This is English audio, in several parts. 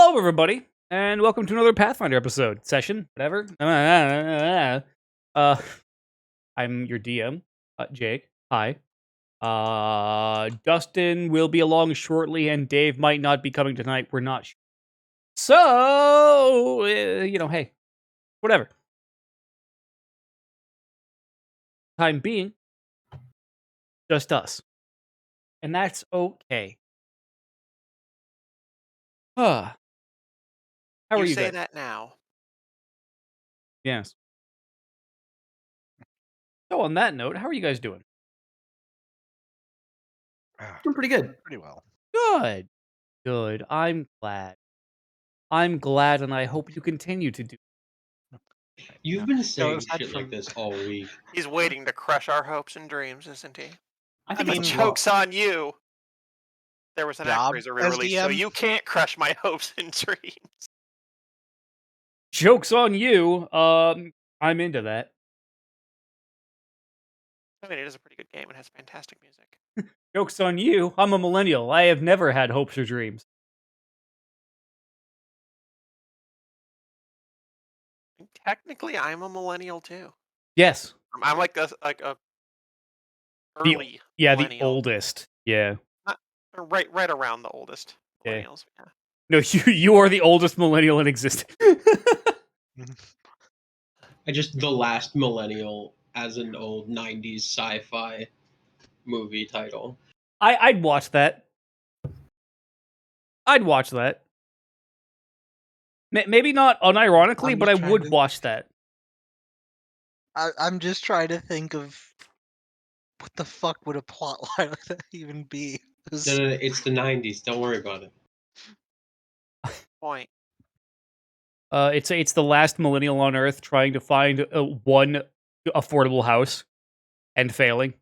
Hello, everybody, and welcome to another Pathfinder episode, session, whatever. I'm your DM, Jake. Hi. Dustin will be along shortly, and Dave might not be coming tonight. We're not sure. So, hey, whatever. Time being, just us. And that's okay. How are you say guys? that now. Yes. So, on that note, how are you guys doing? Doing pretty good. Pretty well. Good. Good. I'm glad. And I hope you continue to do. You've been saying aside shit like from- this all week. He's waiting to crush our hopes and dreams, isn't he? I think mean, it's Joke's on you. There was an Job Actraiser as re-release, so DM? you can't crush my hopes and dreams. Joke's on you. I'm into that. I mean, it is a pretty good game. It has fantastic music. Joke's on you. I'm a millennial. I have never had hopes or dreams. And technically, I'm a millennial too. Yes. I'm like a early The millennial. oldest. Yeah. right around the oldest Okay. millennials. Yeah. No, you are the oldest millennial in existence. The last millennial as an old 90s sci-fi movie title. I'd watch that. I'd watch that. Maybe not unironically, I'm but I just would trying to- watch that. I'm just trying to think of what the fuck would a plot line like that even be. No, it's the 90s. Don't worry about it. Point. It's the last millennial on Earth trying to find one affordable house and failing.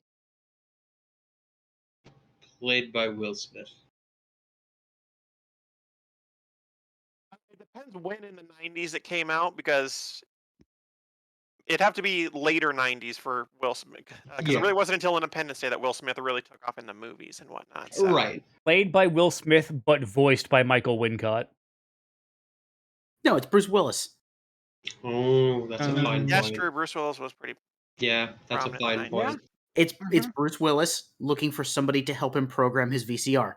Played by Will Smith. It depends when in the 90s it came out, because it'd have to be later 90s for Will Smith. Because Yeah. it really wasn't until Independence Day that Will Smith really took off in the movies and whatnot. So. Right. Played by Will Smith, but voiced by Michael Wincott. No, it's Bruce Willis. Oh, that's a fine Yes, point. true. Bruce Willis was pretty. Yeah, that's a Prominent fine line. point. It's Mm-hmm. Bruce Willis looking for somebody to help him program his VCR.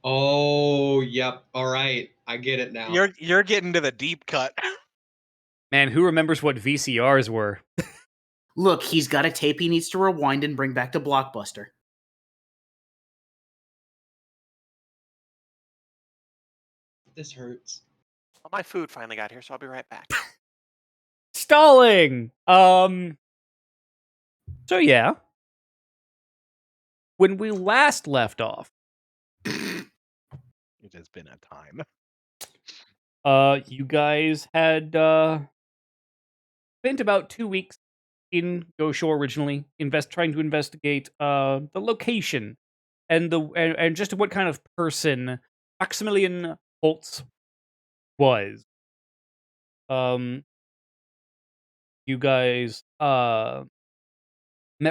Oh, yep. All right. I get it now. You're getting to the deep cut. Man, who remembers what VCRs were? Look, he's got a tape he needs to rewind and bring back to Blockbuster. This hurts. Well, my food finally got here, so I'll be right back. Stalling. So yeah. When we last left off, It has been a time. you guys had spent about 2 weeks in Goshore originally, trying to investigate the location and and just what kind of person Maximilian Holtz was. You guys met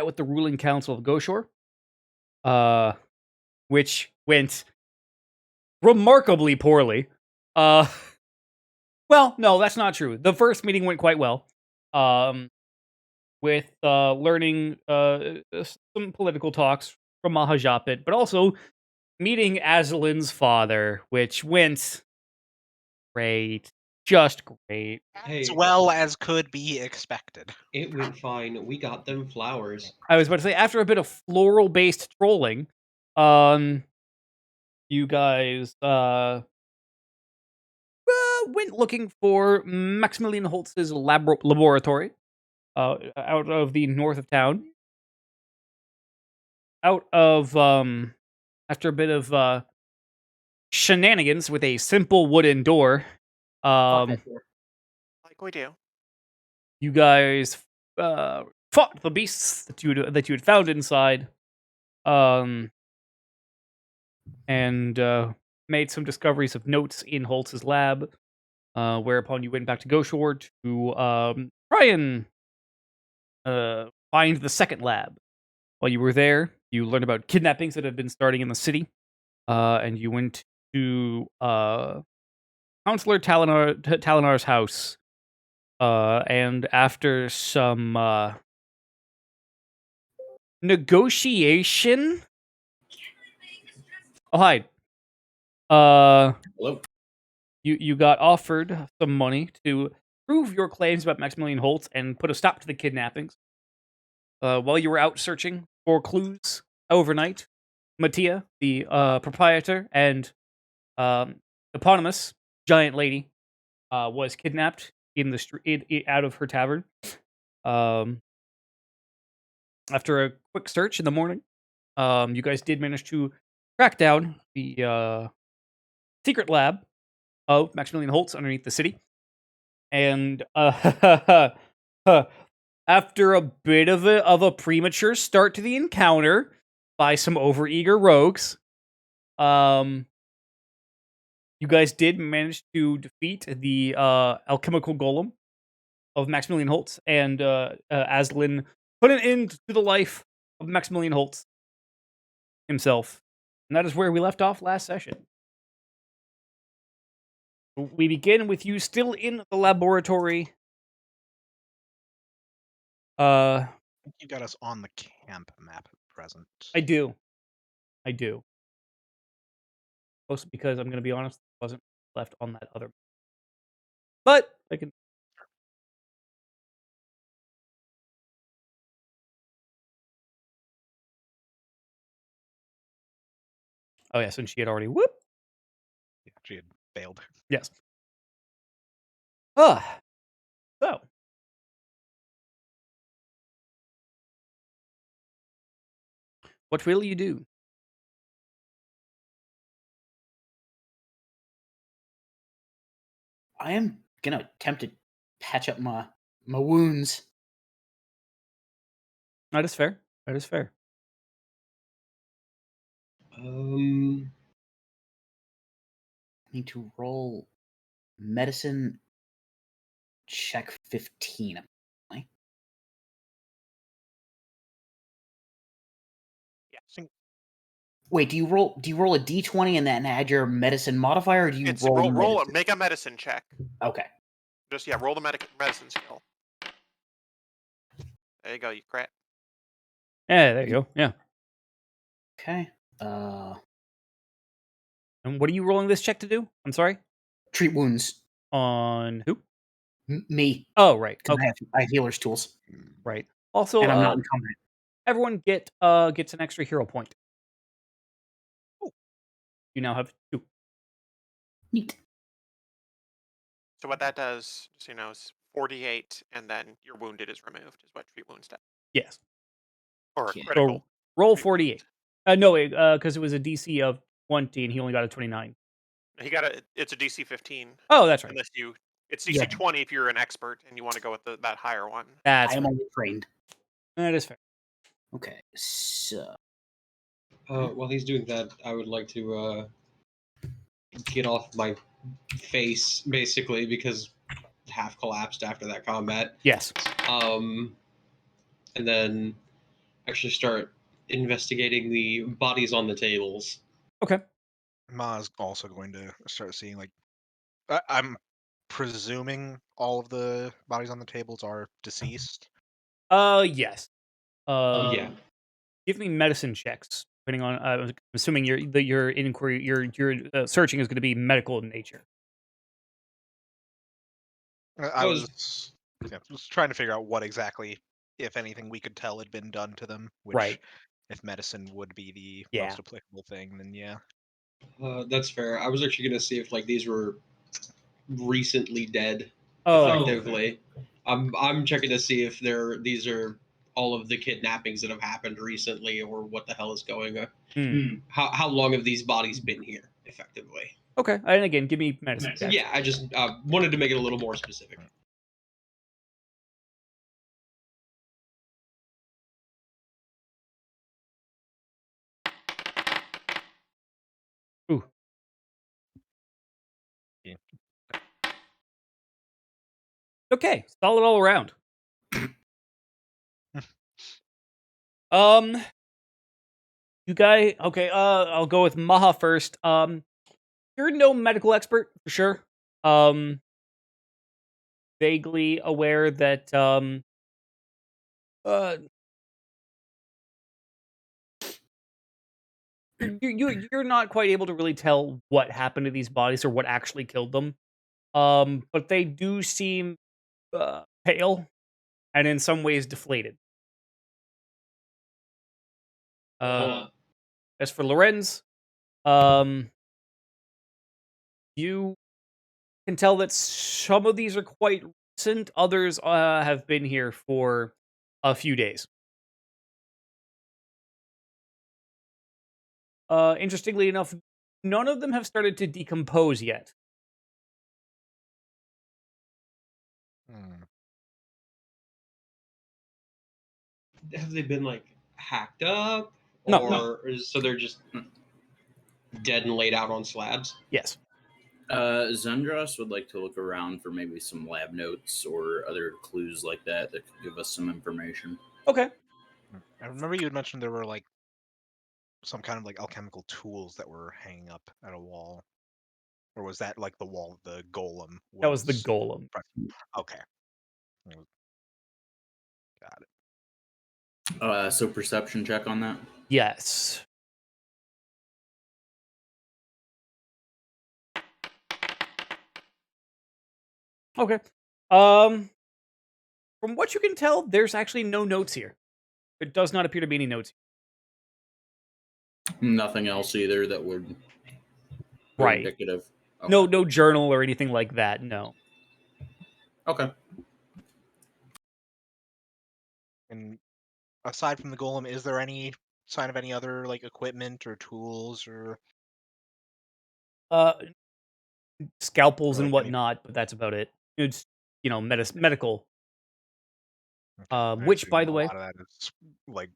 with the ruling council of Goshore, which went remarkably poorly. Well, no, that's not true. The first meeting went quite well. With learning some political talks from Mahajapit, but also meeting Aslan's father, which went great. Just great. Hey, As well as could be expected. it went fine. We got them flowers. I was about to say, after a bit of floral-based trolling, you guys went looking for Maximilian Holtz's laboratory out of the north of town. After a bit of shenanigans with a simple wooden door, Like we do. you guys fought the beasts that you had found inside, and made some discoveries of notes in Holtz's lab. Whereupon you went back to Goshore to try and find the second lab. While you were there, you learned about kidnappings that had been starting in the city, and you went to Counselor Talinar's house, and after some negotiation. Oh, hi. Hello. You got offered some money to prove your claims about Maximilian Holtz and put a stop to the kidnappings. While you were out searching for clues overnight, Mattia, the proprietor and eponymous giant lady, was kidnapped in the street out of her tavern. After a quick search in the morning, you guys did manage to track down the secret lab of Maximilian Holtz underneath the city. And after a bit of a premature start to the encounter by some overeager rogues, you guys did manage to defeat the alchemical golem of Maximilian Holtz, and Aslan put an end to the life of Maximilian Holtz himself. And that is where we left off last session. We begin with you still in the laboratory. I think you got us on the camp map at present. I do. Mostly because I'm going to be honest, it wasn't left on that other. But I can. Oh yes, and she had already whoop. Yeah, she had failed. Yes. Ah. So. What will you do? I am gonna attempt to patch up my wounds. That is fair. That is fair. Need to roll medicine check 15. apparently. Yeah. Wait, do you roll a d20 and then add your medicine modifier, or do you It's roll roll medicine? make a medicine check. Okay. Just roll the medicine skill. There you go, you crat. Yeah, there you go. Yeah. Okay. And what are you rolling this check to do? I'm sorry. Treat wounds. On who? Me. Oh, right. 'Cause Okay. I have healer's tools. Right. Also, And I'm not in combat. everyone gets an extra hero point. Ooh. You now have 2. Neat. So what that does, just so you know, is 48, and then your wounded is removed, is what treat wounds does. Yes. Or Yeah. critical. So roll treat 48. wound. No, because it was a DC of 20 and he only got a 29. It's a DC 15. Oh, that's right. Unless it's DC Yeah. 20 if you're an expert and you want to go with that higher one. That's I am right. only trained. That is fair. Okay, so While he's doing that, I would like to get off my face, basically, because half collapsed after that combat. Yes. And then actually start investigating the bodies on the tables. Okay. Ma's also going to start seeing, like, I'm presuming all of the bodies on the tables are deceased. Yes. Yeah. Give me medicine checks. Depending on, I'm assuming your inquiry, your searching is going to be medical in nature. I was just trying to figure out what exactly, if anything, we could tell had been done to them. Which, Right. if medicine would be the Yeah. most applicable thing, then yeah. That's fair. I was actually gonna see if these were recently dead. Oh, Effectively, I'm checking to see if these are all of the kidnappings that have happened recently, or what the hell is going on. How long have these bodies been here? Effectively. Okay. And again, give me medicine checks. Yeah, I just wanted to make it a little more specific. Ooh. Yeah. Okay, solid all around. You guys, okay, I'll go with Maha first. You're no medical expert for sure. Vaguely aware that uh, you're not quite able to really tell what happened to these bodies or what actually killed them. But they do seem pale and in some ways deflated. As for Lorenz, you can tell that some of these are quite recent. Others have been here for a few days. Interestingly enough, none of them have started to decompose yet. Hmm. Have they been like hacked up, No, or so they're just dead and laid out on slabs? Yes. Zendros would like to look around for maybe some lab notes or other clues like that that could give us some information. Okay. I remember you had mentioned there were like some kind of like alchemical tools that were hanging up at a wall, or was that like the wall of the golem? That was the golem. Okay. Got it. So perception check on that. Yes. Okay. From what you can tell, there's actually no notes here. There does not appear to be any notes. Nothing else either that would be Right. indicative. Okay. No journal or anything like that. No. Okay. And aside from the golem, is there any sign of any other like equipment or tools or Scalpels Or, and like, any- whatnot, but that's about it. It's medical. I Which, assume by the a way, lot of that is like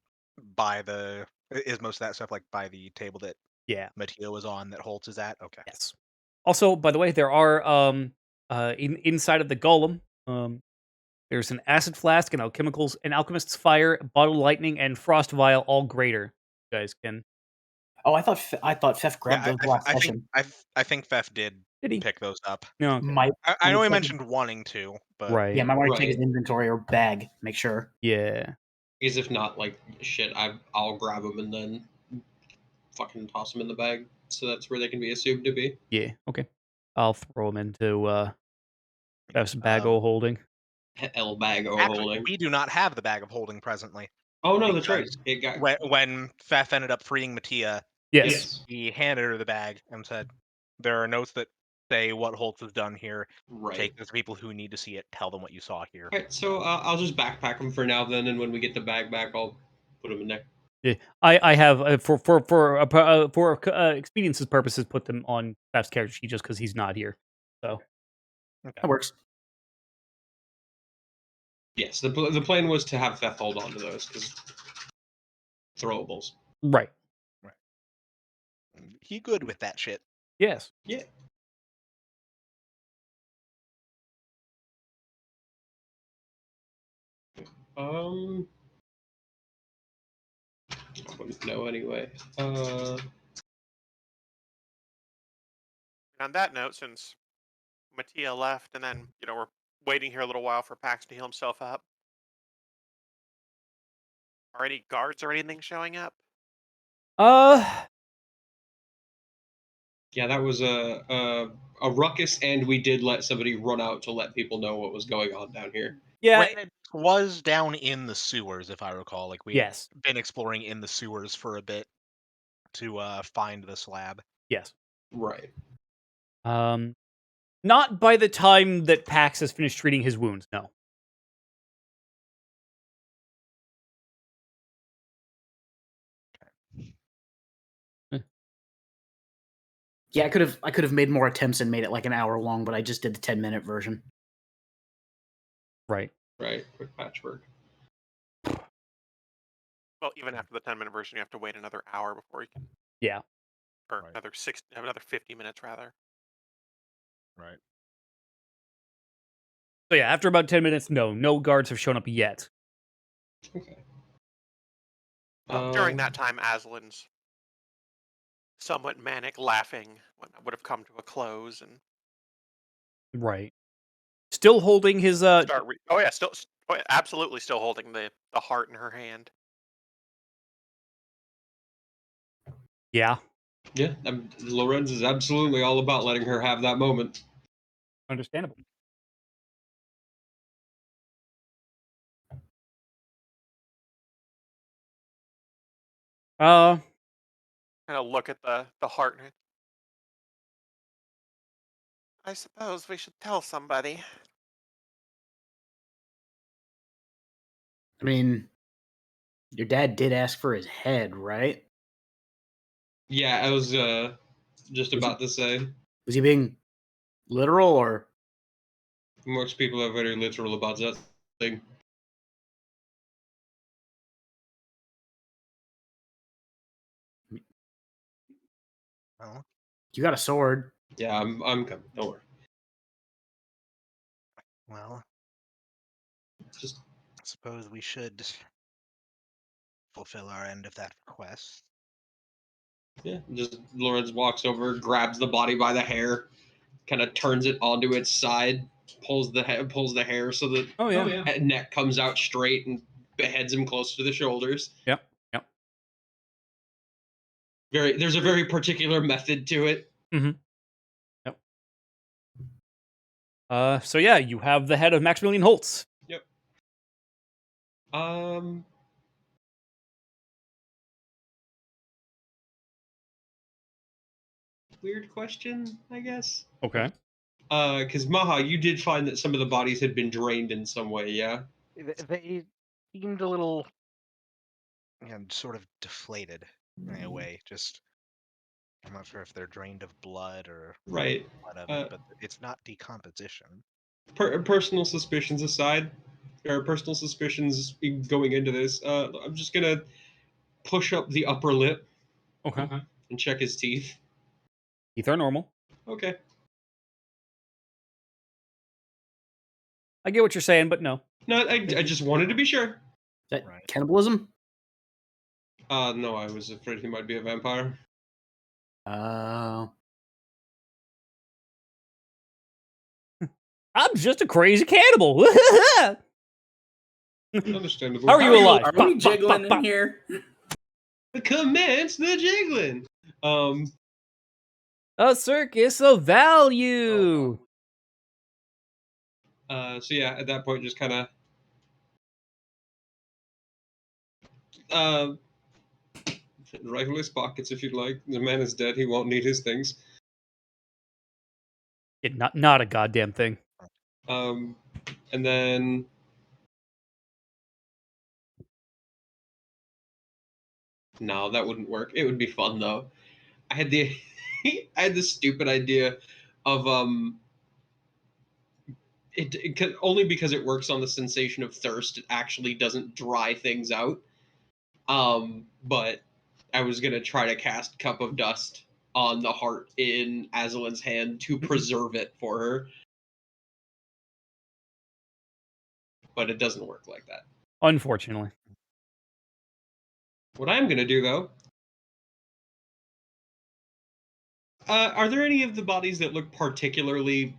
by the is most of that stuff like by the table that yeah, Mateo was on that Holtz is at? Okay. yes. Also, by the way, there are inside of the golem, there's an acid flask and alchemicals, an alchemist's fire, bottle lightning, and frost vial, all greater. You guys can. Oh, I thought Fef grabbed those last I think session. I think Fef did Did he? pick those up. No. Okay. Might I know he check mentioned wanting to, but Right. yeah, might want to check his Right. inventory or bag, make sure. Yeah. Because if not, like shit, I'll grab them and then fucking toss them in the bag, so that's where they can be assumed to be. Yeah. Okay. I'll throw them into F's bag o holding. L bag or actually, holding. we do not have the bag of holding presently. Oh no, that's right. because It got When Fef ended up freeing Mattia, Yes. he handed her the bag and said, "There are notes that say what Holtz has done here. right. Take this to people who need to see it. Tell them what you saw here." Alright, so I'll just backpack them for now then, and when we get the bag back, I'll put them in there. Yeah. I have for expedience's purposes put them on F's character sheet just because he's not here. So That works. Yes, the plan was to have Feth hold on to those because throwables. right. He good with that shit. Yes. Yeah. I wouldn't know anyway. On that note, since Mattia left, and then we're waiting here a little while for Pax to heal himself up. Are any guards or anything showing up? Yeah, that was a ruckus, and we did let somebody run out to let people know what was going on down here. Yeah. Granted, it was down in the sewers, if I recall. Like we Yes. had been exploring in the sewers for a bit to find the slab. Yes. Right. Not by the time that Pax has finished treating his wounds. No. Yeah, I could have made more attempts and made it like an hour long, but I just did the 10-minute version. Right. Right. Quick patchwork. Well, even after the 10-minute version, you have to wait another hour before you can. Yeah. Or Right. another 50 minutes rather. Right. So yeah, after about 10 minutes, no guards have shown up yet. Okay. During that time, Aslan's somewhat manic, laughing would have come to a close and Right. Still holding his start. Oh yeah, absolutely still holding the heart in her hand. yeah, Yeah, Lorenz is absolutely all about letting her have that moment. understandable. Kind of look at the heart. And I suppose we should tell somebody. I mean, your dad did ask for his head, right? Yeah, I was just about to say. Was he being literal or? Most people are very literal about that thing. Well, You got a sword. Yeah, I'm coming. Don't worry. well, Just I suppose we should fulfill our end of that request. yeah, just Lorenz walks over, grabs the body by the hair, kind of turns it onto its side, pulls the hair so that Oh yeah. neck comes out straight and beheads him close to the shoulders. Yep. There's a very particular method to it. Yep. So yeah, you have the head of Maximilian Holtz. Yep. Weird question, I guess. Okay. Because Maha, you did find that some of the bodies had been drained in some way, yeah? They seemed a little, sort of deflated in a way. Just, I'm not sure if they're drained of blood or Right. what of it, but it's not decomposition. Personal suspicions aside, or personal suspicions going into this, I'm just gonna push up the upper lip Okay. and check his teeth. Teeth are normal. Okay. I get what you're saying, but no. No, I just wanted to be sure. Is that Right. cannibalism? No, I was afraid he might be a vampire. Uh, I'm just a crazy cannibal. Understandable. How are you alive? Are Bop, we bop, jiggling bop, bop. in here? Commence the jiggling. A circus of value. So yeah, at that point, just kind of rifle his pockets if you'd like. The man is dead. He won't need his things. Yeah, not a goddamn thing. And then no, that wouldn't work. It would be fun though. I had the I had this stupid idea of only because it works on the sensation of thirst. It actually doesn't dry things out. But I was gonna try to cast Cup of Dust on the heart in Azalin's hand to preserve it for her. But it doesn't work like that. Unfortunately. What I'm gonna do though, are there any of the bodies that look particularly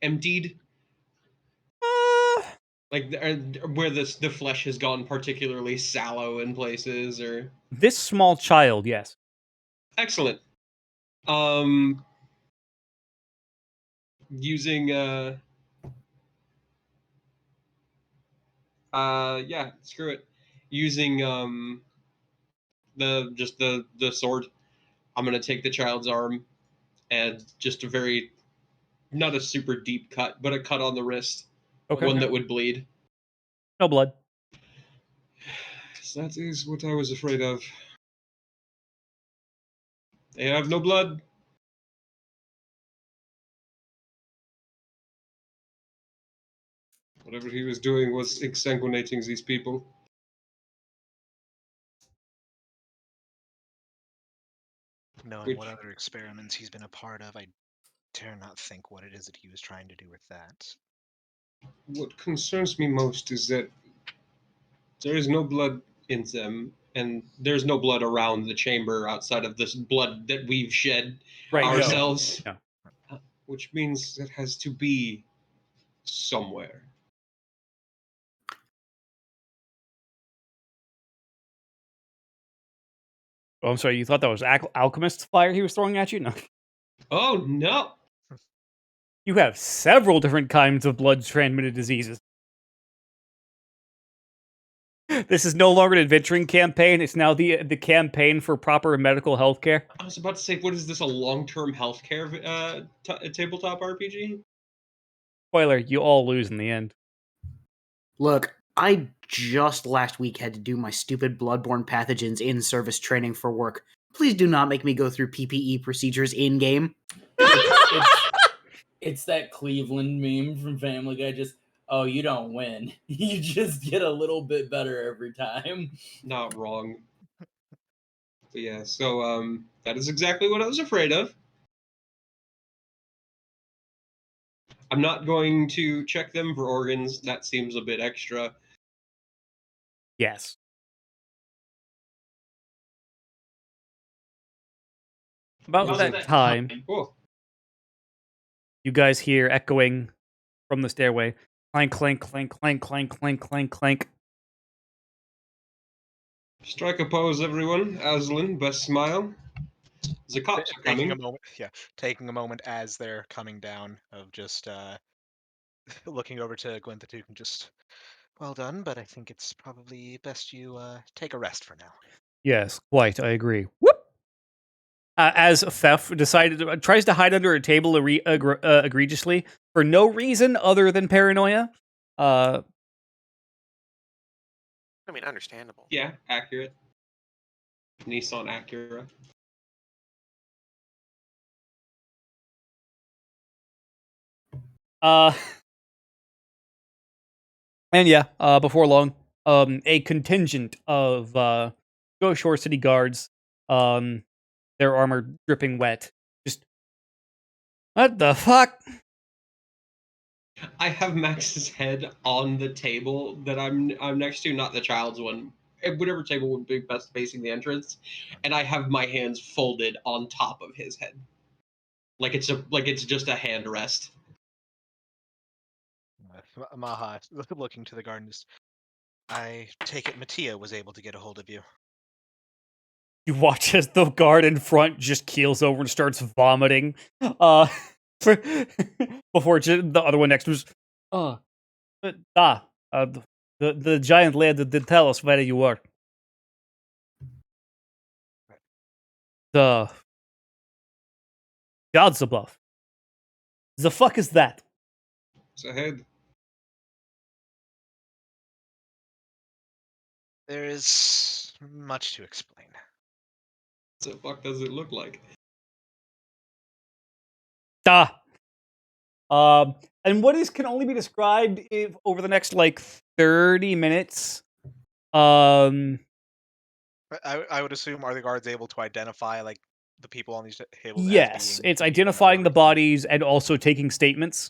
emptied? Like where the flesh has gone particularly sallow in places, or This small child, yes. excellent. Using yeah, screw it. Using the sword, I'm gonna take the child's arm and just a very, not a super deep cut, but a cut on the wrist, Okay. one that would bleed. No blood. That is what I was afraid of. They have no blood. Whatever he was doing was exsanguinating these people. Knowing what other experiments he's been a part of, I dare not think what it is that he was trying to do with that. What concerns me most is that there is no blood in them, and there's no blood around the chamber outside of this blood that we've shed Right. no. ourselves. Yeah. Which means it has to be somewhere. Oh, I'm sorry. You thought that was Alchemist's flyer he was throwing at you? No. Oh no! You have several different kinds of blood-transmitted diseases. This is no longer an adventuring campaign. It's now the campaign for proper medical health care. I was about to say, what is this, a long-term healthcare tabletop RPG? Spoiler, you all lose in the end. Look, I just last week had to do my stupid bloodborne pathogens in-service training for work. Please do not make me go through PPE procedures in-game. It's that Cleveland meme from Family Guy. Just, oh, you don't win. You just get a little bit better every time. Not wrong. But yeah, so that is exactly what I was afraid of. I'm not going to check them for organs. That seems a bit extra. Yes. About Was that it- time, Cool. you guys hear echoing from the stairway. Clank, clank, clank, clank, clank, clank, clank, clank. Strike a pose, everyone. Aslan, best smile. The cops are Taking a coming. moment, taking a moment as they're coming down, of just looking over to Gwenthatuke and just, well done, but I think it's probably best you take a rest for now. Yes, quite. I agree. Whoop. As Thef tries to hide under a table egregiously for no reason other than paranoia. I mean, understandable. Yeah, accurate. Nissan Acura. And yeah, before long, a contingent of Ghost Shore City guards, their armor dripping wet. Just what the fuck? I have Max's head on the table that I'm next to, not the child's one. Whatever table would be best facing the entrance, and I have my hands folded on top of his head, like it's just a hand rest. Maha, looking to the garden, I take it Mattia was able to get a hold of you. You watch as the guard in front just keels over and starts vomiting. Before the other one next to him, the giant lad did tell us where you were. The God's above. The fuck is that? It's ahead. There is much to explain. What the fuck does it look like? And what can only be described if over the next like 30 minutes. I would assume, are the guards able to identify like the people on these tables? Yes, as being it's the people that identifying the were- bodies and also taking statements.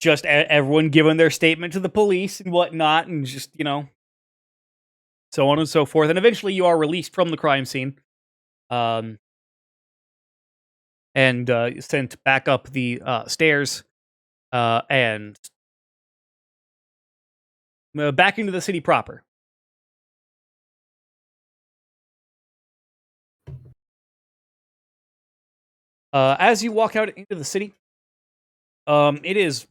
Just everyone giving their statement to the police and whatnot, and just, so on and so forth. And eventually you are released from the crime scene. And sent back up the stairs and back into the city proper. As you walk out into the city, it is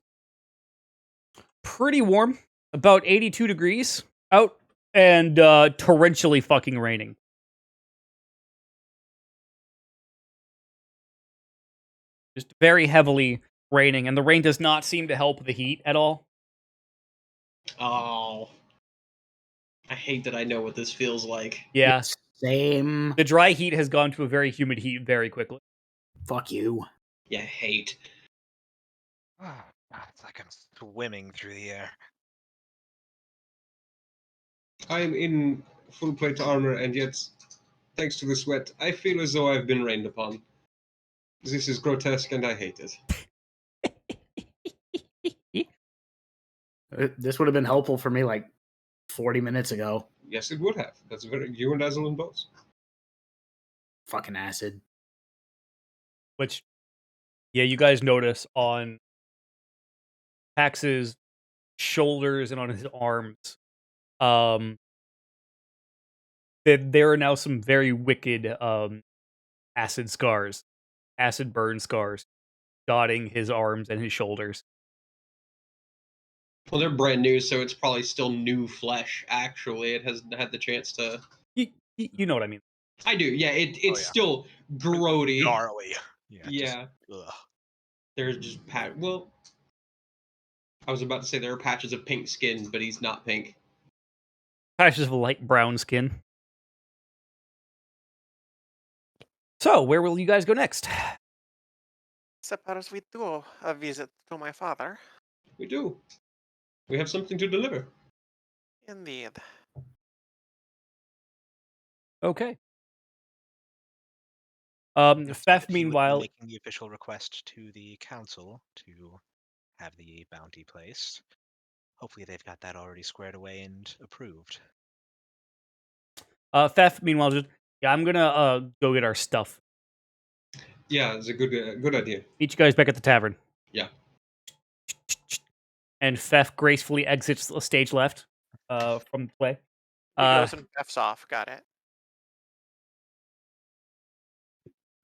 pretty warm, about 82 degrees out, and torrentially fucking raining. Just very heavily raining, and the rain does not seem to help the heat at all. Oh, I hate that I know what this feels like. Yeah, Same. the dry heat has gone to a very humid heat very quickly. Fuck you. Yeah, hate. It's like I'm swimming through the air. I'm in full plate armor, and yet, thanks to the sweat, I feel as though I've been rained upon. This is grotesque, and I hate it. This would have been helpful for me like 40 minutes ago. Yes, it would have. That's very you and Aslan both. Fucking acid. Which, yeah, you guys notice on Pax's shoulders and on his arms, that there are now some very wicked acid scars, acid burn scars, dotting his arms and his shoulders. Well, they're brand new, so it's probably still new flesh. Actually, it hasn't had the chance to. You know what I mean. I do. Yeah, it's yeah. still grody. Gnarly. Yeah. Yeah. Ugh. There's just Well, I was about to say there are patches of pink skin, but he's not pink. Patches of light brown skin. So, where will you guys go next? Suppose we do a visit to my father. We do. We have something to deliver. Indeed. Okay. Yes, Fef, if he would be meanwhile, making the official request to the council to have the bounty placed. Hopefully, they've got that already squared away and approved. Fef, meanwhile, just yeah, I'm gonna go get our stuff. Yeah, it's a good idea. Meet you guys back at the tavern. Yeah. And Fef gracefully exits the stage left from the play. He goes and F's off. Got it.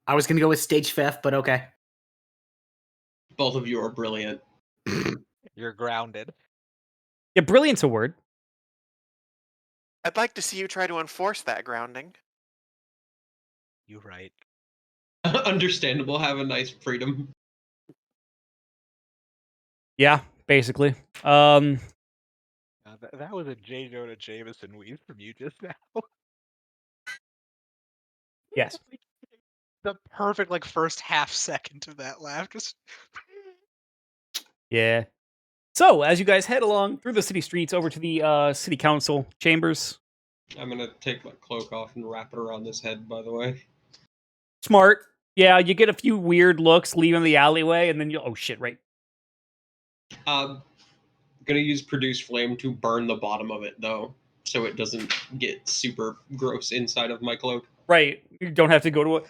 I was gonna go with stage Fef, but okay. Both of you are brilliant. You're grounded. Yeah, brilliant's a word. I'd like to see you try to enforce that grounding. You're right. Understandable. Have a nice freedom. Yeah, basically. That was a J. Jonah Jameson weave from you just now. Yes. The perfect first half second of that laugh. Just Yeah. So, as you guys head along through the city streets over to the city council chambers. I'm gonna take my cloak off and wrap it around his head. By the way. Smart. Yeah, you get a few weird looks leaving the alleyway, and then you oh shit, right. Gonna use produce flame to burn the bottom of it though, so it doesn't get super gross inside of my cloak. Right. You don't have to go to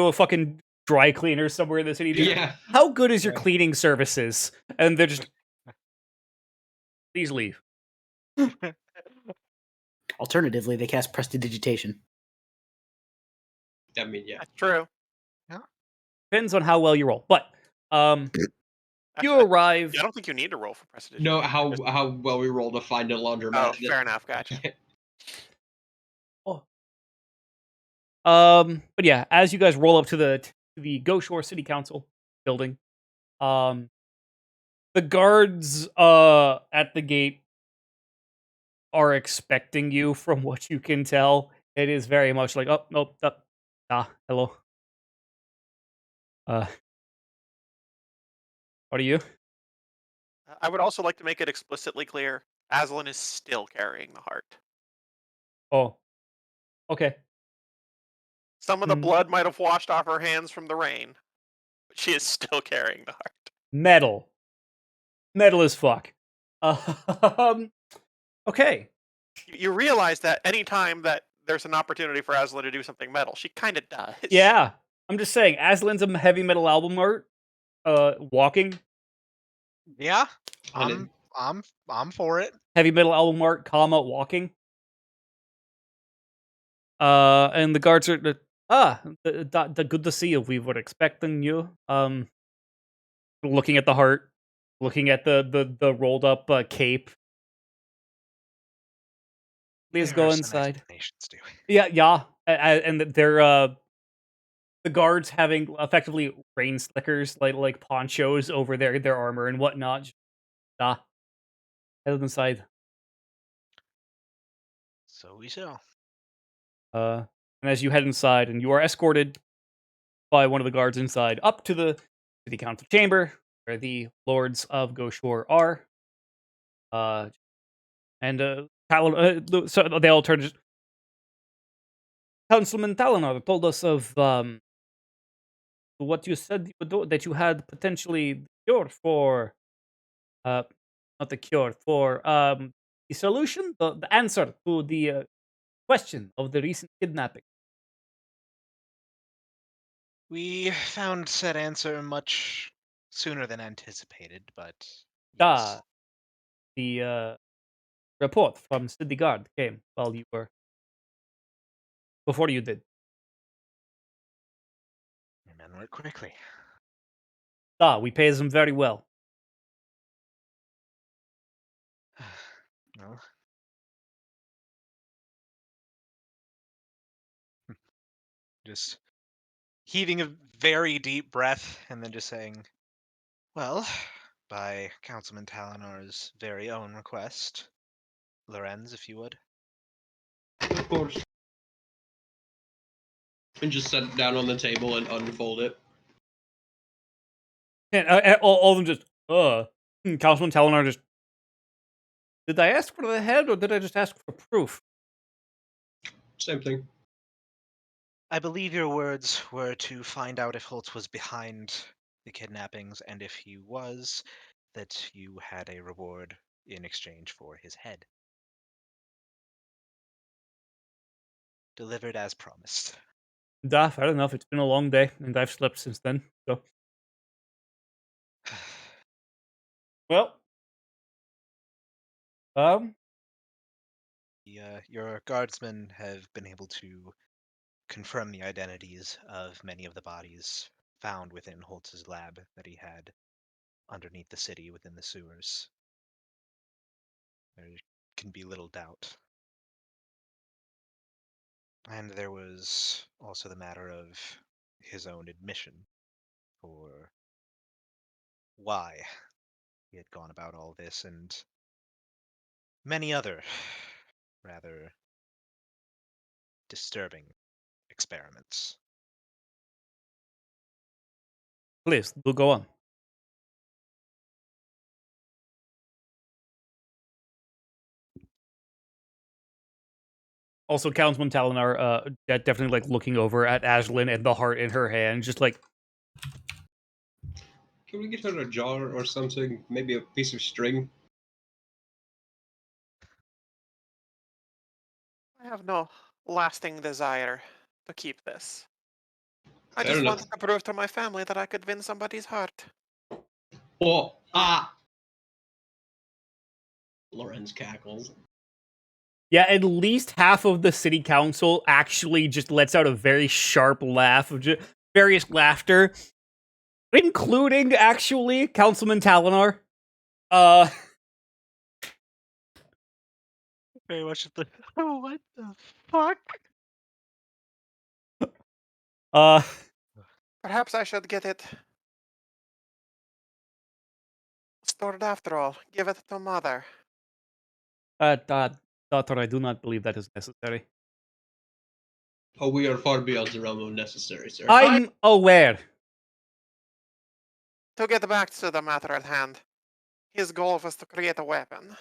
a fucking dry cleaner somewhere in the city. Yeah. How good is your Right. cleaning services? And they're just please leave. Alternatively, they cast prestidigitation. I mean, yeah. That's true. Depends on how well you roll. But you arrive. I don't think you need to roll for prestidigitation. No, how well we roll to find a laundromat. Oh, fair enough. Gotcha. But yeah, as you guys roll up to the Go Shore City Council building, the guards at the gate are expecting you. From what you can tell, it is very much like, oh nope, hello. What are you? I would also like to make it explicitly clear, Aslan is still carrying the heart. Oh, okay. Some of the blood might have washed off her hands from the rain, but she is still carrying the heart. Metal as fuck. Okay. You realize that anytime that there's an opportunity for Aslan to do something metal, she kind of does. Yeah, I'm just saying, Aslan's a heavy metal album art. Walking yeah, And I'm for it. heavy metal album art, comma walking. And the guards are good to see you. We were expecting you. Looking at the heart, looking at the rolled up cape. Please There go are some inside. explanations, do we? Yeah, and they're the guards having effectively rain slickers, like ponchos over their armor and whatnot. Head inside. So we shall. And as you head inside, and you are escorted by one of the guards inside up to the city council chamber where the lords of Goshore are. And so they all turn to Councilman Talinar told us of what you said you would do, that you had potentially the cure for not the cure for the solution, the answer to the question of the recent kidnapping. We found said answer much sooner than anticipated, but yes. Ah, the report from City Guard came while you were before you did. Your men work quickly. Ah, we pay them very well. Well, just heaving a very deep breath and then just saying, well, by Councilman Talinar's very own request, Lorenz, if you would. Of course. And just set it down on the table and unfold it. And all of them just, Councilman Talinar just, did I ask for the head or did I just ask for proof? Same thing. I believe your words were to find out if Holtz was behind the kidnappings, and if he was, that you had a reward in exchange for his head. Delivered as promised. Fair enough. It's been a long day, and I've slept since then. So, well, Your guardsmen have been able to confirm the identities of many of the bodies found within Holtz's lab that he had underneath the city within the sewers. There can be little doubt. And there was also the matter of his own admission for why he had gone about all this, and many other rather disturbing experiments. please do go on. Also, Councilman Talinar, definitely like looking over at Ashlyn and the heart in her hand, just like, Can we get her a jar or something? Maybe a piece of string? I have no lasting desire to keep this. I Fair just enough. wanted to prove to my family that I could win somebody's heart. Oh, ah! Lorenz cackles. yeah, at least half of the city council actually just lets out a very sharp laugh of just various laughter, including actually Councilman Talinar. Very much the what the fuck? uh, Perhaps I should get it stored after all. Give it to mother. Daughter, I do not believe that is necessary. Oh, we are far beyond the realm of necessary, sir. I'm aware. To get back to the matter at hand, his goal was to create a weapon.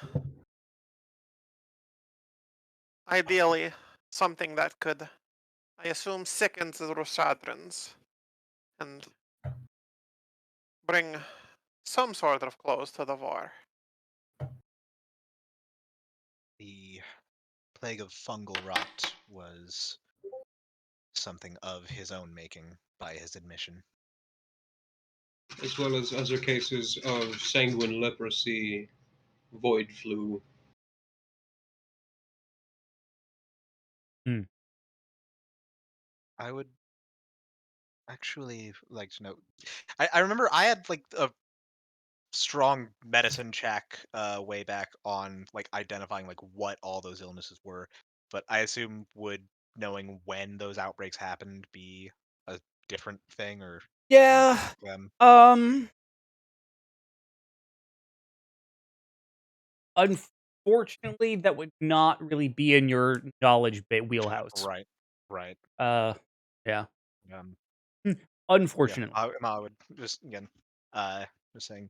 Ideally, something that could, I assume, sicken the Rusadrins and bring some sort of close to the war. The plague of fungal rot was something of his own making, by his admission. As well as other cases of sanguine leprosy, void flu. I would actually like to know. I remember I had like a strong medicine check way back on like identifying like what all those illnesses were, but I assume would knowing when those outbreaks happened be a different thing, or Yeah. them? Unfortunately, that would not really be in your knowledge wheelhouse. Right. Yeah. Um, Unfortunately. I would just again, just saying.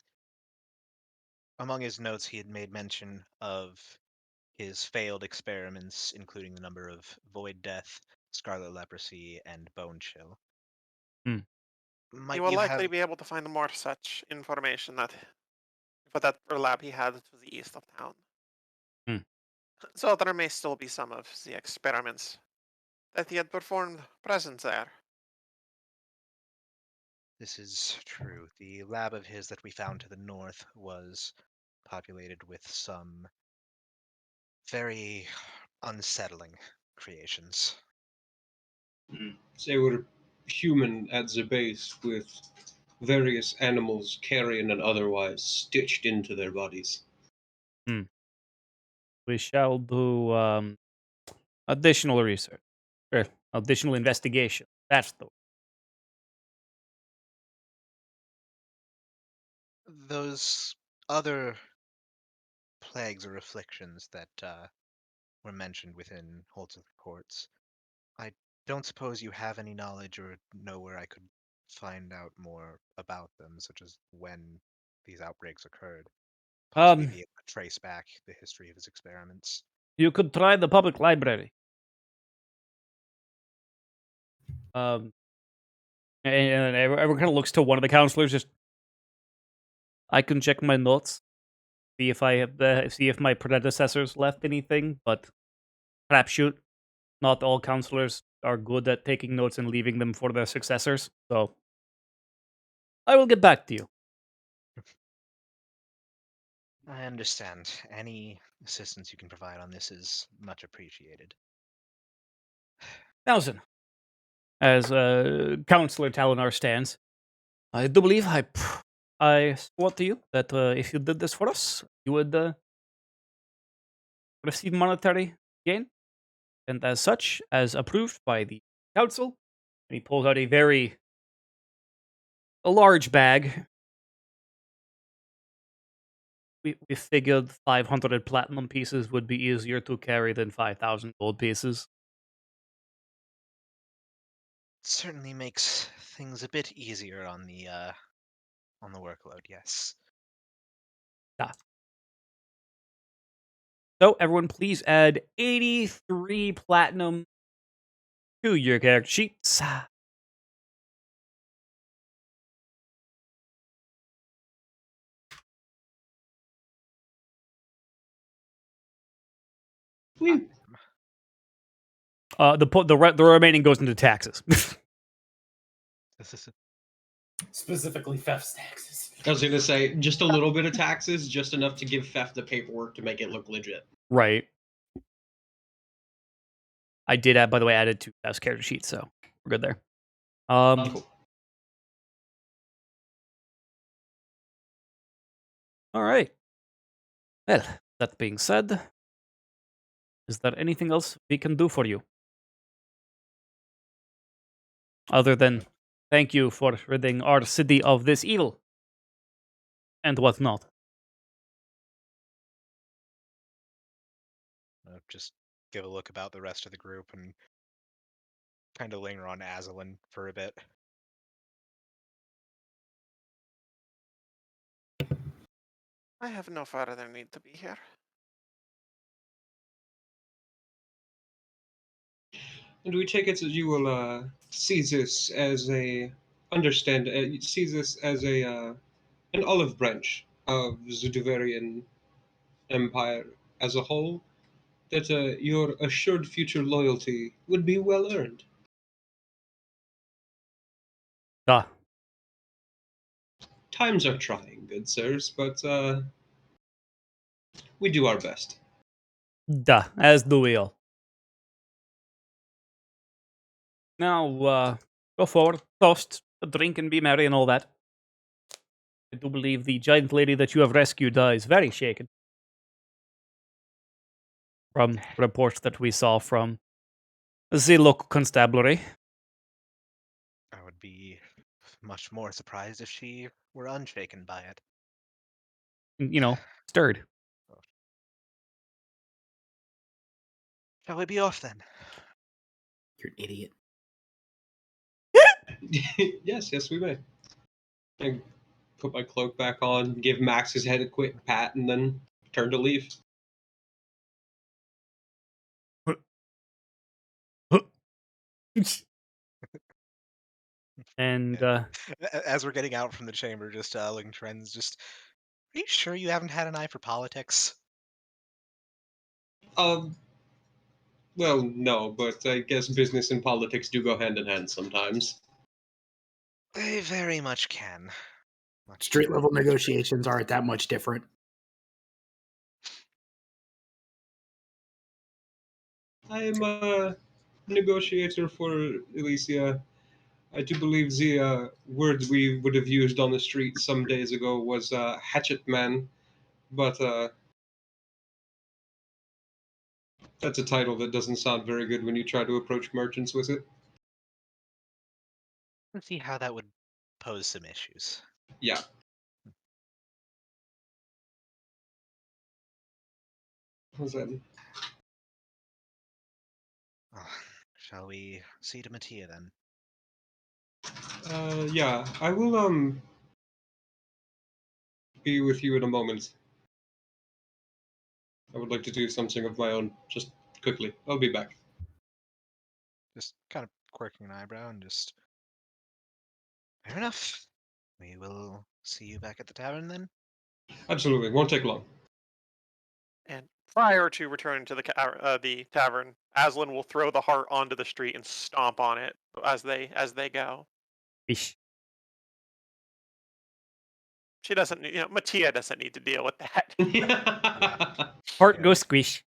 Among his notes, he had made mention of his failed experiments, including the number of void death, scarlet leprosy, and bone chill. Hmm. Might He will you likely have? be able to find more such information that for that lab he had to the east of town. So there may still be some of the experiments that he had performed present there. This is true. The lab of his that we found to the north was populated with some very unsettling creations. They were human at the base, with various animals, carrion and otherwise, stitched into their bodies. We shall do additional research. Or additional investigation. That's the Those other plagues or afflictions that were mentioned within Holtz's reports, I don't suppose you have any knowledge or know where I could find out more about them, such as when these outbreaks occurred. Possibly be able to trace back the history of his experiments. You could try the public library. And everyone kind of looks to one of the counselors. Just, I can check my notes, see if I have see if my predecessors left anything. But crapshoot, not all counselors are good at taking notes and leaving them for their successors. So I will get back to you. I understand. Any assistance you can provide on this is much appreciated. Thousand. As Counselor Talinar stands, I do believe I swore to you that if you did this for us, you would receive monetary gain, and as such, as approved by the council, and he pulls out a large bag. We figured 500 platinum pieces would be easier to carry than 5,000 gold pieces. Certainly makes things a bit easier on the workload, yes. So everyone, please add 83 platinum to your character sheets. The remaining goes into taxes. Specifically theft taxes. I was going to say, just a little bit of taxes, just enough to give Theft the paperwork to make it look legit. Right. I did add, by the way, added to F's character sheet, so we're good there. Cool. All right. Well, that being said, is there anything else we can do for you? Other than thank you for ridding our city of this evil and whatnot. Just give a look about the rest of the group and kind of linger on Azalin for a bit. I have no further need to be here. And we take it that you will see this as a see this as a an olive branch of the Duverian Empire as a whole. That your assured future loyalty would be well earned. Duh. Times are trying, good sirs, but we do our best. Duh. As do we all. Now, go forward, toast, drink, and be merry and all that. I do believe the giant lady that you have rescued is very shaken. From reports that we saw from the local constabulary. I would be much more surprised if she were unshaken by it. Stirred. Shall we be off then? You're an idiot. Yes, we may. I put my cloak back on, give Max his head a quick pat, and then turn to leave. And As we're getting out from the chamber, just looking trends, are you sure you haven't had an eye for politics? Well, no, but I guess business and politics do go hand in hand sometimes. They very much can. Street level negotiations aren't that much different. I'm a negotiator for Elysia. I do believe the word we would have used on the street some days ago was hatchet man, but that's a title that doesn't sound very good when you try to approach merchants with it. Let's see how that would pose some issues. Yeah. How's that? Shall we see to Mattia then? Yeah, I will be with you in a moment. I would like to do something of my own, just quickly. I'll be back. Just kind of quirking an eyebrow and just. Fair enough. We will see you back at the tavern then. Absolutely, won't take long. And prior to returning to the tavern, Aslan will throw the heart onto the street and stomp on it as they go. Ish. She doesn't, Mattia doesn't need to deal with that. Heart Yeah. goes squish.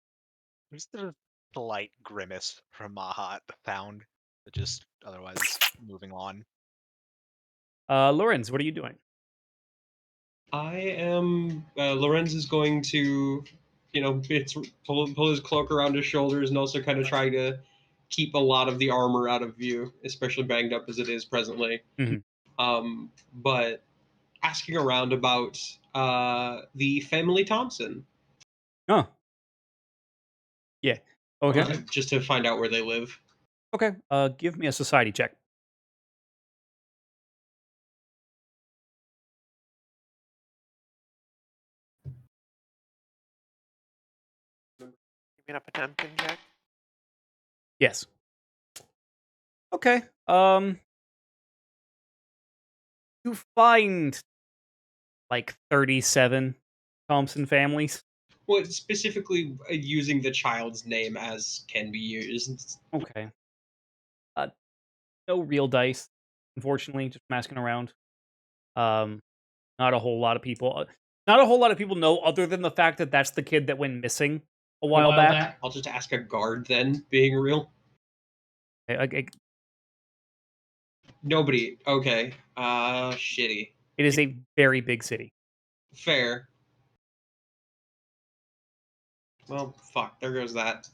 There's a slight grimace from Maha at the sound, but just otherwise moving on. Lorenz, what are you doing? I am. Lorenz is going to, pull his cloak around his shoulders and also kind of try to keep a lot of the armor out of view, especially banged up as it is presently. Mhm. But asking around about the family Thompson. Oh. Yeah. Okay. Just to find out where they live. Okay. Give me a society check. Giving up a tempting check. Yes. Okay. You find like 37 Thompson families. Well, specifically using the child's name as can be used. Okay. No real dice, unfortunately. Just masking around. Not a whole lot of people. Not a whole lot of people know, other than the fact that that's the kid that went missing a while back. I'll just ask a guard then, being real. Nobody. Okay. Shitty. It is a very big city. Fair. Well, fuck. There goes that.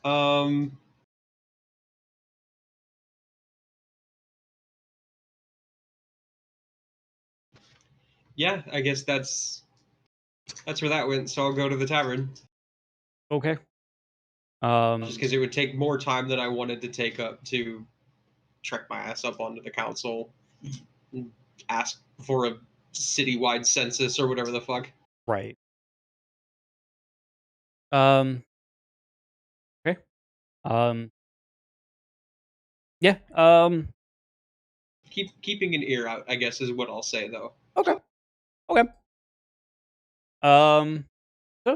Yeah, I guess that's where that went. So I'll go to the tavern. Okay. Just because it would take more time than I wanted to take up to trek my ass up onto the council, and ask for a citywide census or whatever the fuck. Right. Okay. Yeah. Keeping an ear out, I guess, is what I'll say though. Okay. Okay. So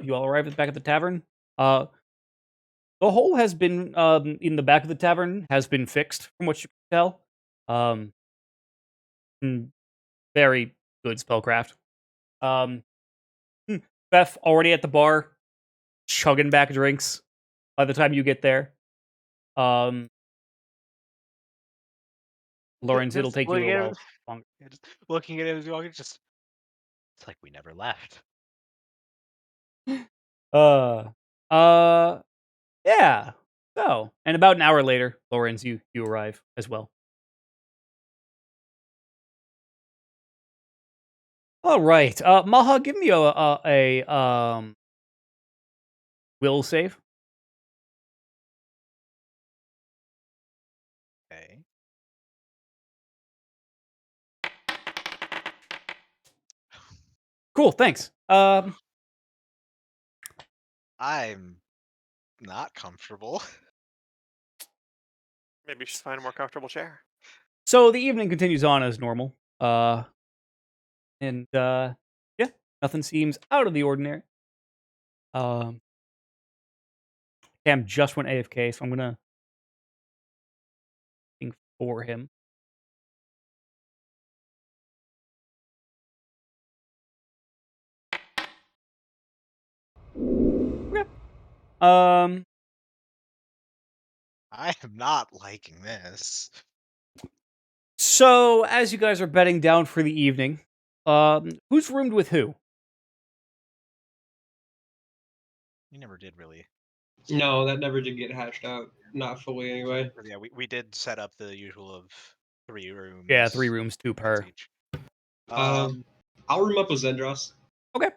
you all arrive back at the tavern. The hole has been in the back of the tavern has been fixed, from what you can tell. Very good spellcraft. Beth already at the bar, chugging back drinks. By the time you get there, Lawrence, it'll Just take you a looking at while him- longer. Yeah, just looking at him as he walks, just it's like we never left. Yeah. So, and about an hour later, Lawrence, you arrive as well. All right, Maha, give me a will save. Okay. Cool, thanks. I'm not comfortable. Maybe you should find a more comfortable chair. So the evening continues on as normal. And yeah, nothing seems out of the ordinary. Cam just went AFK, so I'm gonna think for him. Okay. I am not liking this. So as you guys are bedding down for the evening, who's roomed with who? You never did really. No, that never did get hashed out. Not fully, anyway. Yeah, we did set up the usual of 3 rooms. Yeah, 3 rooms, 2 per. each. I'll room up with Zendros. Okay.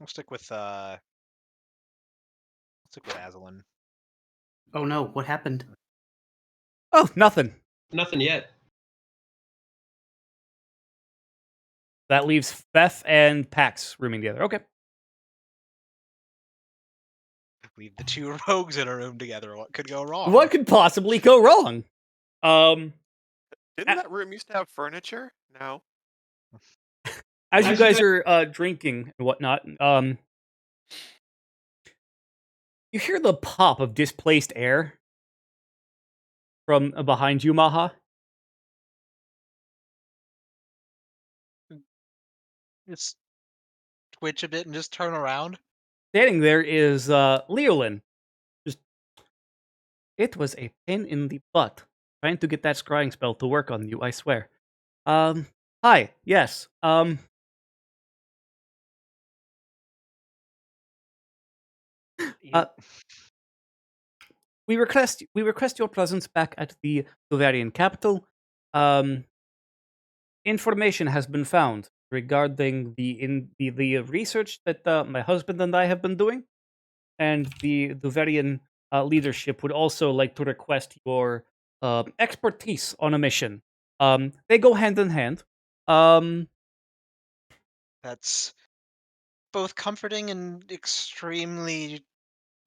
I'll stick with Aslan. Oh no, what happened? Oh, nothing. Nothing yet. That leaves Fef and Pax rooming together. Okay. Leave the 2 rogues in a room together. What could go wrong? What could possibly go wrong? Didn't that room used to have furniture? No. As you Actually, guys are drinking and whatnot, you hear the pop of displaced air from behind you, Maha. Just twitch a bit and just turn around. Standing there is Leolin. Just, it was a pain in the butt trying to get that scrying spell to work on you, I swear. Hi, yes. We request your presence back at the Bavarian capital. Information has been found regarding the research that my husband and I have been doing, and the Bavarian leadership would also like to request your expertise on a mission. They go hand in hand. That's both comforting and extremely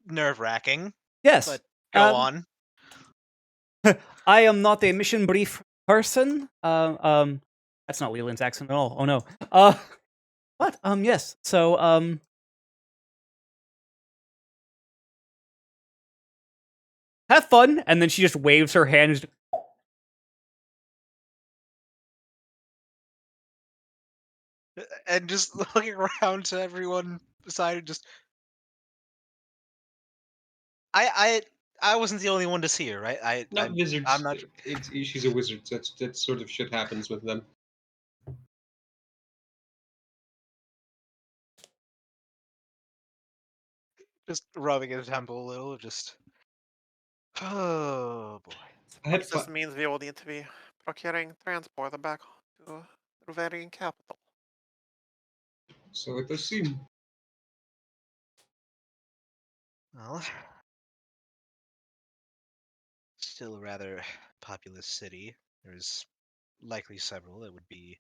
nerve-wracking. Yes, But go on. I am not a mission brief person. That's not Leland's accent at all. Oh no. But yes. So have fun. And then she just waves her hand. And just looking around to everyone beside, just I wasn't the only one to see her, right? Not wizards. I'm not. She's a wizard. That sort of shit happens with them. Just rubbing his temple a little, just. Oh boy. I had This means we will need to be procuring transport back to the Bavarian capital. So it does seem. Well, still a rather populous city. There's likely several that would be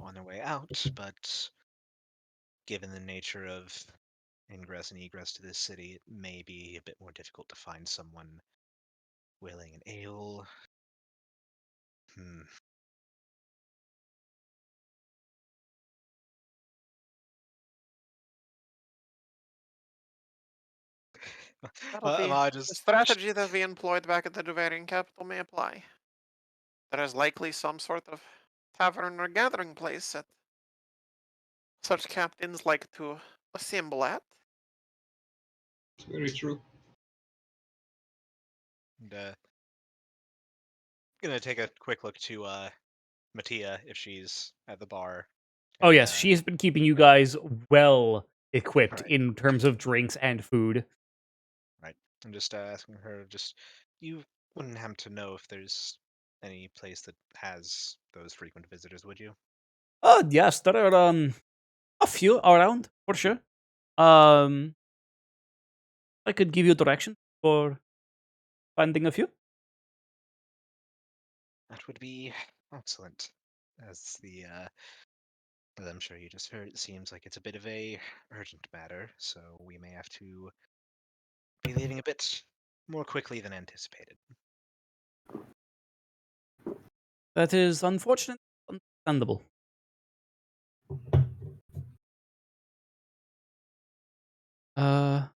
on their way out, but given the nature of ingress and egress to this city, it may be a bit more difficult to find someone willing an ale. The strategy that we employed back at the Bavarian capital may apply. There is likely some sort of tavern or gathering place that such captains like to assemble at. It's very true. And, gonna take a quick look to Mattia if she's at the bar. Oh And, yes, she has been keeping you guys well equipped Right. in terms of drinks and food. Right. I'm just asking her. Just you wouldn't happen to know if there's any place that has those frequent visitors, would you? Oh yes, there are a few around for sure. I could give you direction for finding a few. That would be excellent. As I'm sure you just heard, it seems like it's a bit of a urgent matter, so we may have to be leaving a bit more quickly than anticipated. That is unfortunate, understandable. Well,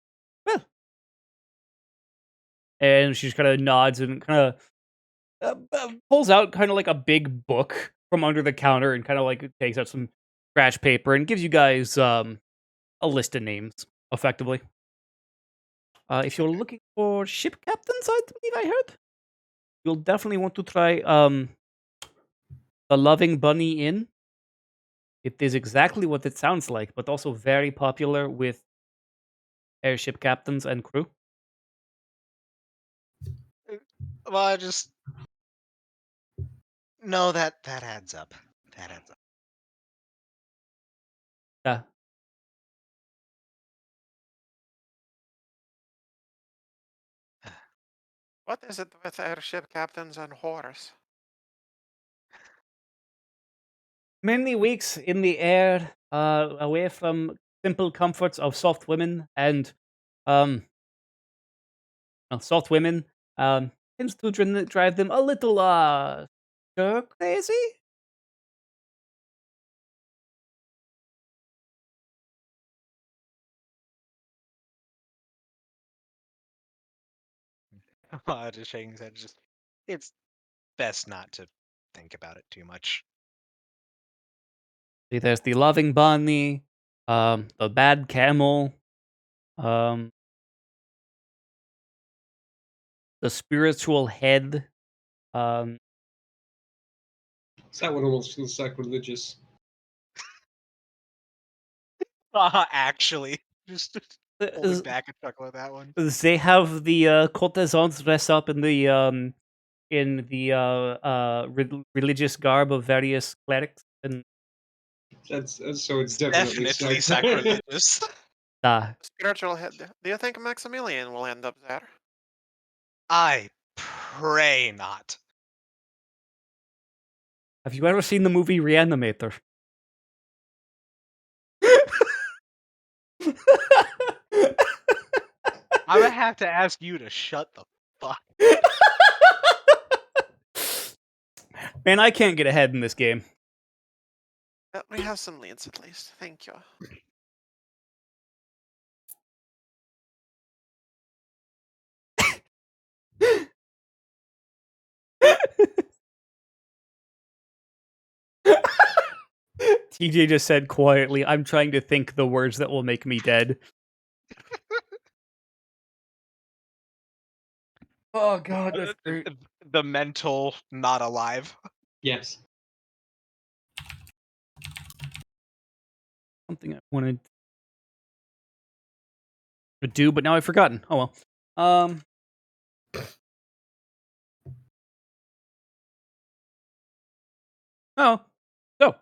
And she just kind of nods and kind of pulls out kind of like a big book from under the counter and kind of like takes out some scratch paper and gives you guys a list of names, effectively. If you're looking for ship captains, I believe I heard, you'll definitely want to try the Loving Bunny Inn. It is exactly what it sounds like, but also very popular with airship captains and crew. Well, I just no, that adds up. That adds up. Yeah. What is it with airship captains and whores? Many weeks in the air, away from simple comforts of soft women, and well, soft women tends to drive them a little stir crazy. Just shaking his head. Just it's best not to think about it too much. See, there's the loving bunny, the bad camel, um, the spiritual head. Um, So that one almost feels sacrilegious. Actually, just holding back a chuckle at that one. they have the courtesans dress up in the religious garb of various clerics and That's so it's definitely sacrilegious. Spiritual head. Do you think Maximilian will end up there? I pray not. Have you ever seen the movie Reanimator? I'm gonna have to ask you to shut the fuck. Man, I can't get ahead in this game. We have some leads at least. Thank you. TJ just said quietly, I'm trying to think the words that will make me dead. Oh god, that's great. The mental not alive. Yes. Something I wanted to do, but now I've forgotten. Oh well. Oh. So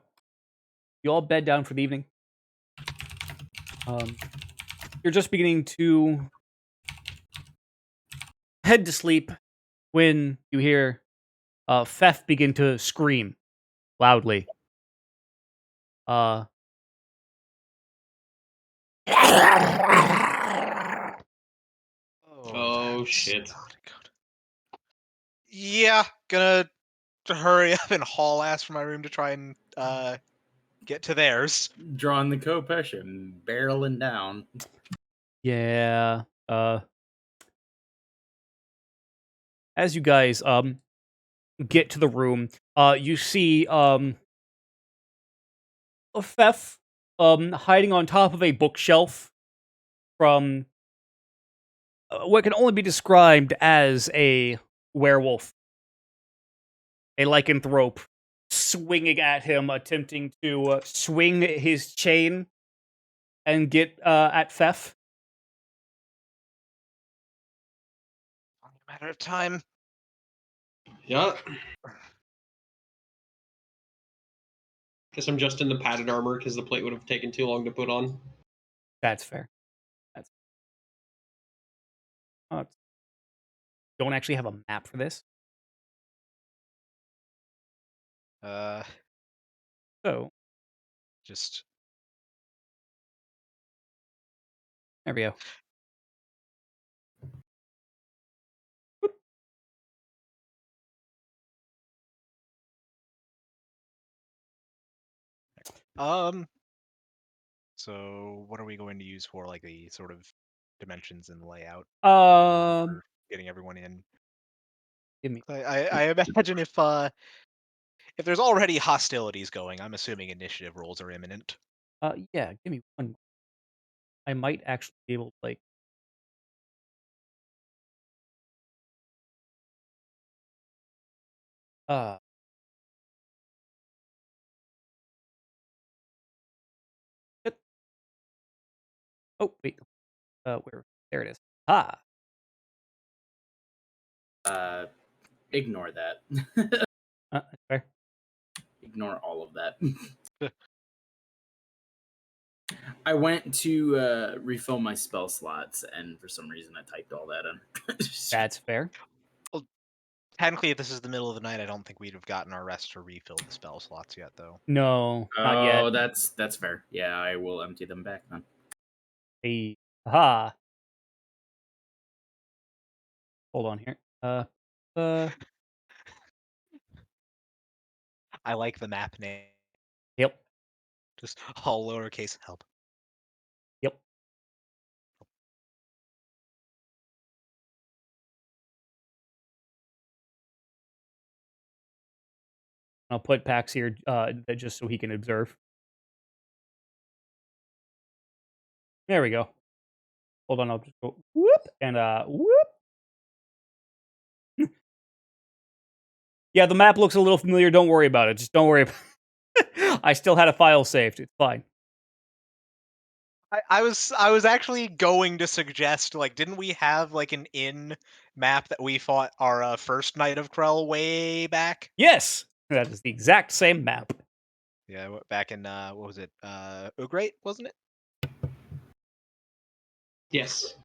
you all bed down for the evening. You're just beginning to head to sleep when you hear Fef begin to scream loudly. Oh shit. Yeah, gonna hurry up and haul ass from my room to try and get to theirs. Drawing the Kopesh and barreling down. Yeah. As you guys get to the room, you see Fef hiding on top of a bookshelf from what can only be described as a werewolf. A lycanthrope swinging at him, attempting to swing his chain and get at Fef. Only a matter of time. Yeah. Guess I'm just in the padded armor because the plate would have taken too long to put on. That's fair. Don't actually have a map for this. So Just there we go. So what are we going to use for like the sort of dimensions and layout? getting everyone in. Give me. I imagine if there's already hostilities going, I'm assuming initiative rolls are imminent. Yeah, give me one. I might actually be able to like. Uh. Shit. Oh wait. Where? There it is. Ah. Ignore that. Fair. Ignore all of that. I went to refill my spell slots, and for some reason, I typed all that in. That's fair. Technically, if this is the middle of the night, I don't think we'd have gotten our rest to refill the spell slots yet, though. No, not yet. Oh, that's fair. Yeah, I will empty them back then. Hey. Aha. Hold on here. I like the map name. Yep. Just all lowercase help. Yep. I'll put Pax here just so he can observe. There we go. Hold on, I'll just go whoop and whoop. Yeah, the map looks a little familiar. Don't worry about it. Just don't worry about it. I still had a file saved. It's fine. I was actually going to suggest, like, didn't we have like an inn map that we fought our first night of Krell way back? Yes, that is the exact same map. Yeah, back in what was it? Ugrate, wasn't it? Yes.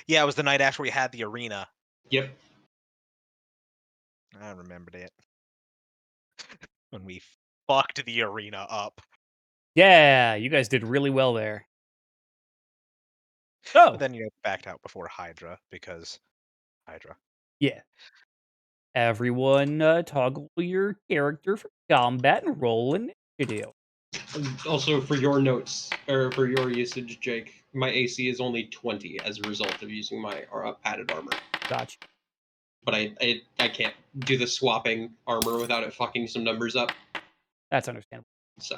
Yeah, it was the night after we had the arena. Yep. I remembered it. When we fucked the arena up. Yeah, you guys did really well there. So But then you backed out before Hydra because Hydra. yeah, everyone toggle your character for combat and roll initiative. Also, for your notes, or for your usage, Jake, my AC is only 20 as a result of using my padded armor. Gotcha. But I can't do the swapping armor without it fucking some numbers up. That's understandable. So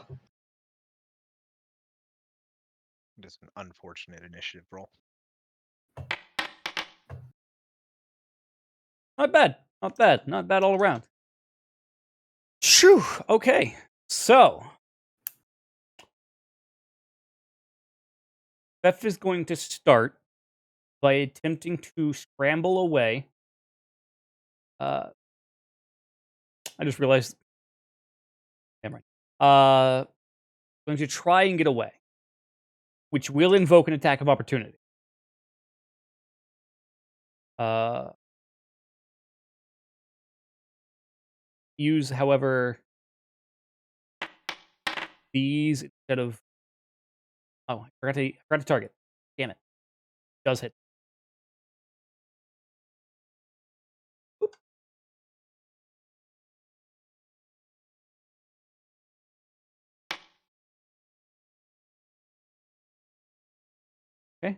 Just an unfortunate initiative roll. Not bad. Not bad. Not bad all around. Phew. Okay. So Beth is going to start by attempting to scramble away. I just realized. Never mind. Going to try and get away, which will invoke an attack of opportunity. Use, however, these instead of. Oh, I forgot to target. Damn it. Does hit. Oop. Okay.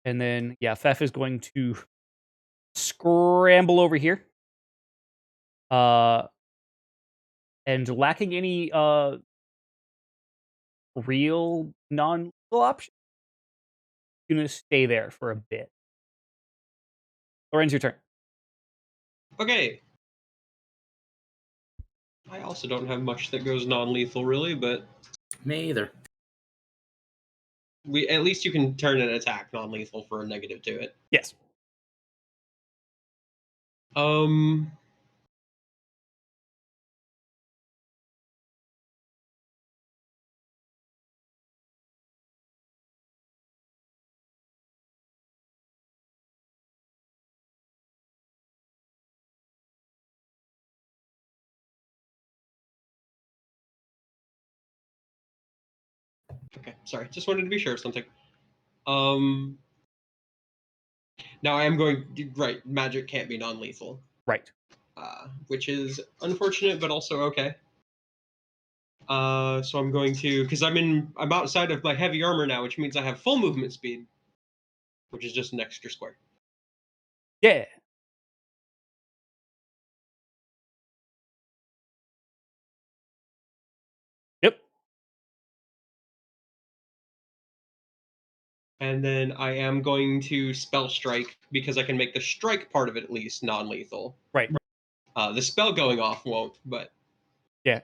And then, yeah, Fef is going to scramble over here. And lacking any real non-lethal option, gonna stay there for a bit. Loren's your turn. okay. I also don't have much that goes non-lethal, really, but Me either. at least you can turn an attack non-lethal for a negative to it. Yes. Okay, sorry. Just wanted to be sure of something. Now I am going right. Magic can't be non-lethal, Right. which is unfortunate, but also okay. So I'm going to, because I'm outside of my heavy armor now, which means I have full movement speed. which is just an extra square. Yeah. Yep. And then I am going to spell strike because I can make the strike part of it at least non-lethal. Right. The spell going off won't, but Yeah.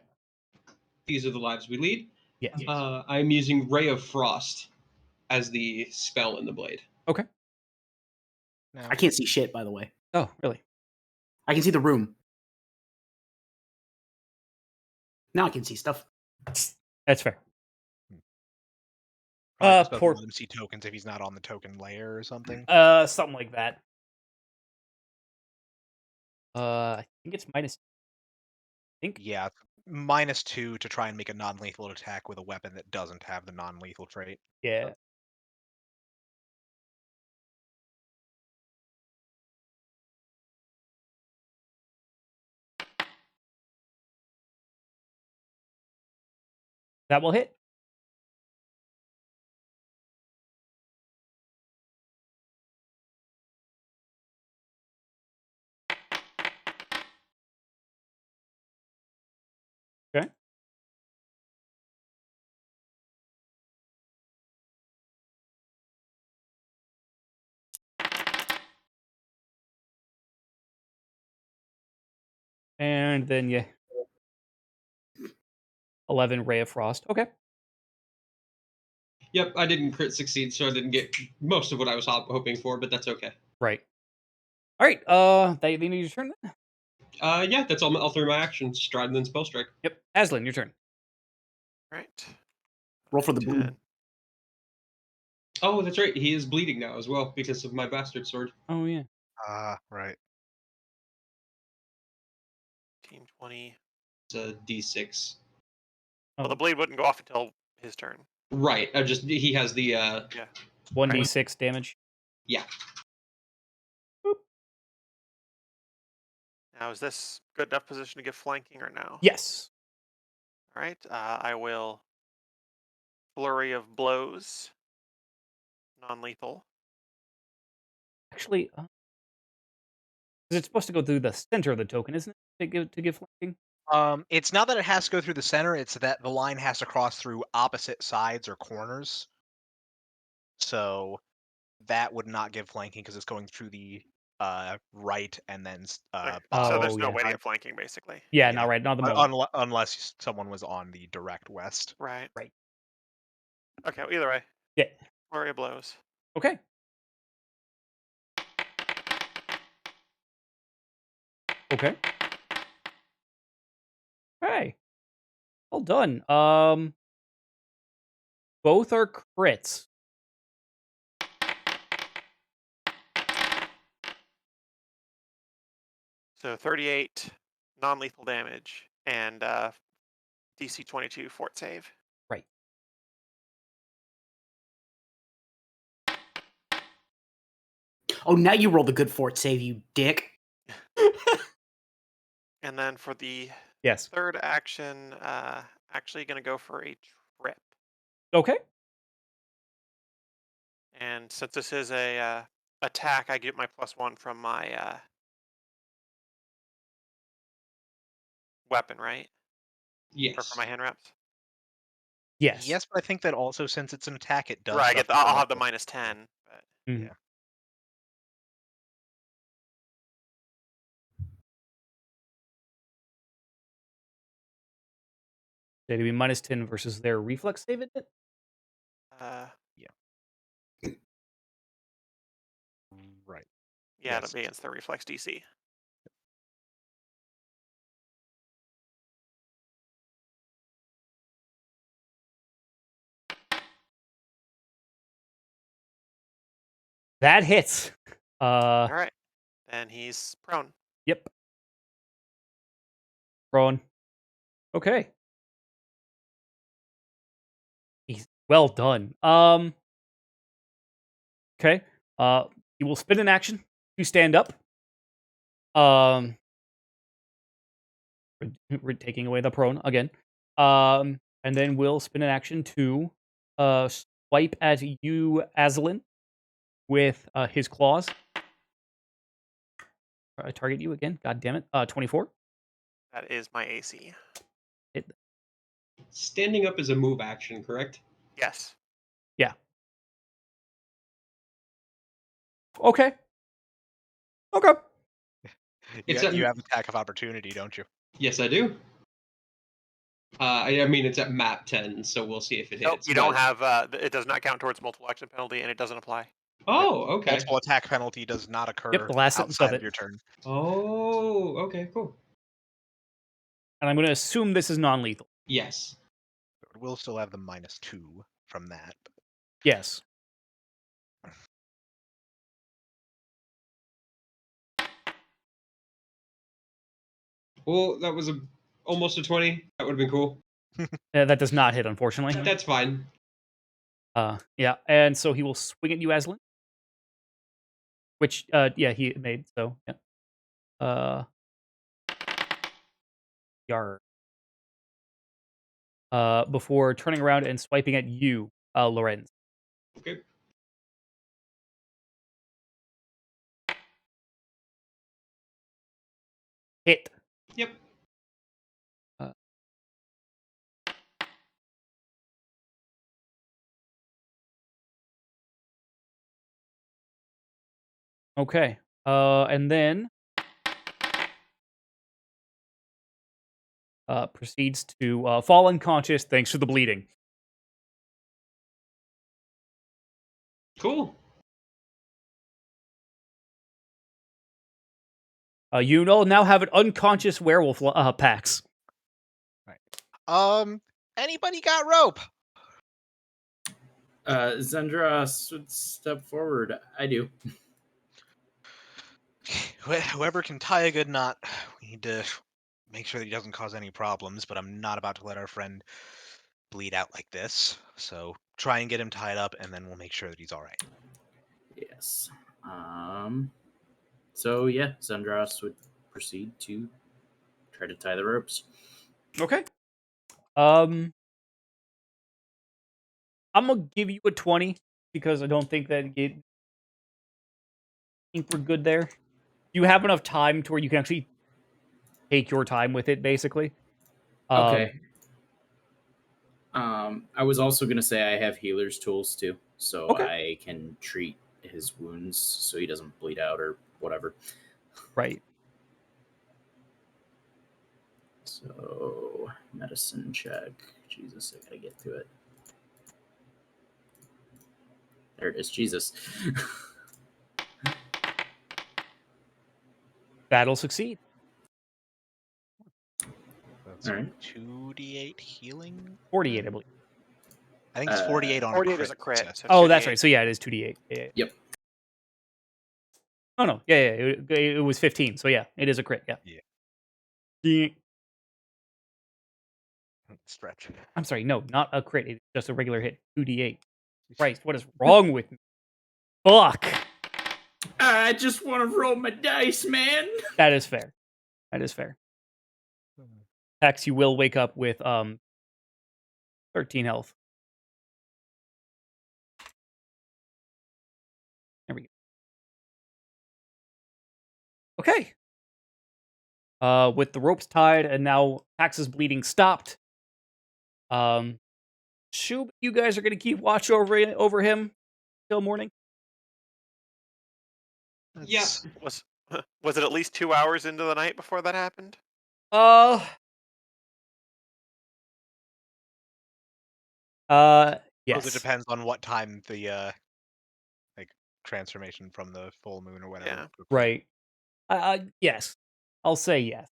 these are the lives we lead. Yes. I'm using Ray of Frost as the spell in the blade. Okay. Now, I can't see shit, by the way. Oh, really? I can see the room. Now I can see stuff. That's fair. probably the spell poor- can let him see tokens if he's not on the token layer or something. Something like that. I think it's minus. I think. Yeah, -2 to try and make a non-lethal attack with a weapon that doesn't have the non-lethal trait. Yeah. That will hit. Okay. And then, yeah. 11 Ray of Frost. Okay. Yep, I didn't crit succeed, so I didn't get most of what I was hoping for, but that's okay. Right. All right. They need your turn then? Yeah, that's all three of my actions. Stride and then spell strike. Yep. Aslan, your turn. Right. Roll for the blue. 10. Oh, that's right. He is bleeding now as well because of my bastard sword. Oh, yeah. Right. 15, 20. It's a D6. Well, Oh. the blade wouldn't go off until his turn. Right. He has the 1d6 damage. Yeah. Now, is this good enough position to give flanking or no? Yes. All right. I will flurry of blows. Non-lethal. Actually, because it's supposed to go through the center of the token, isn't it? To give flanking? It's not that it has to go through the center, it's that the line has to cross through opposite sides or corners. So that would not give flanking because it's going through the right and then Okay, bottom. so there's Oh, no yeah. way to get flanking, basically. Yeah, Yeah. not right. Not the moment. Unless someone was on the direct west. Right. Right. Okay, well, either way. Yeah. Flurry of blows. Okay. Okay. Hey. Well done. Both are crits. So 38 non-lethal damage and DC 22 fort save. Right. Oh, now you roll the good fort save, you dick. And then for the Yes. third action, actually going to go for a trip. Okay. And since this is a attack, I get my +1 from my weapon, right? Yes. Or from my hand wraps. Yes. Yes, but I think that also since it's an attack, it does. Right. suffer I'll from have the a- -10. But Mhm. Yeah. They'd be -10 versus their reflex save, isn't it? Right. yeah, Yes. it'll be against the reflex DC. That hits. All right. Then he's prone. Yep. Prone. Okay. He's well done. Okay. He will spin an action to stand up. We're taking away the prone again. And then we'll spin an action to swipe at you, Aslan. with his claws. I target you again. God damn it. 24. That is my AC. Standing up is a move action, correct? Yes. Okay. Okay. You have attack of opportunity, don't you? Yes, I do. I mean, it's at map 10, so we'll see if it hits. Nope, you don't have. It does not count towards multiple action penalty, and it doesn't apply. Oh, okay. Multiple attack penalty does not occur Yep, the last sentence of outside it. of your turn. Oh, okay, cool. And I'm going to assume this is non-lethal. Yes. We'll still have the -2 from that. Yes. Well, that was almost a 20. That would have been cool. That does not hit, unfortunately. That's fine. Yeah, and so he will swing at you, Aslan. Which, yeah, he made, so, yeah. Yar. Before turning around and swiping at you, Lorenz. Okay. Hit. Yep. Okay. And then proceeds to fall unconscious thanks to the bleeding. Cool. You now have an unconscious werewolf Pax. Anybody got rope? Zendros would step forward. I do. Whoever can tie a good knot, we need to make sure that he doesn't cause any problems, but I'm not about to let our friend bleed out like this. So try and get him tied up, and then we'll make sure that he's all right. Yes. So yeah, Zendros would proceed to try to tie the ropes. Okay. I'm gonna give you a 20 because I don't think that I think we're good there. You have enough time to where you can actually take your time with it, basically. Okay. I was also gonna say I have healer's tools too, so Okay. I can treat his wounds so he doesn't bleed out or whatever. Right. So medicine check. Jesus, I gotta get to it. There it is. Jesus. That'll succeed. That's All right. 2d8 healing. 48, I believe. I think it's 48 on 48 a crit. is a crit. success. So Oh, that's 2d8. right. So yeah, it is 2d8. Yeah. Yep. Oh no. Yeah. It was 15. So yeah, it is a crit. Yeah. Yeah. Stretch. I'm sorry. No, not a crit. It's just a regular hit. 2d8. Christ, what is wrong with me? Fuck. I just want to roll my dice, man. That is fair. That is fair. Hex, you will wake up with 13 health. There we go. Okay. With the ropes tied and now Pax's bleeding stopped. Shub, you guys are gonna keep watch over him till morning. Yeah. Was it at least 2 hours into the night before that happened? Yes. It depends on what time the transformation from the full moon or whatever. Yeah. Right. Yes. I'll say yes.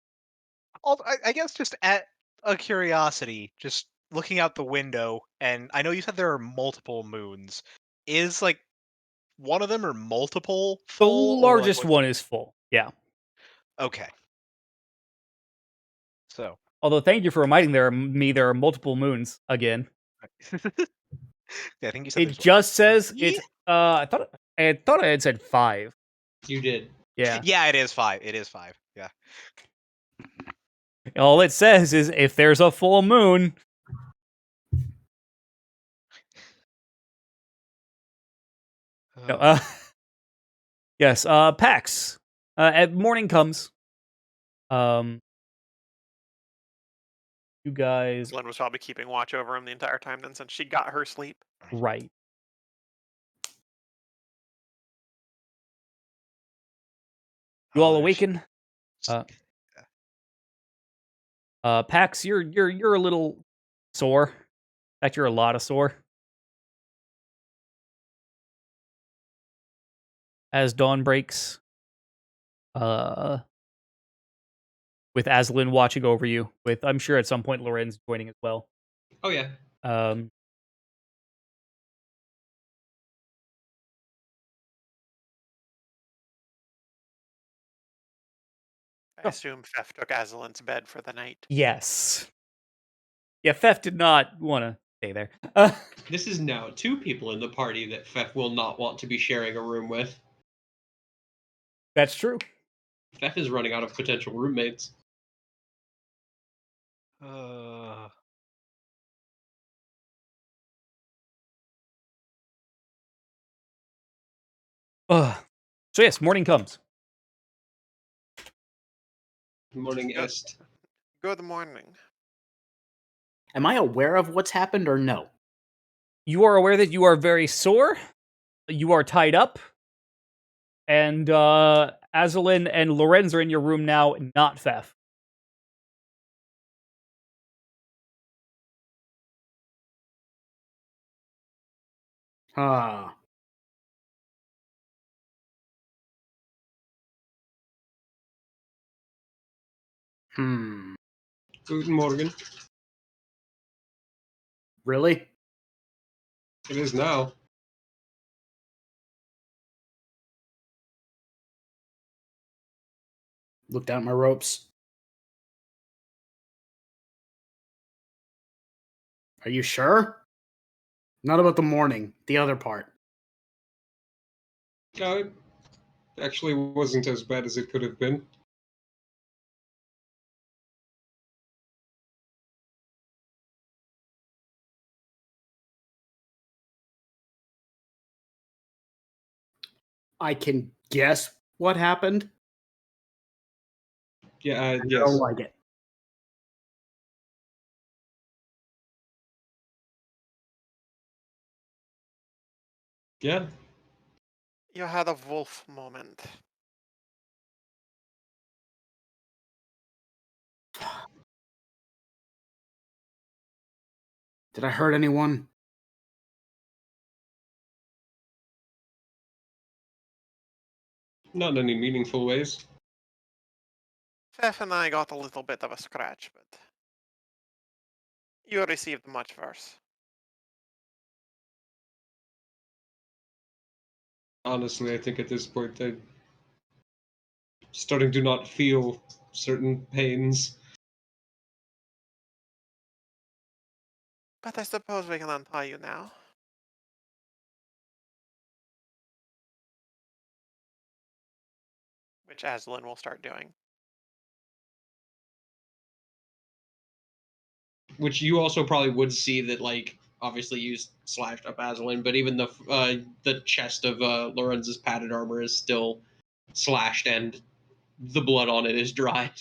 I guess just at a curiosity, just looking out the window, and I know you said there are multiple moons. Is like one of them or multiple The full? Or, like, largest one is full. Yeah. Okay. So. Although, thank you for reminding there are multiple moons again. Yeah, I think you said It just says 3? it's. I thought I had said 5. You did. Yeah. Yeah, it is 5. It is 5. Yeah. All it says is if there's a full moon. No, Yes, Pax. Morning comes. You guys, Lynn was probably keeping watch over him the entire time then, since she got her sleep. right. You all Oh, awaken. Pax, you're a little sore. In fact, you're a lot of sore. As dawn breaks, with Aslan watching over you, with I'm sure at some point Lorenz joining as well. Oh yeah. I assume Fef took Aslan's bed for the night. Yes. Yeah, Fef did not want to stay there. This is now 2 people in the party that Fef will not want to be sharing a room with. That's true. Fef is running out of potential roommates. So yes, morning comes. Morning Yep. est. Good morning. Am I aware of what's happened or no? You are aware that you are very sore. You are tied up. And Azalin and Lorenz are in your room now, not Fef. Ah. Guten Morgen. Really? It is now. Looked out my ropes. Are you sure? Not about the morning, the other part. It actually wasn't as bad as it could have been. I can guess what happened. Yeah, I yes. don't like it. Yeah. You had a wolf moment. Did I hurt anyone? Not in any meaningful ways. Fef and I got a little bit of a scratch, but you received much worse. Honestly, I think at this point I'm starting to not feel certain pains. But I suppose we can untie you now. Which Aslan will start doing. Which you also probably would see that, like, obviously you slashed up Aslan, but even the chest of Lorenz's padded armor is still slashed and the blood on it is dried.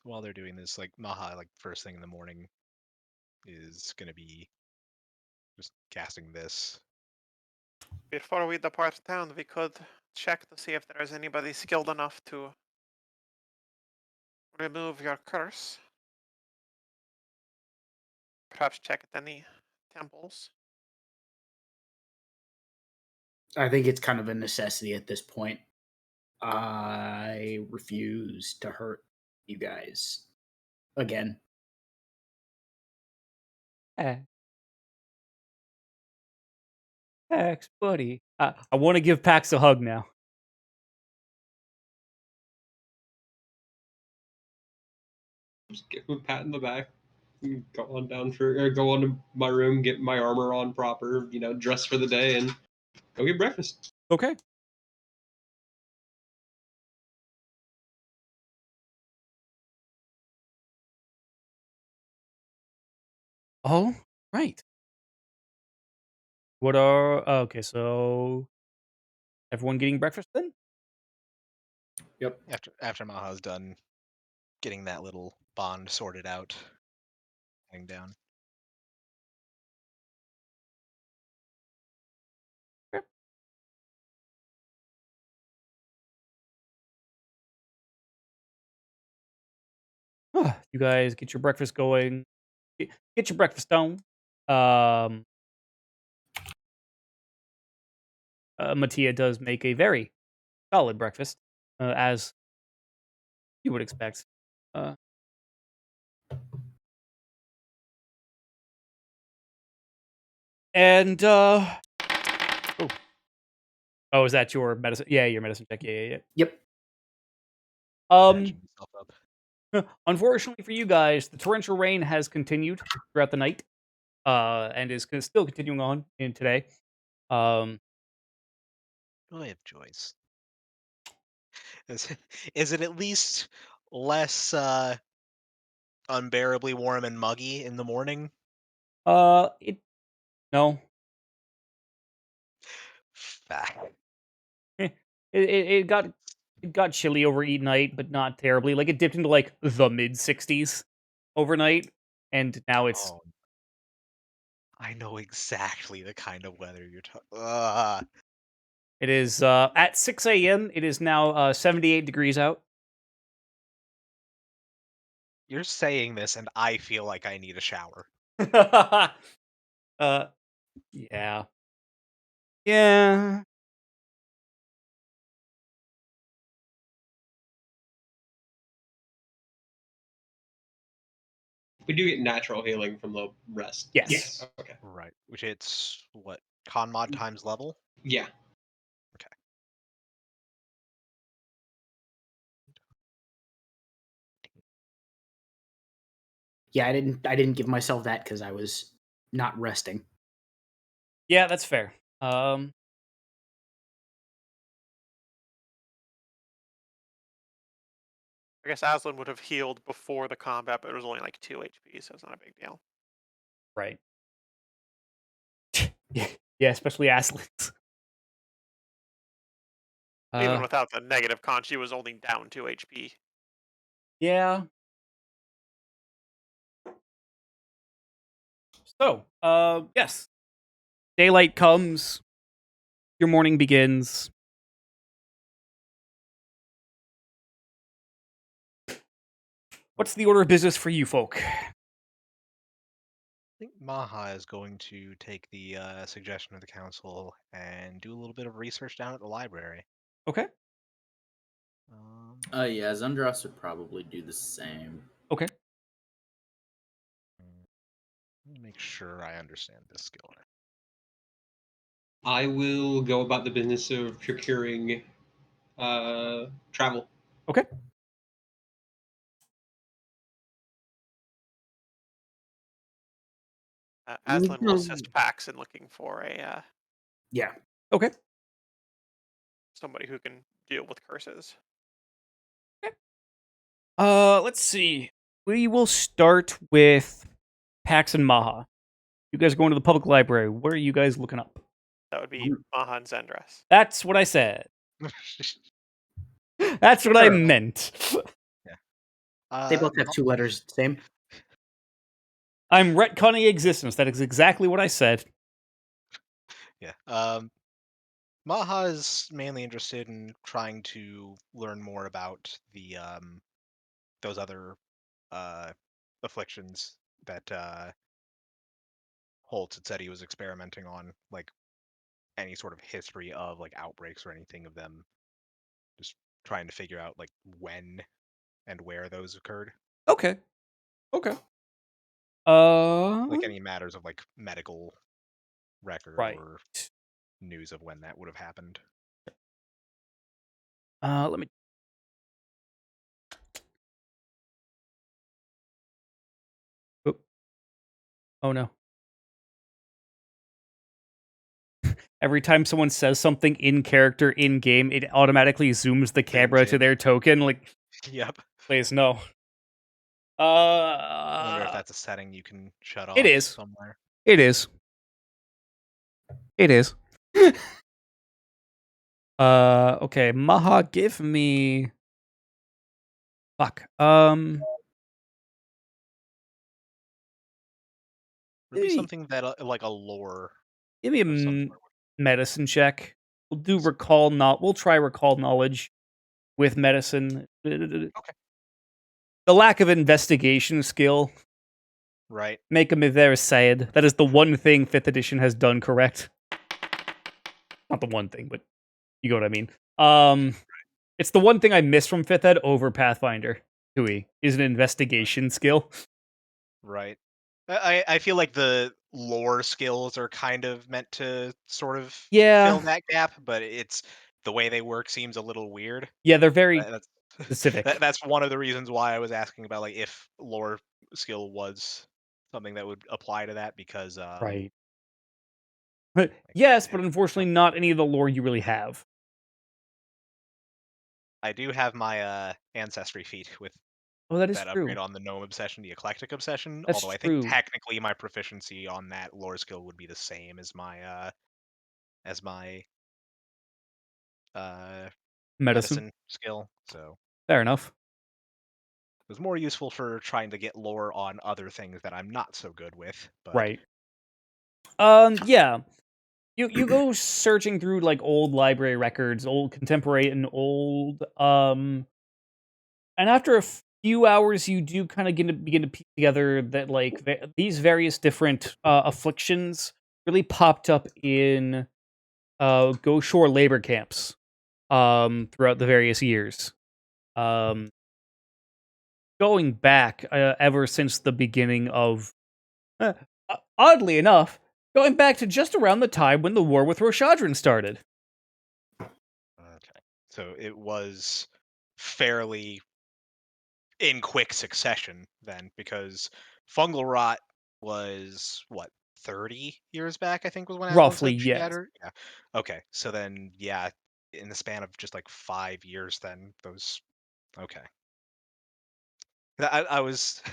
While they're doing this, like Maha, like first thing in the morning, is gonna be just casting this. Before we depart town, we could check to see if there is anybody skilled enough to remove your curse. Perhaps check at any temples. I think it's kind of a necessity at this point. I refuse to hurt you guys again. Pax, buddy. I want to give Pax a hug now. Just give him a pat in the back. go on down or go on to my room, get my armor on proper, dress for the day, and go get breakfast. Okay. All right. What are okay? So everyone getting breakfast then? Yep. After Maha's done getting that little bond sorted out, heading down. You guys get your breakfast going. Get your breakfast done. Um, Mattia does make a very solid breakfast, as you would expect. Uh, and oh, is that your medicine? Yeah, your medicine check. Yeah. Yep. Patching himself up. Unfortunately for you guys, the torrential rain has continued throughout the night, and is still continuing on in today. Joy of joys. Is it at least less unbearably warm and muggy in the morning? It no, Fact. it got chilly over night, but not terribly. Like it dipped into like the mid 60s overnight, and now it's Oh, I know exactly the kind of weather you're talking. it is at 6 a.m. It is now 78 degrees out. You're saying this, and I feel like I need a shower. uh, yeah, yeah. We do get natural healing from the rest. Yes. Okay. Right. Which it's what con mod times level. Yeah. Yeah, I didn't give myself that because I was not resting. Yeah, that's fair. I guess Aslan would have healed before the combat, but it was only like 2 HP, so it's not a big deal. Right. Yeah, especially Aslan's. Even without the negative con, she was only down 2 HP. Yeah. So, yes. Daylight comes. Your morning begins. What's the order of business for you folk? I think Maha is going to take the suggestion of the council and do a little bit of research down at the library. Okay. Yeah, Zundras would probably do the same. Okay. Let me make sure I understand this skill. I will go about the business of procuring travel. Okay. Aslan will assist Pax in looking for a Yeah. Okay. somebody who can deal with curses. Let's see. We will start with Pax and Maha. You guys are going to the public library. What are you guys looking up? That would be Maha and Zendras. That's what I said. That's what I Sure. meant. They both have 2 letters, same. I'm retconning existence. That is exactly what I said. Yeah. Maha is mainly interested in trying to learn more about the those other afflictions that Holtz had said he was experimenting on, like any sort of history of like outbreaks or anything of them. Just trying to figure out like when and where those occurred. Okay. Like any matters of like medical record Right. or news of when that would have happened. Let me. Oh no. Every time someone says something in character in game, it automatically zooms the camera to in. their token. Like, Yep. please no. I wonder if that's a setting you can shut off It is. somewhere. It is. It is. Okay, Maha, give me. Fuck. Maybe Maybe- something that like a lore. Give me a of some sort. medicine check. We'll do recall. We'll try recall knowledge with medicine. Okay. The lack of investigation skill Right. make me very sad. That is the one thing 5th edition has done correct. Not the one thing, but you know what I mean. It's the one thing I miss from 5th ed over Pathfinder 2e is an investigation skill. Right. I feel like the lore skills are kind of meant to sort of Yeah. fill that gap, but it's the way they work seems a little weird. Yeah, they're very That's specific. that's one of the reasons why I was asking about like if lore skill was something that would apply to that because Right. Yes, but unfortunately not any of the lore you really have. I do have my ancestry feat with Oh, that is that true. upgrade on the gnome obsession, the eclectic obsession. That's Although I true. think technically my proficiency on that lore skill would be the same as my medicine skill. So Fair enough. it was more useful for trying to get lore on other things that I'm not so good with. But Right. Yeah. You go searching through like old library records, old contemporary and old and after a few hours you do kind of begin to piece together that like these various different afflictions really popped up in Go Shore labor camps throughout the various years. Um Going back ever since the beginning of oddly enough, going back to just around the time when the war with Roshadrin started. okay, so it was fairly in quick succession then, because fungal rot was what 30 years back, I think, was when Roughly, Atlanta yes. shattered. Yeah. Okay, so then yeah, in the span of just like 5 years, then those. Okay. I was.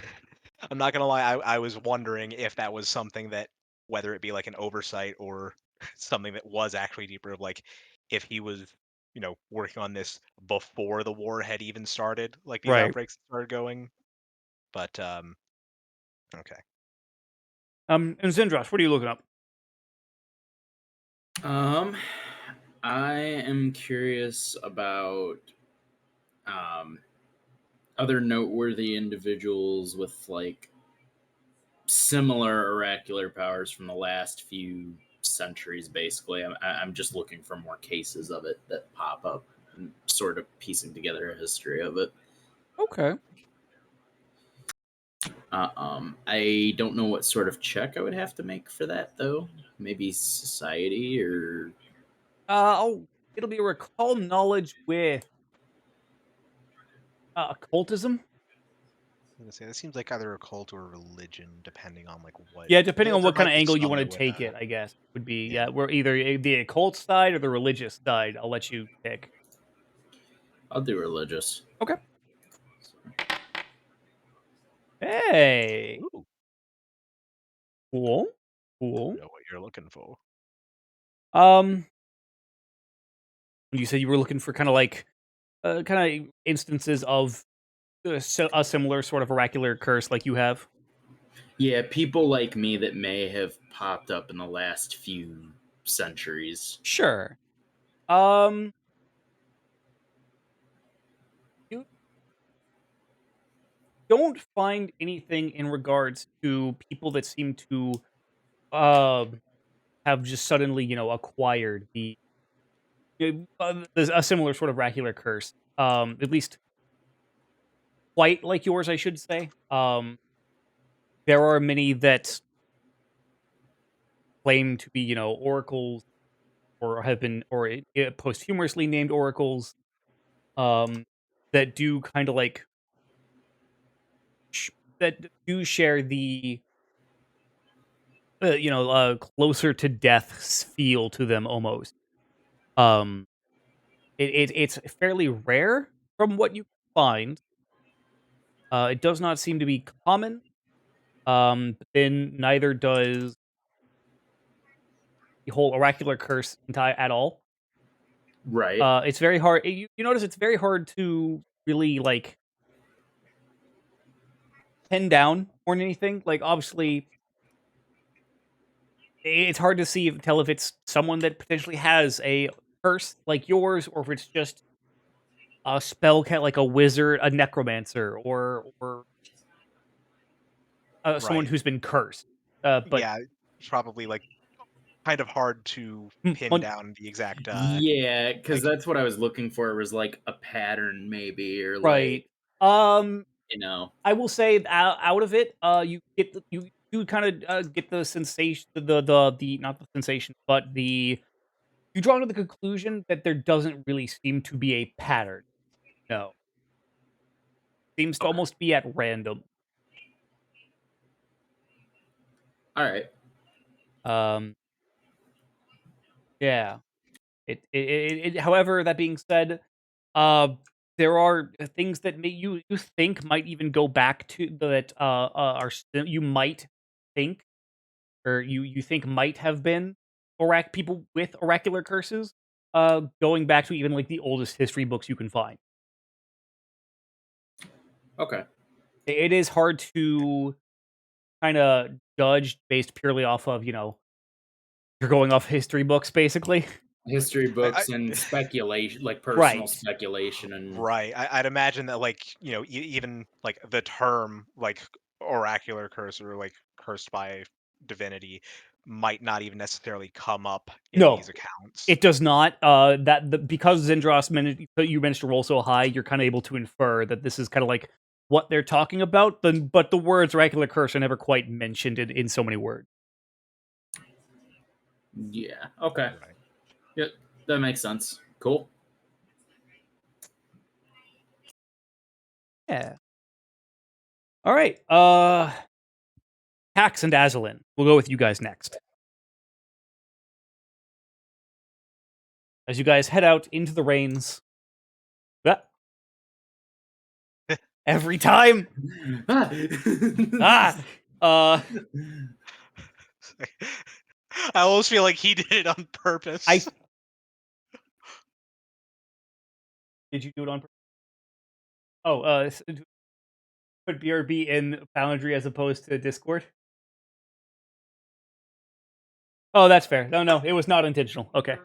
I'm not gonna lie. I was wondering if that was something that, whether it be like an oversight or something that was actually deeper, of like if he was, working on this before the war had even started, like these Right. outbreaks started going. But okay. And Zindros, what are you looking up? I am curious about other noteworthy individuals with like similar oracular powers from the last few centuries. Basically, I'm just looking for more cases of it that pop up and sort of piecing together a history of it. Okay. I don't know what sort of check I would have to make for that though. Maybe society or It'll be recall knowledge with occultism. I'm gonna say that seems like either a cult or a religion, depending on like what. Yeah, depending on There what kind might of be angle you some want to that would, take it, I guess would be yeah. we're either the occult side or the religious side. I'll let you pick. I'll do religious. Okay. Hey. Ooh, Cool. Cool. know what you're looking for. You said you were looking for kind of like kind of instances of a similar sort of oracular curse like you have. Yeah, people like me that may have popped up in the last few centuries. Sure. You don't find anything in regards to people that seem to have just suddenly, acquired a similar sort of oracular curse. At least quite like yours, I should say. There are many that claim to be, oracles or have been or posthumously named oracles that do kind of like that do share the closer to death's feel to them almost. Um, it's fairly rare from what you find. It does not seem to be common. But then neither does the whole oracular curse at all. Right. It's very hard. You notice it's very hard to really like pin down more than anything. Like obviously, it's hard to tell if it's someone that potentially has a curse like yours, or if it's just a spell cat like a wizard, a necromancer, or someone Right. who's been cursed. But Yeah, it's probably like kind of hard to pin mon- down the exact. Yeah, because like- that's what I was looking for. Was like a pattern, maybe, or right. like I will say out of it, you get you do kind of get the sensation, the not the sensation, but you draw to the conclusion that there doesn't really seem to be a pattern. No, seems to Okay. almost be at random. All right. Yeah. However, that being said, uh, there are things that you think might even go back to that you might think, or you think might have been people with oracular curses, going back to even like the oldest history books you can find. Okay. It is hard to kind of judge based purely off of you're going off history books basically. History books and speculation, like personal Right. speculation, and Right. I'd imagine that, like, even like the term like oracular curse or like cursed by divinity might not even necessarily come up in No, these accounts. it does not. Because Zindros you managed to roll so high, you're kind of able to infer that this is kind of like what they're talking about. But the words oracular curse are never quite mentioned in so many words. yeah. Okay. Right. Yep. That makes sense. Cool. Yeah. All right. Pax and Azalin. We'll go with you guys next. As you guys head out into the rains. Ah. Every time. Ah. I almost feel like he did it on purpose. Did you do it on purpose? Oh, put BRB in Foundry as opposed to Discord? Oh, that's fair. No, it was not intentional. Okay.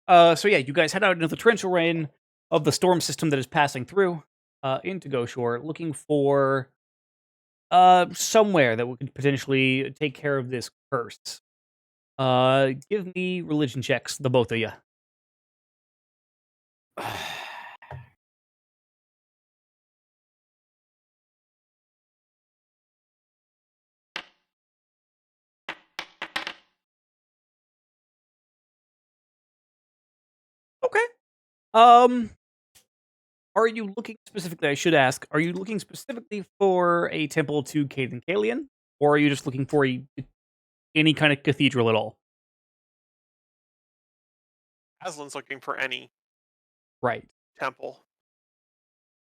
So yeah, you guys head out into the torrential rain of the storm system that is passing through into Goshore, looking for somewhere that we could potentially take care of this curse. Give me religion checks, the both of you. Okay. Are you looking specifically? I should ask. Are you looking specifically for a temple to Caden Kalian, or are you just looking for any kind of cathedral at all? Aslan's looking for any Right. temple.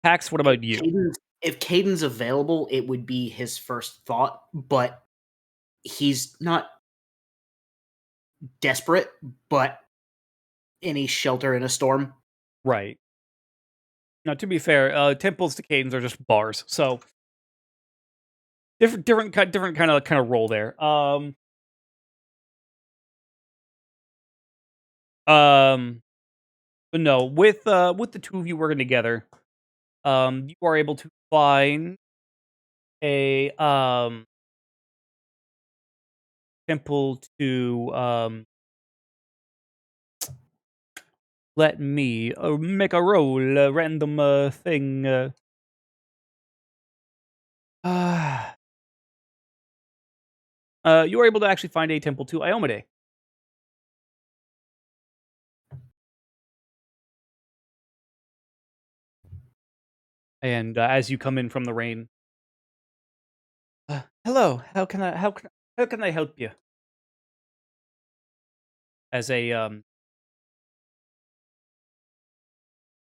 Pax, what about you? If Caden's available, it would be his first thought, but he's not desperate, but any shelter in a storm. Right. Now, to be fair, temples to Cadens are just bars, so different kind of role there. But no, with the two of you working together, you are able to find a temple to let me make a roll, a random thing. You are able to actually find a temple to Iomade. And as you come in from the rain, hello. How can I help you? As a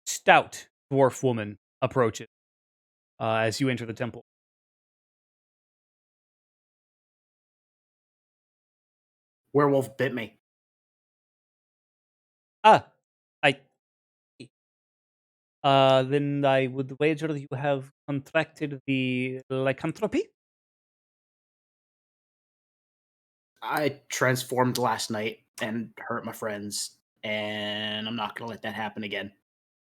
stout dwarf woman approaches as you enter the temple. Werewolf bit me. Ah, I. Then I would wager you have contracted the lycanthropy. I transformed last night and hurt my friends, and I'm not gonna let that happen again.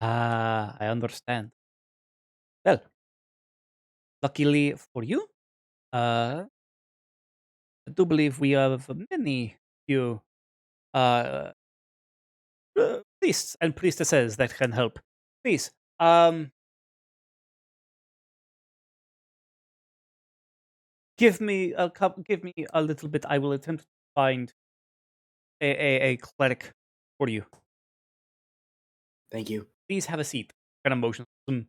Ah, I understand. Well, luckily for you, I do believe we have many few uh, priests and priestesses that can help. Please, give me give me a little bit. I will attempt to find a cleric for you. Thank you. Please have a seat. Kind of motion some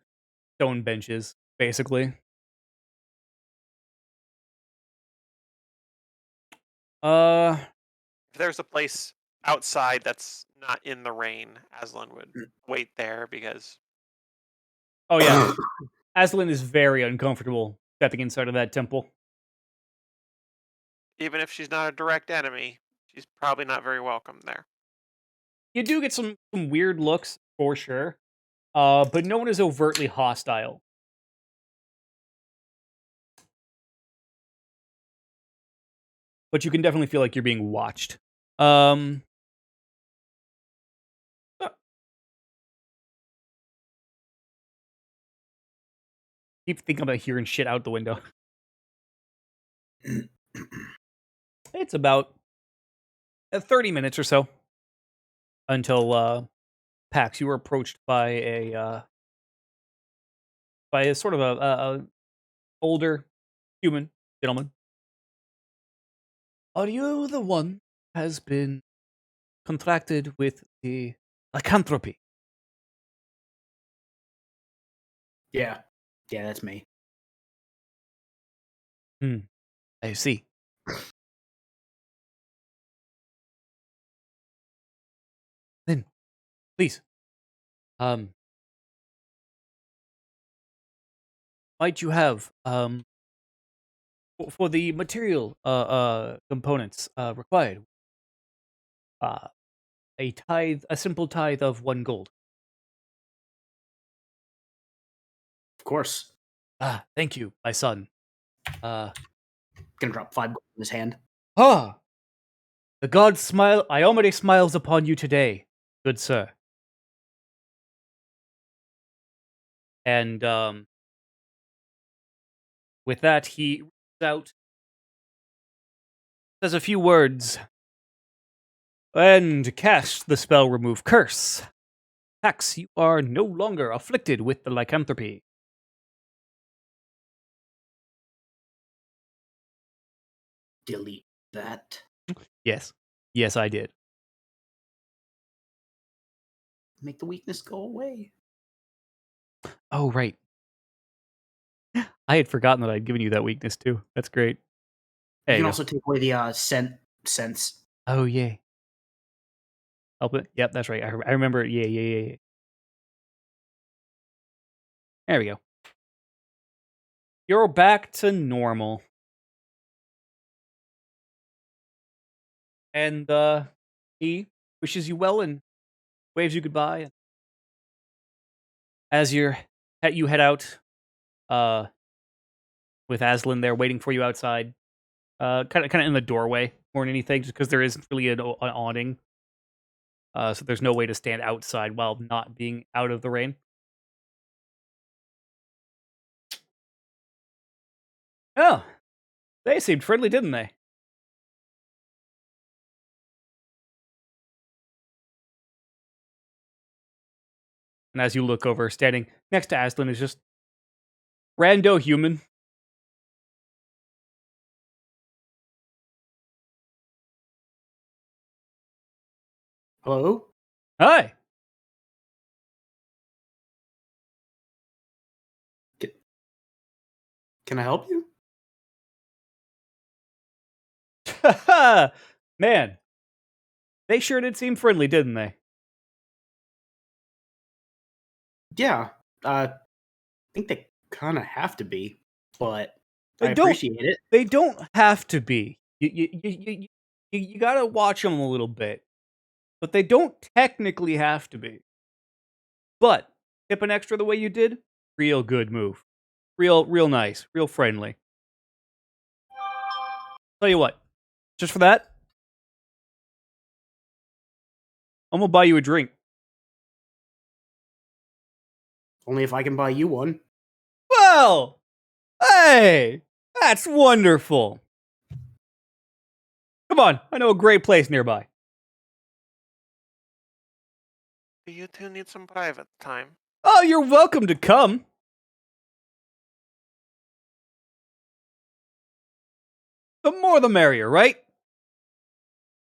stone benches, basically. If there's a place outside that's not in the rain, Aslan would wait there because Oh yeah, Aslan is very uncomfortable stepping inside of that temple. even if she's not a direct enemy, she's probably not very welcome there. You do get some weird looks for sure, but no one is overtly hostile. But you can definitely feel like you're being watched. Uh, Keep thinking about hearing shit out the window. It's about 30 minutes or so until Pax, you were approached by a sort of a older human gentleman. Are you the one who has been contracted with the lycanthropy? Yeah. Yeah, that's me. I see. Then, please, might you have for the material components required uh a simple tithe of 1 gold. Of course. Ah, thank you, my son. Gonna drop 5 gold in his hand. Ah, the gods smile. Iomade smiles upon you today, good sir. And with that, he reaches out, says a few words, and casts the spell Remove Curse. Pax, you are no longer afflicted with the lycanthropy. Delete that. Yes. Yes, I did. Make the weakness go away. Oh, right. I had forgotten that I'd given you that weakness, too. That's great. There You you can go. also take away the sense. Oh, yeah. Help it. Yep, that's right. I remember. Yeah. There we go. You're back to normal. And he wishes you well and waves you goodbye. As you head out, with Aslan there waiting for you outside, kind of in the doorway more than anything, just because there isn't really an awning. So there's no way to stand outside while not being out of the rain. Oh, they seemed friendly, didn't they? And as you look over, standing next to Aslan is just rando human. Hello? Hi. Can I help you? Man, they sure did seem friendly, didn't they? Yeah, I think they kind of have to be, but They I don't. appreciate it. They don't have to be. You gotta watch them a little bit, but they don't technically have to be. But tipping extra the way you did, real good move. Real nice, real friendly. Tell you what, just for that, I'm gonna buy you a drink. Only if I can buy you one. Well, hey, that's wonderful. Come on, I know a great place nearby. Do you two need some private time? Oh, you're welcome to come. The more the merrier, right?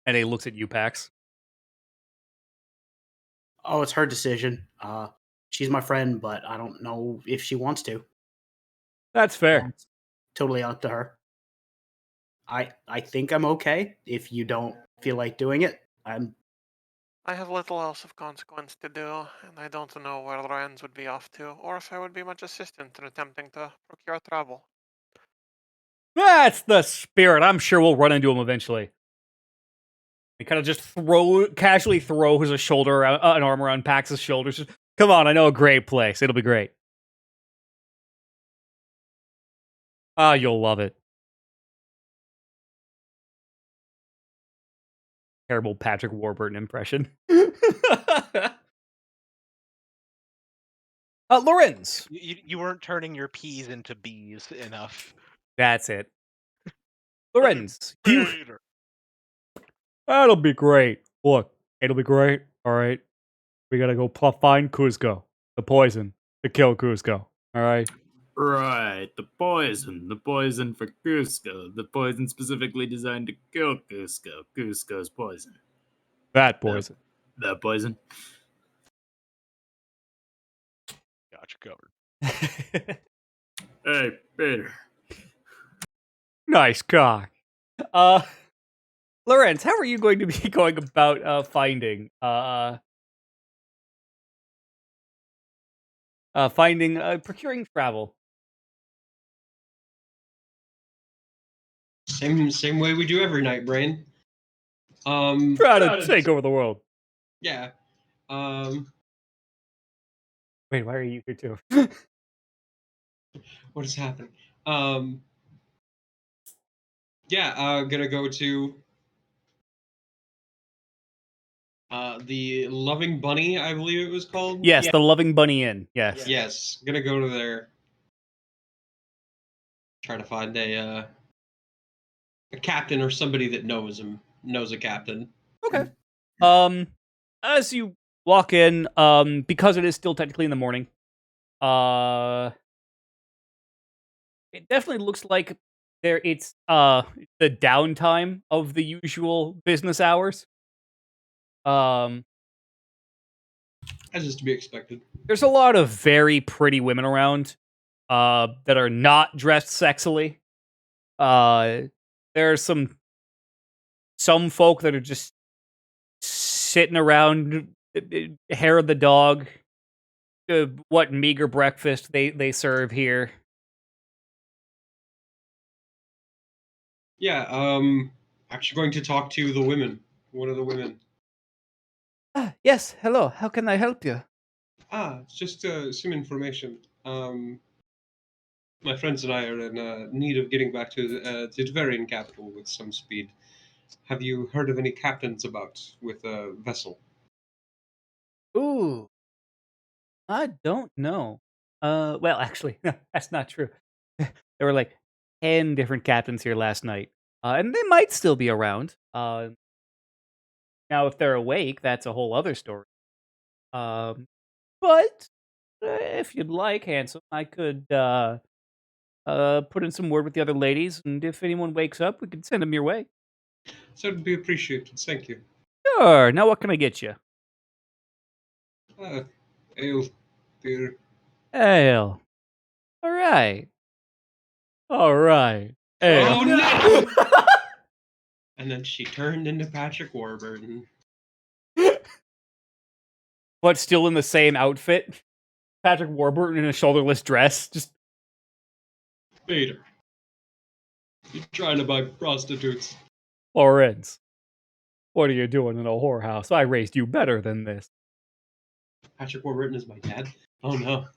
And he looks at you, Pax. Oh, it's her decision. She's my friend, but I don't know if she wants to. That's fair. That's totally up to her. I think I'm okay. If you don't feel like doing it, I'm. I have little else of consequence to do, and I don't know where the ends would be off to, or if I would be much assistance in attempting to procure travel. That's the spirit. I'm sure we'll run into him eventually. He kind of just casually throws an arm around Pax's shoulders. Just, come on, I know a great place. It'll be great. Ah, you'll love it. Terrible Patrick Warburton impression. Lorenz. You weren't turning your P's into B's enough. That's it. Lorenz, Peter. that'll be great. Look, it'll be great. All right. We gotta go find Cusco. The poison to kill Cusco. All right. Right, the poison for Cusco, the poison specifically designed to kill Cusco, Cusco's poison. That poison. The poison. Got you covered. Hey, Peter. Nice cock. Lorenz, how are you going to be going about finding procuring travel? Same way we do every night, Brain. Try to take over the world. Yeah. Wait, why are you here too? What is happening? Gonna go to the Loving Bunny, I believe it was called. Yes, the Loving Bunny Inn. Yes. Yes, gonna go to there. Try to find a captain or somebody that knows a captain. Okay. As you walk in, because it is still technically in the morning, it definitely looks like it's the downtime of the usual business hours. As is to be expected. There's a lot of very pretty women around, that are not dressed sexily. There's some folk that are just sitting around, hair of the dog, what meager breakfast they serve here. Yeah, actually going to talk to the women. One of the women. Yes, hello. How can I help you? It's just some information. My friends and I are in need of getting back to the Deverian capital with some speed. Have you heard of any captains about with a vessel? Ooh, I don't know. Well, actually, that's not true. There were like 10 different captains here last night, and they might still be around. Now, if they're awake, that's a whole other story. But if you'd like, handsome, I could put in some word with the other ladies, and if anyone wakes up, we can send them your way. So it'd be appreciated. Thank you. Sure. Now, what can I get you? Ale, beer. Ale. All right. All right. Ale. Oh no! And then she turned into Patrick Warburton. But still in the same outfit. Patrick Warburton in a shoulderless dress. Just Peter, you're trying to buy prostitutes. Lorenz. What are you doing in a whorehouse? I raised you better than this. Patrick Warburton is my dad? Oh no.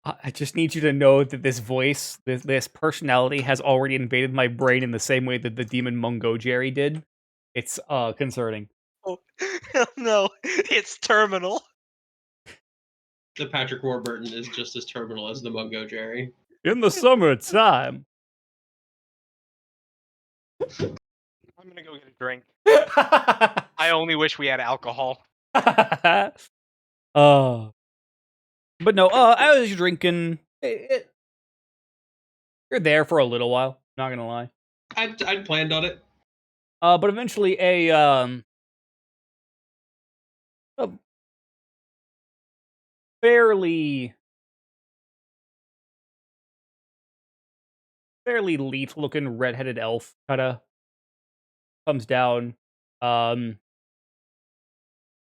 I just need you to know that this voice, this personality has already invaded my brain in the same way that the demon Mungo Jerry did. It's concerning. Oh no, it's terminal. The Patrick Warburton is just as terminal as the Mungo Jerry. In the summertime. I'm gonna go get a drink. I only wish we had alcohol. But no, I was drinking. You're there for a little while. Not gonna lie. I'd planned on it. But eventually a fairly leet looking redheaded elf kinda comes down.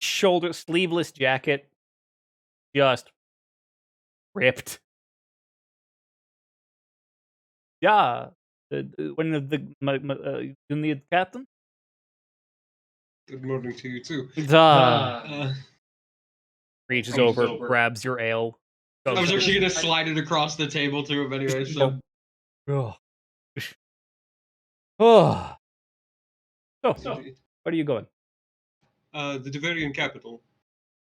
Shoulder sleeveless jacket. Just ripped. Yeah. When the captain? Good morning to you too. Reaches Comes over, over. grabs your ale. I was actually gonna slide it across the table to him anyway, so. Oh. Oh. So, where are you going? The Deverian capital.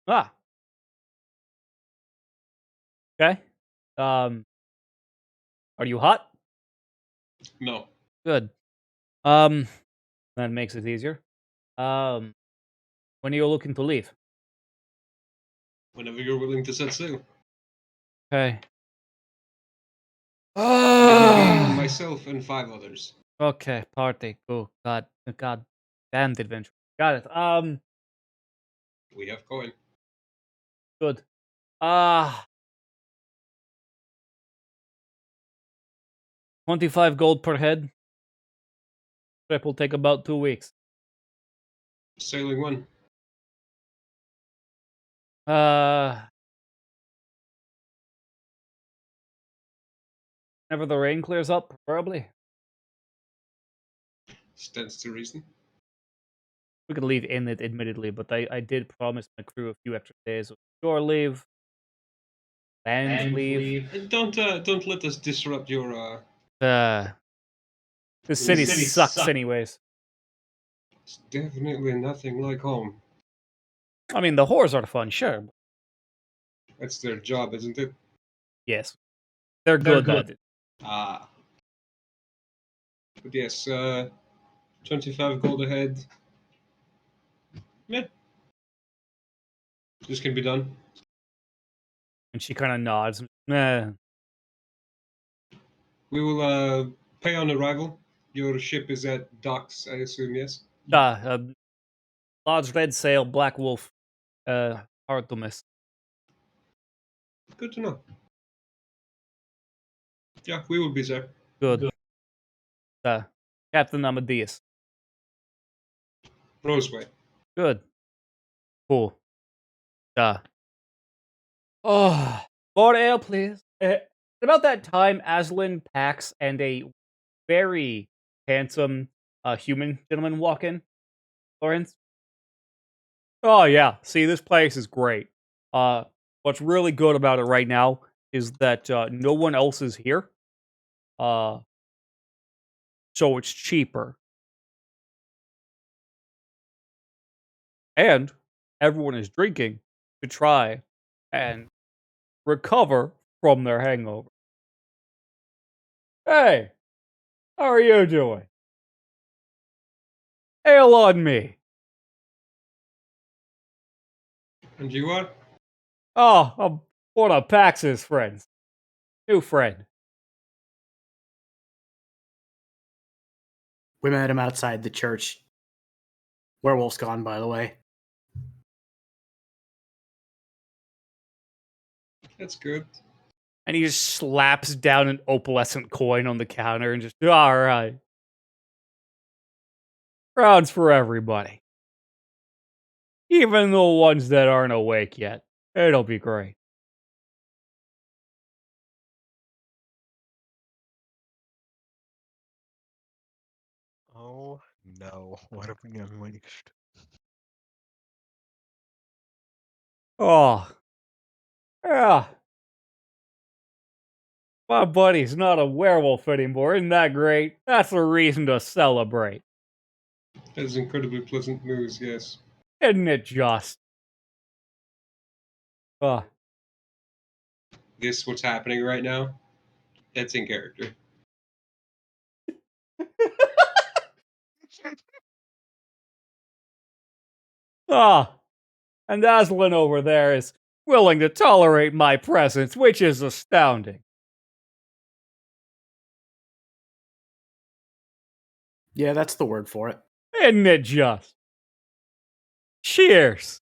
Ah. Okay. Are you hot? No. Good. That makes it easier. When are you looking to leave? Whenever you're willing to set sail. Okay. It will be myself and 5 others. Okay, party. Cool. God damned adventure. Got it. We have coin. Good. 25 gold per head. Trip will take about 2 weeks. Sailing one. Whenever the rain clears up, preferably. Stands to reason. We could leave in it, admittedly, but I did promise my crew a few extra days of shore leave. Land leave. And don't let us disrupt your The city sucks anyways. It's definitely nothing like home. I mean, the whores are fun, sure. That's their job, isn't it? Yes. They're good at it. Ah. But yes, 25 gold ahead. Yeah. This can be done. And she kind of nods. Eh. We will pay on arrival. Your ship is at docks, I assume, yes? Large red sail, black wolf. Hard to miss. Good to know. Yeah, we will be there. Good. Captain Amadeus. Roseway. Good. Cool. Oh, more ale, please. About that time, Aslan, Pax, and a very handsome human gentleman walk in. Lawrence? Oh, yeah. See, this place is great. What's really good about it right now is that no one else is here. So it's cheaper. And everyone is drinking to try and recover from their hangover. Hey, how are you doing? Ale on me. And you are? Oh, I'm one of Pax's friends. New friend. We met him outside the church. Werewolf's gone, by the way. That's good. And he just slaps down an opalescent coin on the counter and just, all right. Rounds for everybody. Even the ones that aren't awake yet. It'll be great. Oh no, what have we unleashed? Oh. Yeah. My buddy's not a werewolf anymore. Isn't that great? That's a reason to celebrate. That is incredibly pleasant news, yes. Isn't it just? Guess what's happening right now? That's in character. And Aslan over there is willing to tolerate my presence, which is astounding. Yeah, that's the word for it. Isn't it just? Cheers.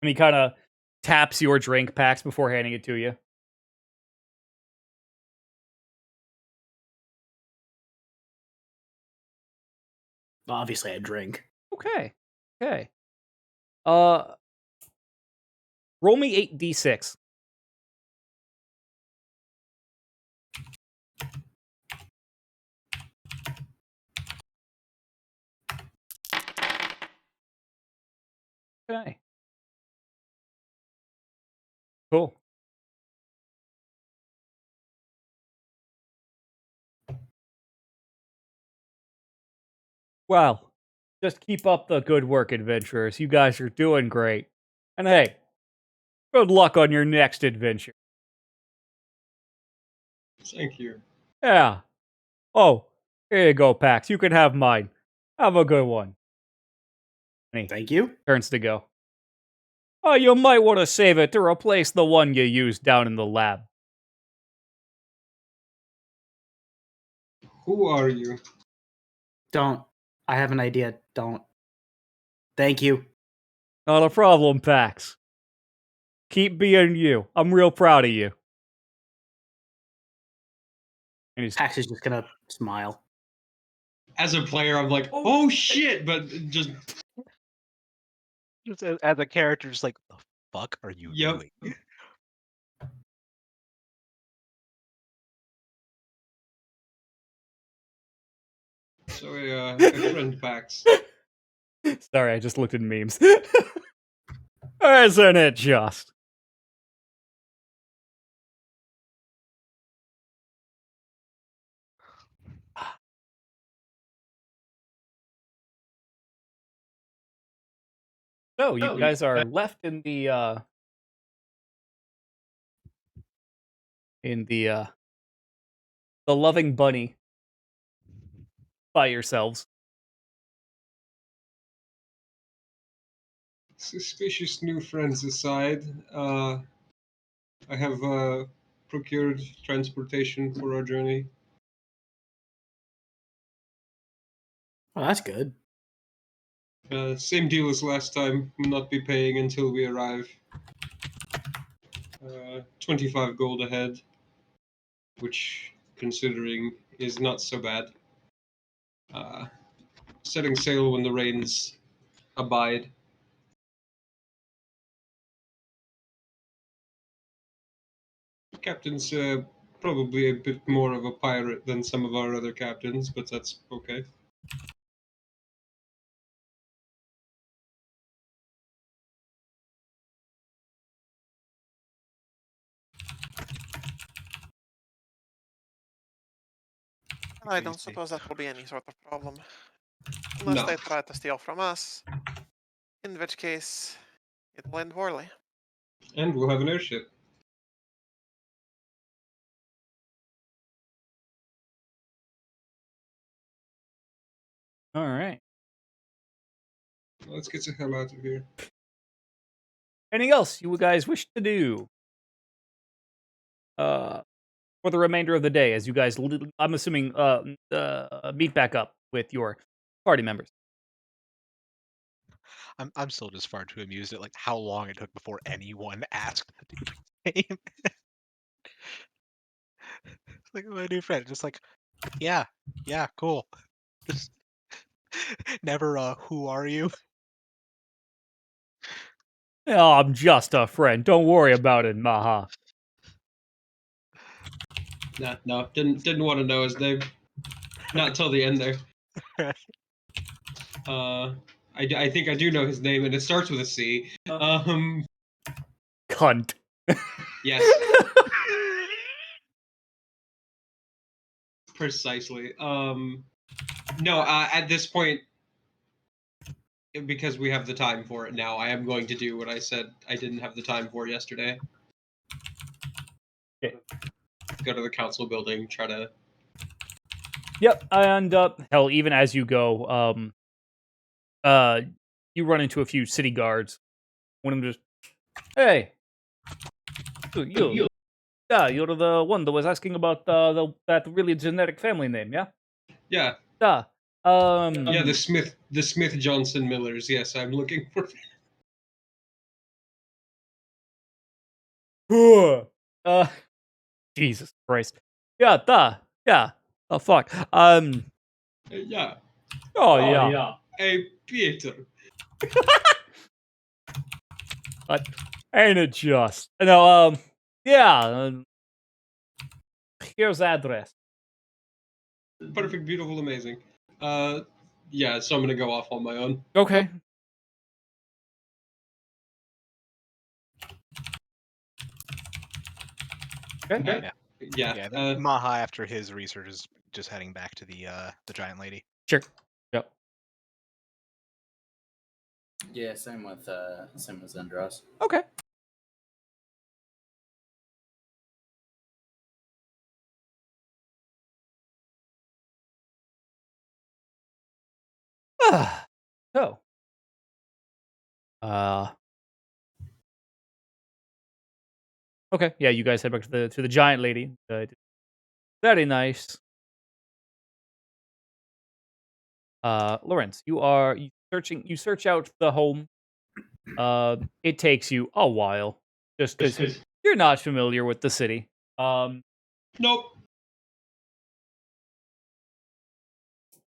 And he kind of taps your drink, Pax, before handing it to you. Obviously, I drink. Okay. Roll me 8d6. Okay. Cool. Well, just keep up the good work, adventurers. You guys are doing great. And hey, good luck on your next adventure. Thank you. Yeah. Oh, here you go, Pax. You can have mine. Have a good one. And he Thank you. turns to go. Oh, you might want to save it to replace the one you used down in the lab. Who are you? Don't. I have an idea. Don't. Thank you. Not a problem, Pax. Keep being you. I'm real proud of you. And he's Pax is just gonna smile. As a player, I'm like, oh shit, but just Just as a character, just like, the fuck are you Yep. doing? so a friend Pax. Sorry, I just looked at memes. Isn't it just? So you guys are left in the loving bunny by yourselves. Suspicious new friends aside, I have procured transportation for our journey. Well, that's good. Same deal as last time. Will not be paying until we arrive. 25 gold ahead, which, considering, is not so bad. Setting sail when the rains abide. Captain's probably a bit more of a pirate than some of our other captains, but that's okay. I don't suppose that will be any sort of problem. Unless No. they try to steal from us. In which case, it will end poorly. And we'll have an airship. All right. Let's get the hell out of here. Anything else you guys wish to do? For the remainder of the day, as you guys, I'm assuming, meet back up with your party members. I'm still just far too amused at like how long it took before anyone asked the dude's name. Like my new friend, just like, yeah, cool. Just never who are you? Oh, I'm just a friend. Don't worry about it, Maha. No, didn't want to know his name. Not till the end there. I think I do know his name, and it starts with a C. Cunt. Yes, precisely. No, at this point, because we have the time for it now, I am going to do what I said I didn't have the time for yesterday. Okay. Go to the council building, try to... Yep, and hell, even as you go, you run into a few city guards. One of them just, hey, you, yeah, you're the one that was asking about that really genetic family name, yeah? Yeah, Yeah. yeah, the Smith Johnson Millers. Yes, I'm looking for... Jesus Christ. Yeah, yeah. Oh, fuck. Yeah. Oh, yeah. Hey, Peter. Ain't it just? No, yeah. Here's address. Perfect, beautiful, amazing. Yeah, so I'm gonna go off on my own. Okay. Okay. Yeah. I think Maha, after his research, is just heading back to the giant lady. Sure. Yep. Yeah, same with Zendros. Okay. So. Okay. Yeah, you guys head back to the giant lady. Very nice. Lawrence, you search out the home. It takes you a while, just because you're not familiar with the city. Nope.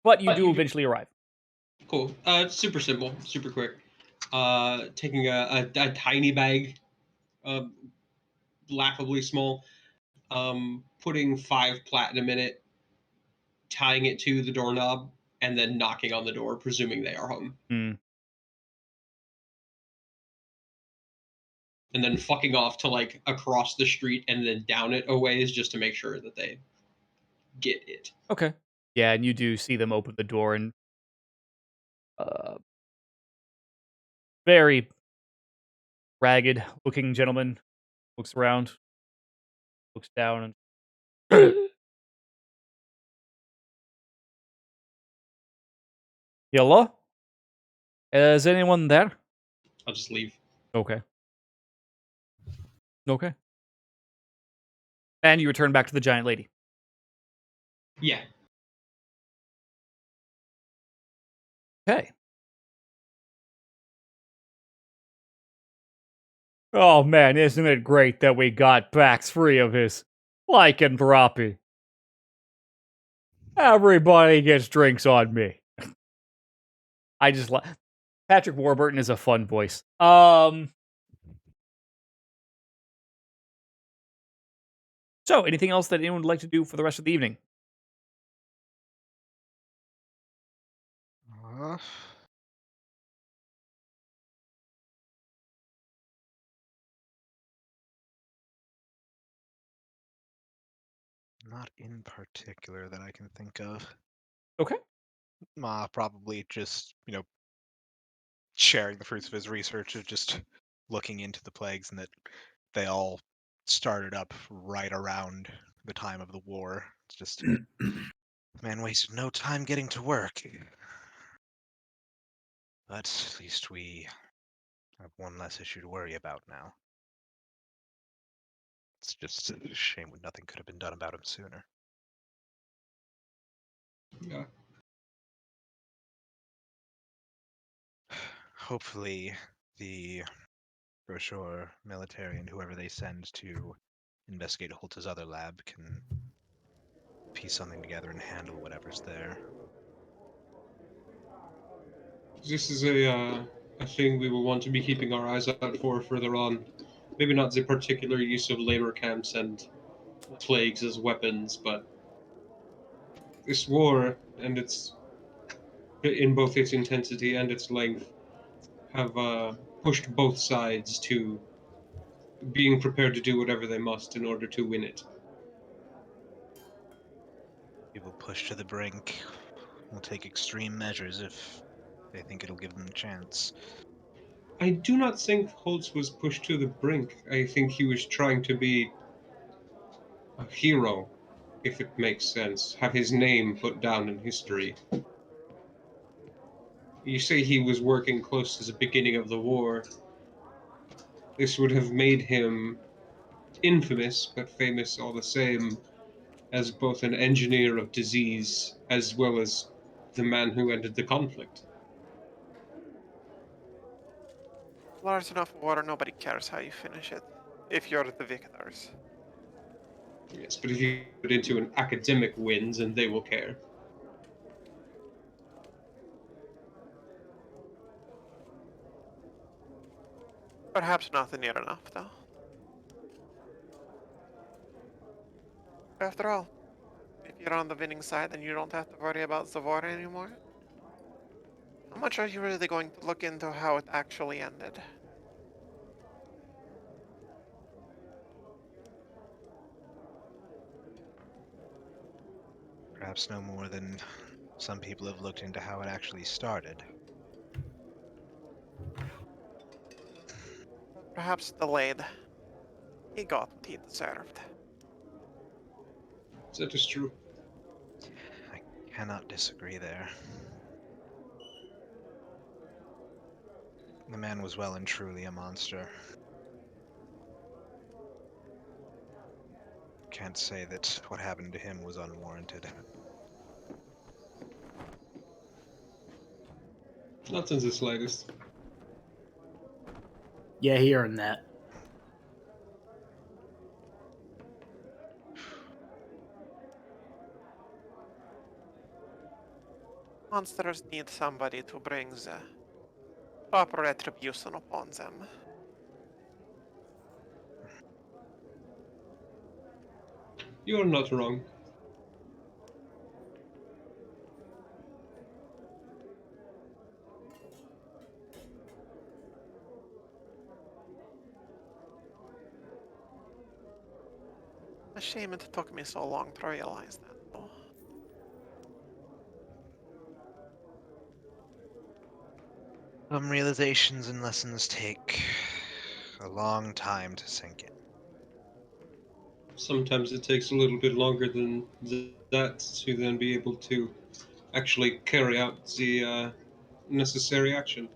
But you do eventually arrive. Cool. Super simple, super quick. Taking a tiny bag, laughably small. Putting 5 platinum in it, tying it to the doorknob, and then knocking on the door, presuming they are home. And then fucking off to like across the street and then down it a ways just to make sure that they get it. Okay. Yeah, and you do see them open the door, and very ragged-looking gentleman looks around, looks down, and hello? Is anyone there? I'll just leave. Okay. Okay. And you return back to the giant lady. Yeah. Okay. Oh man, isn't it great that we got Bax free of his lycanthropy? Everybody gets drinks on me. I just Patrick Warburton is a fun voice. So, anything else that anyone would like to do for the rest of the evening? Not in particular that I can think of. Okay. Probably just, sharing the fruits of his research of just looking into the plagues and that they all started up right around the time of the war. It's just, man wasted no time getting to work. But at least we have one less issue to worry about now. It's just a shame when nothing could have been done about him sooner. Yeah. hopefully the brochure military and whoever they send to investigate Holtz's other lab can piece something together and handle whatever's there. This is a thing we will want to be keeping our eyes out for further on. Maybe not the particular use of labor camps and plagues as weapons, but this war and its in both its intensity and its length have pushed both sides to being prepared to do whatever they must in order to win it. People pushed to the brink will take extreme measures if they think it'll give them a chance. I do not think Holtz was pushed to the brink. I think he was trying to be a hero, if it makes sense, have his name put down in history. You say he was working close to the beginning of the war. This would have made him infamous, but famous all the same, as both an engineer of disease as well as the man who ended the conflict. Large enough water, nobody cares how you finish it. If you're the victors. Yes, but if you put it into an academic wins, and they will care. Perhaps not near enough, though. After all, if you're on the winning side, then you don't have to worry about the war anymore. How much are you really going to look into how it actually ended? Perhaps no more than some people have looked into how it actually started. Perhaps delayed. He got what he deserved. That is true. I cannot disagree there. The man was well and truly a monster. Can't say that what happened to him was unwarranted. Not in the slightest. Yeah, he earned that. Monsters need somebody to bring the proper retribution upon them. You are not wrong. A shame it took me so long to realize that, though. Some realizations and lessons take a long time to sink in. Sometimes it takes a little bit longer than that to then be able to actually carry out the necessary action.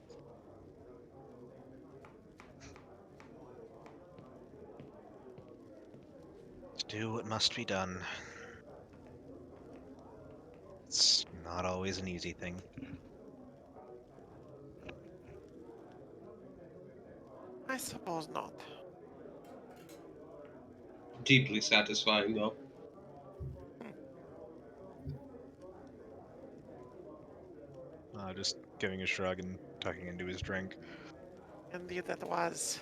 To do what must be done. It's not always an easy thing. I suppose not. Deeply satisfying, though. Just giving a shrug and tucking into his drink. Indeed, that was.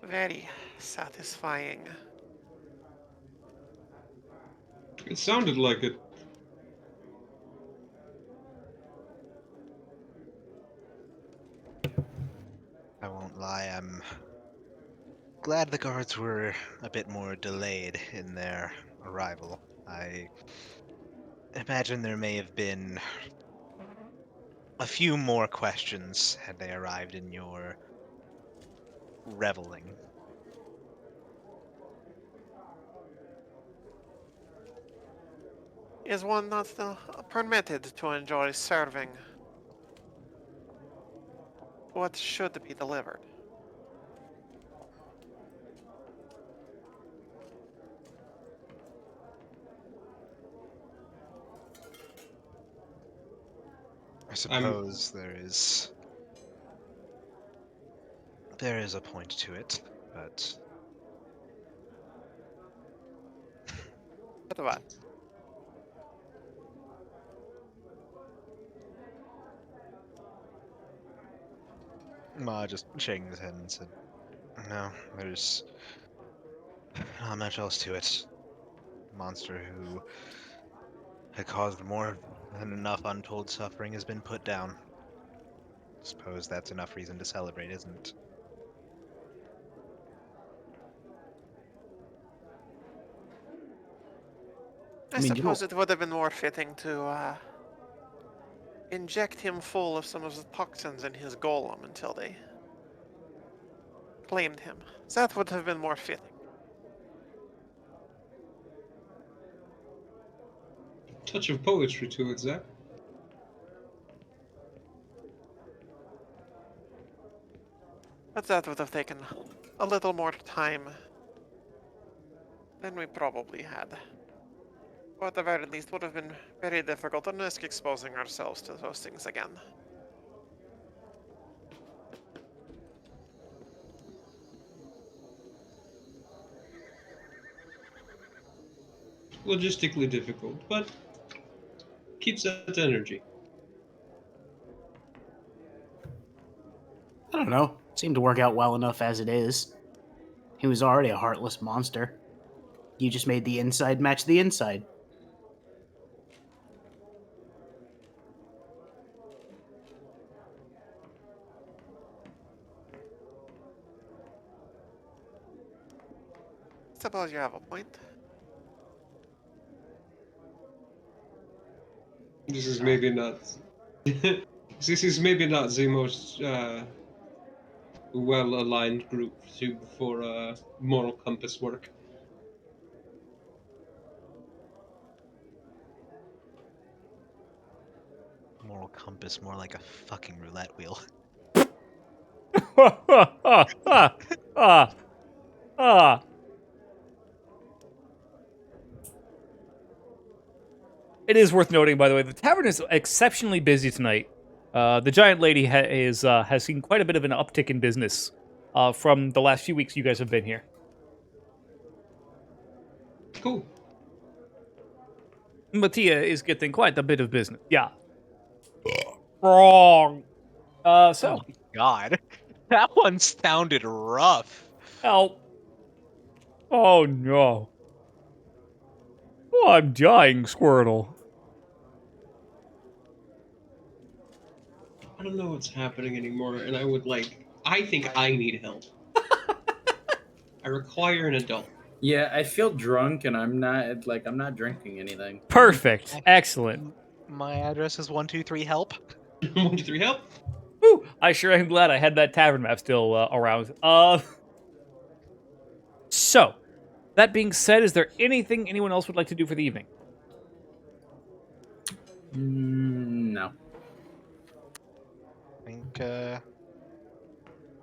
Very satisfying. It sounded like it. I won't lie, I'm glad the guards were a bit more delayed in their arrival. I imagine there may have been a few more questions had they arrived in your reveling. Is one not permitted to enjoy serving what should be delivered? suppose there is a point to it, but But what? Ma just shaking his head and said, "No, there's not much else to it. Monster who had caused more than enough untold suffering has been put down. Suppose that's enough reason to celebrate, isn't it?" I mean, you suppose don't- it would have been more fitting to inject him full of some of the toxins in his golem until they claimed him. That would have been more fitting. Touch of poetry to it, Zach. But that would have taken a little more time than we probably had. Or at the very least, would have been very difficult to risk exposing ourselves to those things again. Logistically difficult, but keeps that energy. I don't know. Seemed to work out well enough as it is. He was already a heartless monster. You just made the inside match the inside. Suppose you have a point. This is maybe not. This is maybe not the most well-aligned group for moral compass work. Moral compass, more like a fucking roulette wheel. It is worth noting, by the way, the tavern is exceptionally busy tonight. The giant lady has seen quite a bit of an uptick in business from the last few weeks you guys have been here. Cool. Mattia is getting quite a bit of business. Yeah. Wrong. So, God, that one sounded rough. help. Oh, no. Oh, I'm dying, Squirtle. I don't know what's happening anymore, and I think I need help. I require an adult. Yeah, I feel drunk and I'm not drinking anything. Perfect. Excellent. My address is 123 help. 1, 2, 3, help! Whew, I sure am glad I had that tavern map still around. So, that being said, is there anything anyone else would like to do for the evening? No. I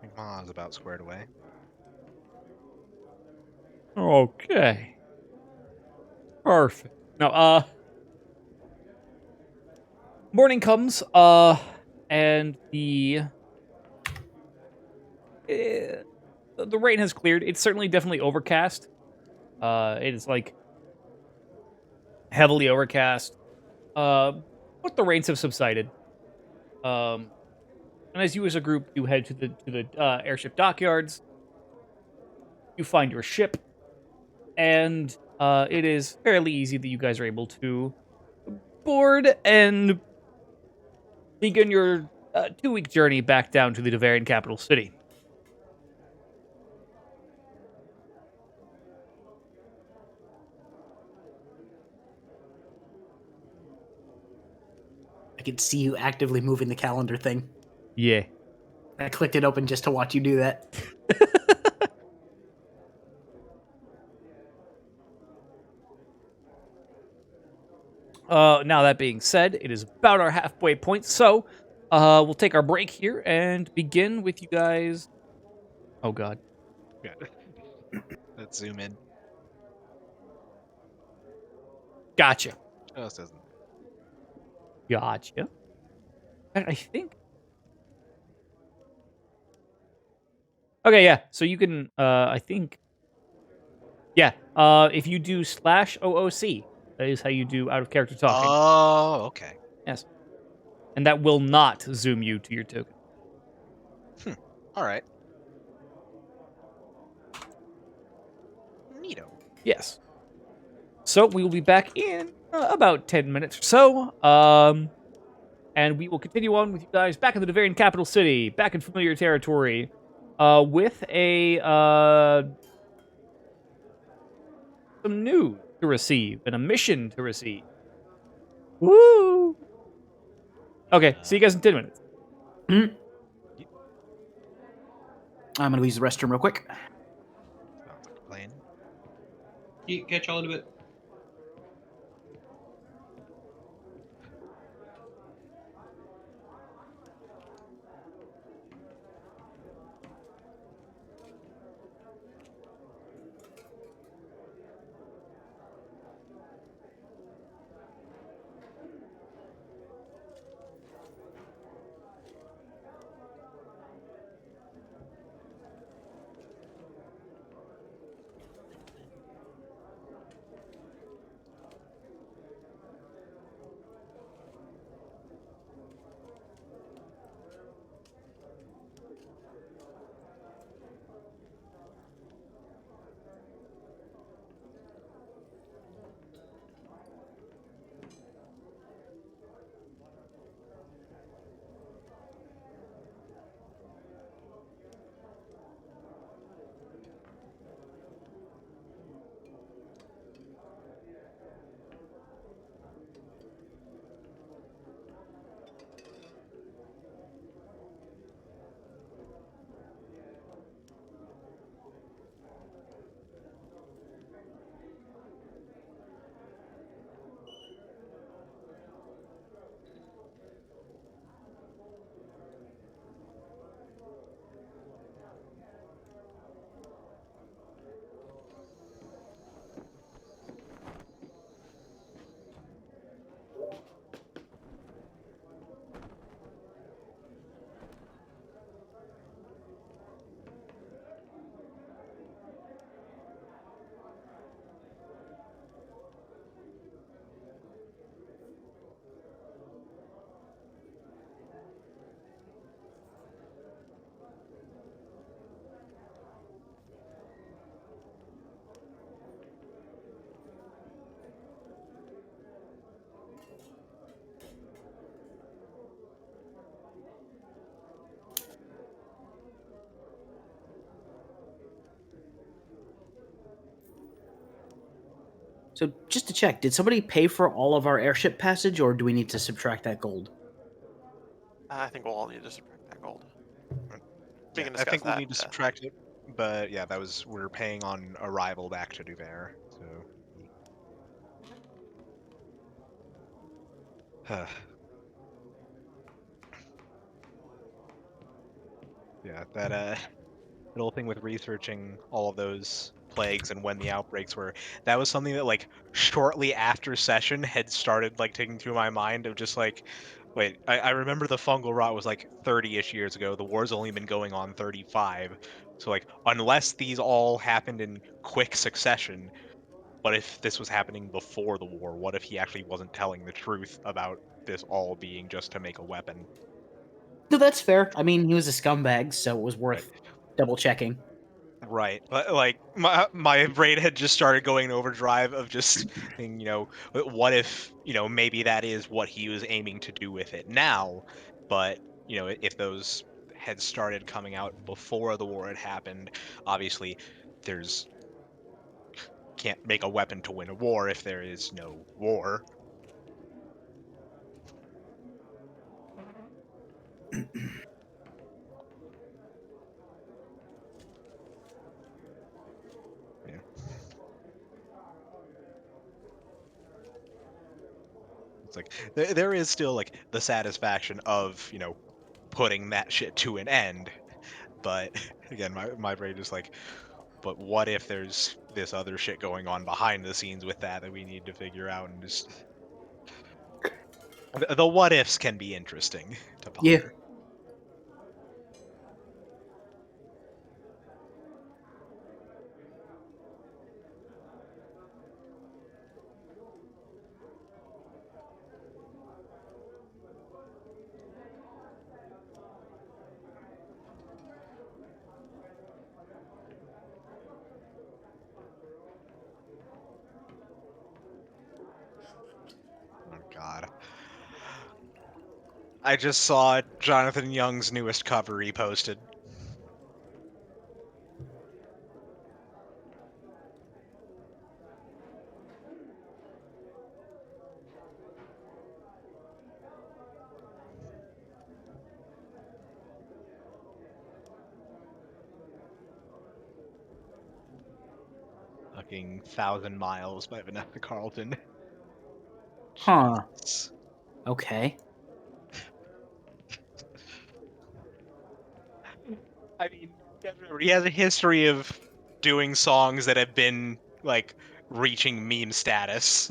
think Ma's about squared away. Okay. Perfect. Now, morning comes, and the rain has cleared. It's certainly definitely overcast. It is heavily overcast. But the rains have subsided. And as you as a group, you head to the airship dockyards. You find your ship, and it is fairly easy that you guys are able to board and begin your 2-week journey back down to the Devarian capital city. I could see you actively moving the calendar thing. Yeah. I clicked it open just to watch you do that. Now that being said, it is about our halfway point, so we'll take our break here and begin with you guys. Oh God. Yeah. Let's zoom in. Gotcha. Just doesn't. Gotcha. I think. Okay, yeah. So you can, I think, yeah. If you do /OOC, that is how you do out of character talking. Oh, okay. Yes, and that will not zoom you to your token. All right. Neato. Yes. So we will be back in about 10 minutes or so. And we will continue on with you guys back in the Bavarian capital city, back in familiar territory, with some news to receive and a mission to receive. Woo! Okay, see you guys in 10 minutes. I'm gonna use the restroom real quick. Sounds like a plan. Catch y'all in a bit. So just to check, did somebody pay for all of our airship passage, or do we need to subtract that gold? I think we'll all need to subtract that gold. We Yeah, can I discuss think we'll that. need to subtract it, but yeah, we're paying on arrival back to Duver. So yeah, that whole thing with researching all of those plagues and when the outbreaks were, that was something that like shortly after session had started like taking through my mind of just like, wait, I remember the fungal rot was like 30-ish years ago. The war's only been going on 35. So like unless these all happened in quick succession, what if this was happening before the war? What if he actually wasn't telling the truth about this all being just to make a weapon? No, that's fair. I mean, he was a scumbag, so it was Right. worth double checking. Right. Like my brain had just started going in overdrive of just thinking, what if, maybe that is what he was aiming to do with it now, but, if those had started coming out before the war had happened, obviously there's can't make a weapon to win a war if there is no war. Yeah. It's like there is still like the satisfaction of, putting that shit to an end. But again, my brain is like, but what if there's this other shit going on behind the scenes with that we need to figure out and just The what ifs can be interesting to Yeah. ponder. Oh God. I just saw Jonathan Young's newest cover reposted. Fucking 1,000 Miles by Vanessa Carlton. Huh. Jesus. Okay. I mean, you gotta remember, he has a history of doing songs that have been, like, reaching meme status.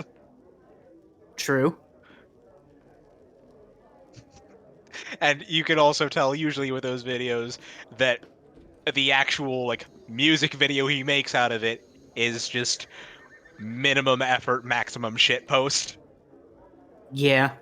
True. And you can also tell, usually with those videos, that the actual, like, music video he makes out of it is just minimum effort, maximum shit post. Yeah.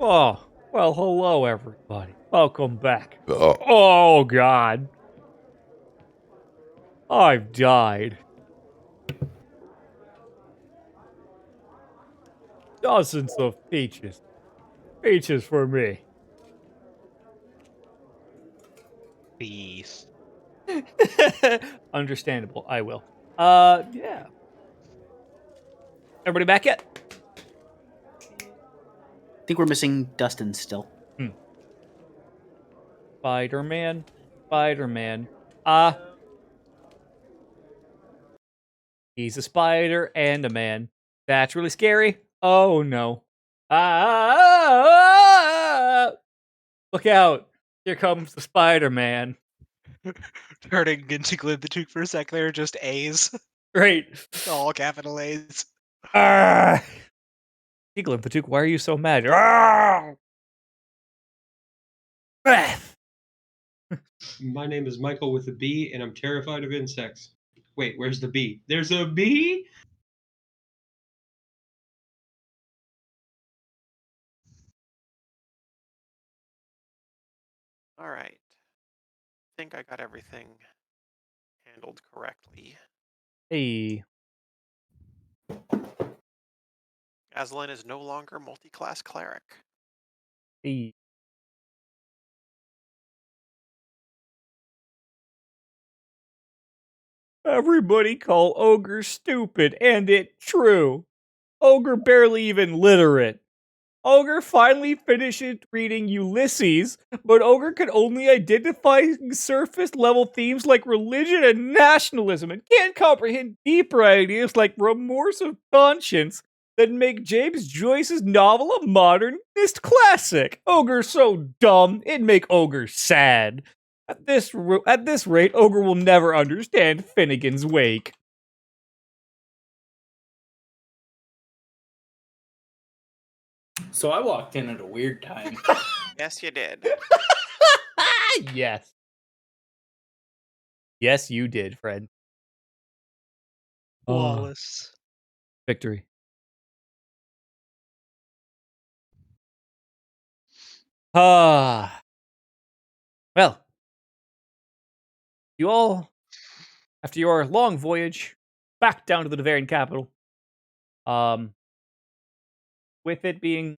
Oh, well, hello, everybody. Welcome back. Oh, God. I've died. Dozens of peaches. Peaches for me. Peace. Understandable. I will. Yeah. Everybody back yet? I think we're missing Dustin still. Spider-Man. Spider-Man. He's a spider and a man. That's really scary. Oh, no. Look out. Here comes the Spider-Man. Turning into Glib the Took for a sec there, just A's. Great. All capital A's. Eagle and Patuk, why are you so mad? Arrgh! Breath. My name is Michael with a B, and I'm terrified of insects. Wait, where's the B? There's a B? All right. I think I got everything handled correctly. Hey. Aslan is no longer multi-class cleric. Hey. Everybody call Ogre stupid, and it true. Ogre barely even literate. Ogre finally finishes reading Ulysses, but Ogre can only identify surface level themes like religion and nationalism and can't comprehend deeper ideas like remorse of conscience that make James Joyce's novel a modernist classic. Ogre's so dumb, it'd make Ogre sad. At this rate, Ogre will never understand Finnegan's Wake. So I walked in at a weird time. Yes, you did. Yes. Yes, you did, Fred. Flawless. Victory. Well, you all, after your long voyage back down to the Devarian capital, with it being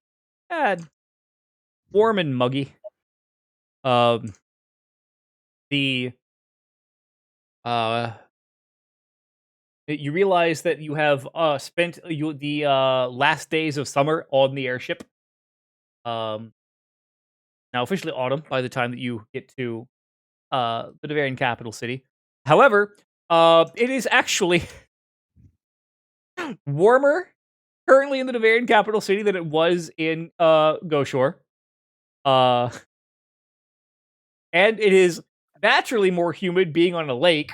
warm and muggy, the you realize that you have spent the last days of summer on the airship. Now officially autumn by the time that you get to the Devarian capital city. However, it is actually warmer currently in the Devarian capital city than it was in Goshore. And it is naturally more humid being on a lake.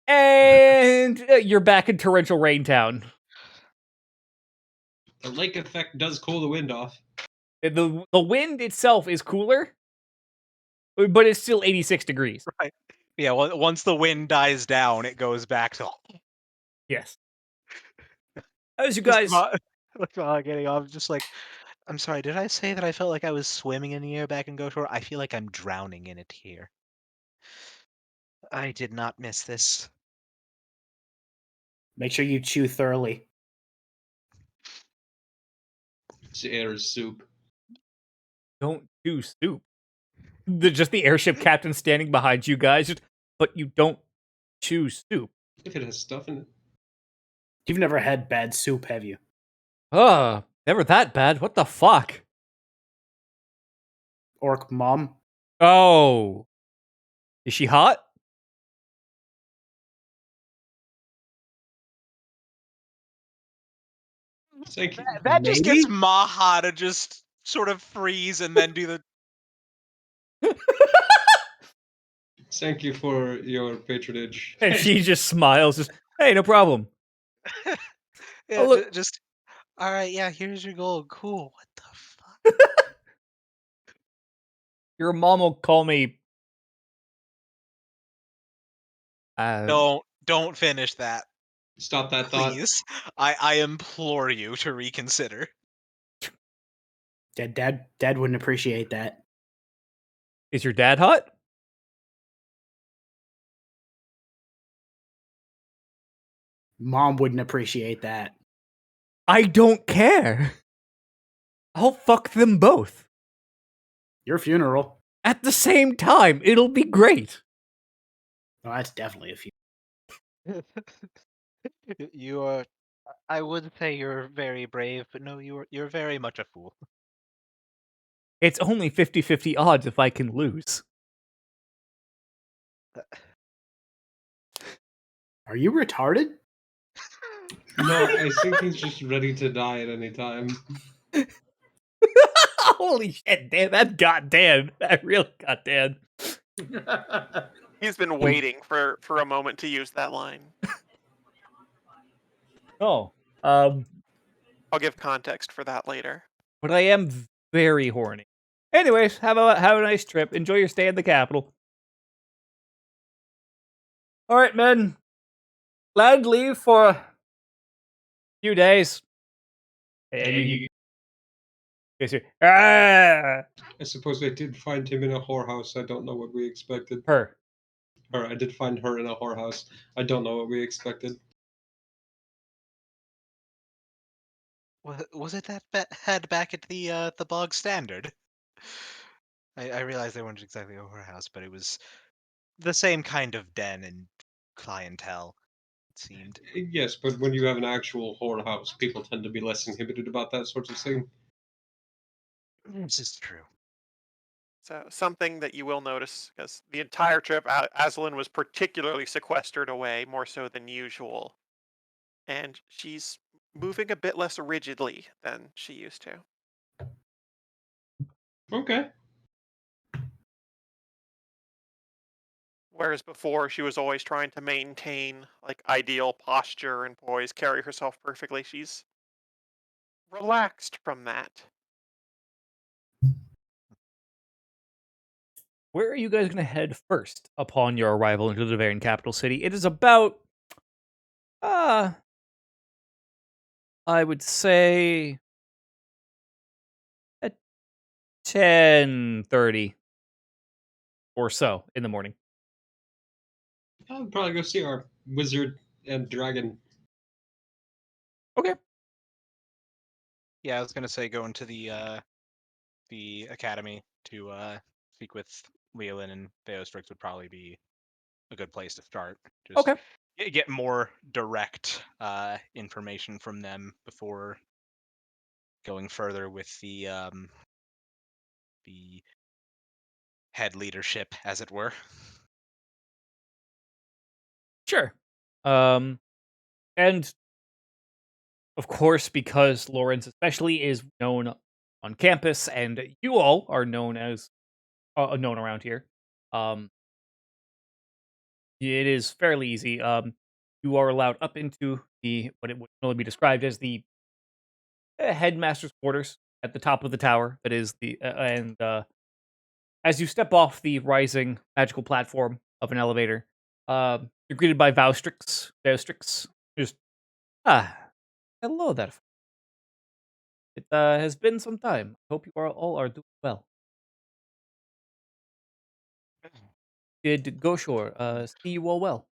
And you're back in torrential rain town. The lake effect does cool the wind off. The wind itself is cooler, but it's still 86 degrees. Right. Yeah, well, once the wind dies down, it goes back to... Yes. As you guys... Getting off, just like, I'm sorry, did I say that I felt like I was swimming in the air back in Goshore? I feel like I'm drowning in it here. I did not miss this. Make sure you chew thoroughly. This air is soup. Don't do soup. Just the airship captain standing behind you guys, but you don't chew soup. If it has stuff in it. You've never had bad soup, have you? Never that bad. What the fuck? Orc mom? Oh. Is she hot? Thank you. That just Maybe? gets Maha to just sort of freeze and then do the... Thank you for your patronage. And she just smiles, just, hey, no problem. Yeah, Oh, look. just... Alright, yeah, here's your gold. Cool. What the fuck? Your mom will call me... Don't finish that. Stop that thought. Please. I implore you to reconsider. Dad wouldn't appreciate that. Is your dad hot? Mom wouldn't appreciate that. I don't care. I'll fuck them both. Your funeral. At the same time, it'll be great. Oh, that's definitely a funeral. You are. I would say you're very brave, but no, you're very much a fool. It's only 50-50 odds if I can lose. Are you retarded? No, I think he's just ready to die at any time. Holy shit, Dan, that got Dan. That really got Dan. He's been waiting for a moment to use that line. Oh, I'll give context for that later. but I am very horny. Anyways, have a nice trip. Enjoy your stay in the capital. All right, men. Land leave for a few days. And I suppose I did find him in a whorehouse. I don't know what we expected. her. Or I did find her in a whorehouse. I don't know what we expected. Was it that head back at the bog standard? I realized they weren't exactly a whorehouse, but it was the same kind of den and clientele. It seemed. Yes, but when you have an actual whorehouse, people tend to be less inhibited about that sort of thing. This is true. So something that you will notice, because the entire trip, Aslan was particularly sequestered away, more so than usual. And she's moving a bit less rigidly than she used to. Okay. Whereas before, she was always trying to maintain like ideal posture and poise, carry herself perfectly. She's relaxed from that. Where are you guys going to head first upon your arrival into the Bavarian capital city? It is about, I would say, at 10:30 or so in the morning. I'll probably go see our wizard and dragon. Okay. Yeah, I was gonna say going to the academy to speak with Leolin and Theostrix would probably be a good place to start. Just Okay. get more direct information from them before going further with the head leadership, as it were. Sure. And of course, because Lawrence especially is known on campus, and you all are known as known around here, it is fairly easy. You are allowed up into the what it would normally be described as the headmaster's quarters at the top of the tower. That is the and as you step off the rising magical platform of an elevator, you're greeted by Vaustrix. Just hello there. It has been some time. I hope you all are doing well. Did Goshor see you all well?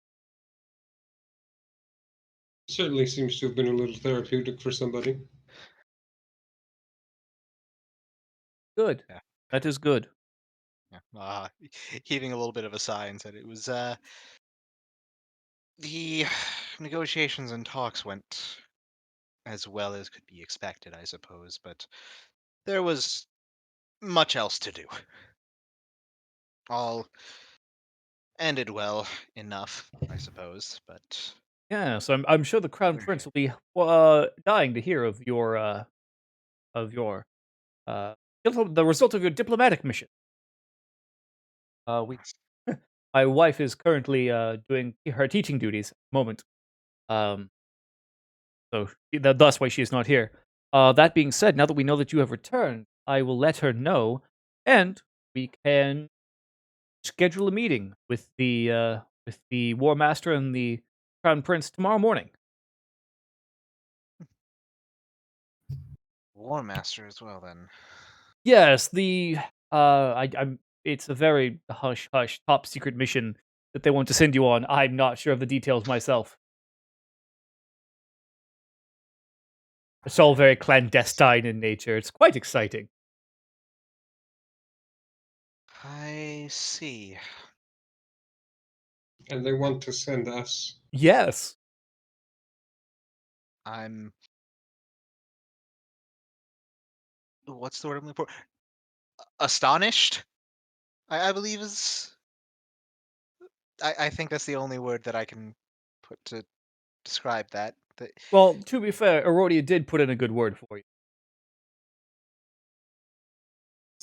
Certainly seems to have been a little therapeutic for somebody. Good. Yeah. That is good. Yeah. Heaving a little bit of a sigh and said it was the negotiations and talks went as well as could be expected, I suppose, but there was much else to do. All ended well enough, I suppose, but Yeah, so I'm sure the Crown Prince will be dying to hear of your the result of your diplomatic mission. We my wife is currently doing her teaching duties at the moment. So thus why she is not here. That being said, now that we know that you have returned, I will let her know, and we can schedule a meeting with the War Master and the Crown Prince tomorrow morning. War Master as well then. Yes, I'm. It's a very hush hush top secret mission that they want to send you on. I'm not sure of the details myself. It's all very clandestine in nature. It's quite exciting. I see. And they want to send us. Yes. I'm. What's the word I'm looking for? Astonished. I believe is. I think that's the only word that I can put to describe that. Well, to be fair, Arodia did put in a good word for you.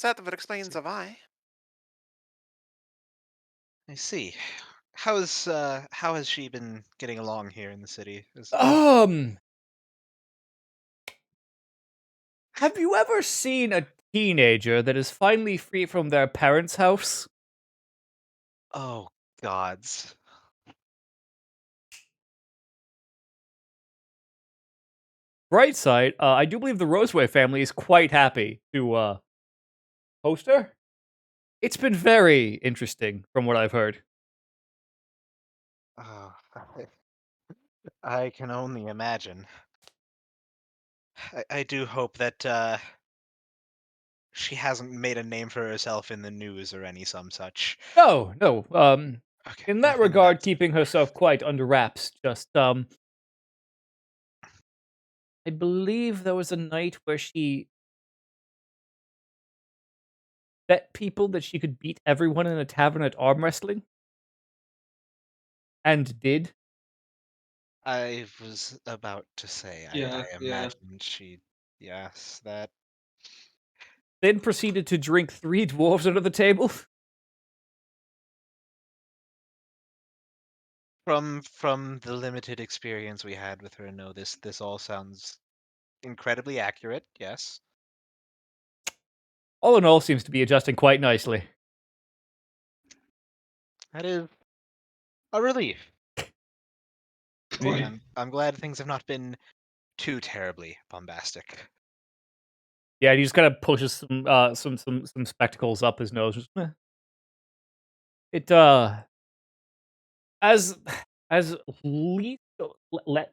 That would explain the why. I see. How has she been getting along here in the city? Have you ever seen a teenager that is finally free from their parents' house? Oh gods. Bright side, I do believe the Roseway family is quite happy to host her. It's been very interesting from what I've heard. Oh, I can only imagine. I do hope that she hasn't made a name for herself in the news or any some such. No, no. Okay, In that then regard, that's keeping herself quite under wraps. Just I believe there was a night where she bet people that she could beat everyone in a tavern at arm wrestling, and did. I was about to say. Yeah, I yeah. imagined she. Yes, that. Then proceeded to drink 3 dwarves under the table. From the limited experience we had with her, no, this all sounds incredibly accurate. Yes. All in all, seems to be adjusting quite nicely. That is a relief. Quite. I'm glad things have not been too terribly bombastic. Yeah, he just kind of pushes some spectacles up his nose. Just, It as as least let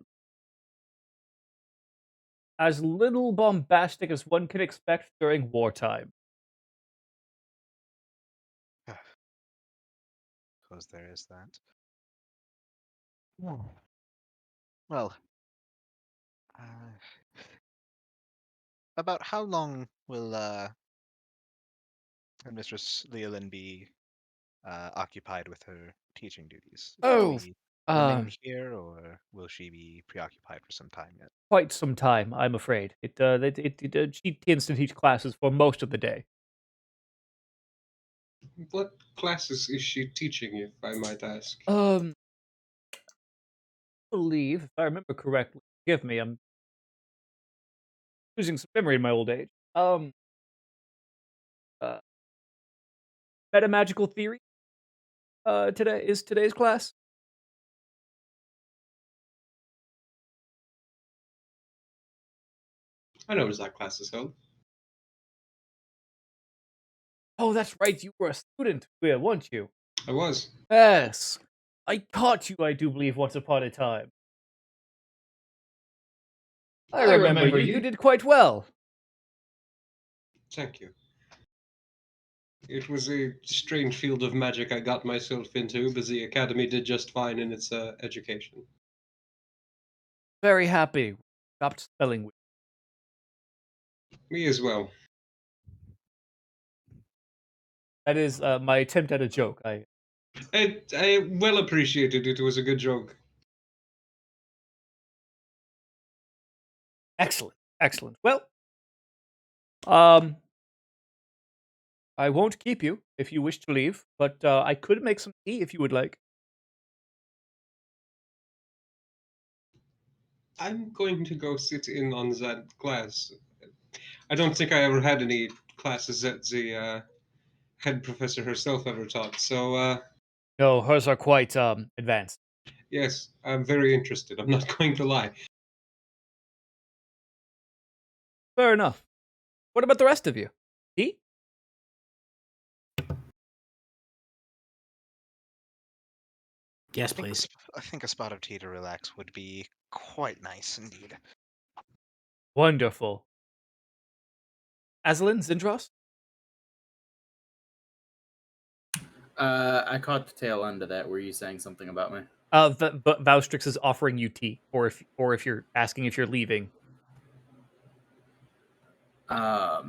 as little bombastic as one can expect during wartime. Suppose there is that. Well, about how long will Mistress Leolin be occupied with her teaching duties? Do Oh, we remain um, here, or will she be preoccupied for some time yet? quite some time, I'm afraid. She tends to teach classes for most of the day. What classes is she teaching, if I might ask? I believe, if I remember correctly, forgive me, I'm losing some memory in my old age. Uh, Metamagical theory. Today's class. I noticed that class is held. Oh, that's right. You were a student, weren't you? I was. Yes, I caught you. I do believe once upon a time. I remember you. You did quite well. Thank you. It was a strange field of magic I got myself into, but the academy did just fine in its education. Very happy. Stopped spelling. Me as well. That is my attempt at a joke. I well appreciated it. It was a good joke. Excellent, excellent. Well, um, I won't keep you if you wish to leave, but I could make some tea if you would like. I'm going to go sit in on that class. I don't think I ever had any classes that the head professor herself ever taught. So, No, hers are quite advanced. yes, I'm very interested. I'm not going to lie. Fair enough. What about the rest of you? tea? Yes, I think, please. I think a spot of tea to relax would be quite nice indeed. Wonderful. Aslan, Zindros? I caught the tail end of that. Were you saying something about me? But Vaustrix is offering you tea, or if you're asking if you're leaving. Yeah,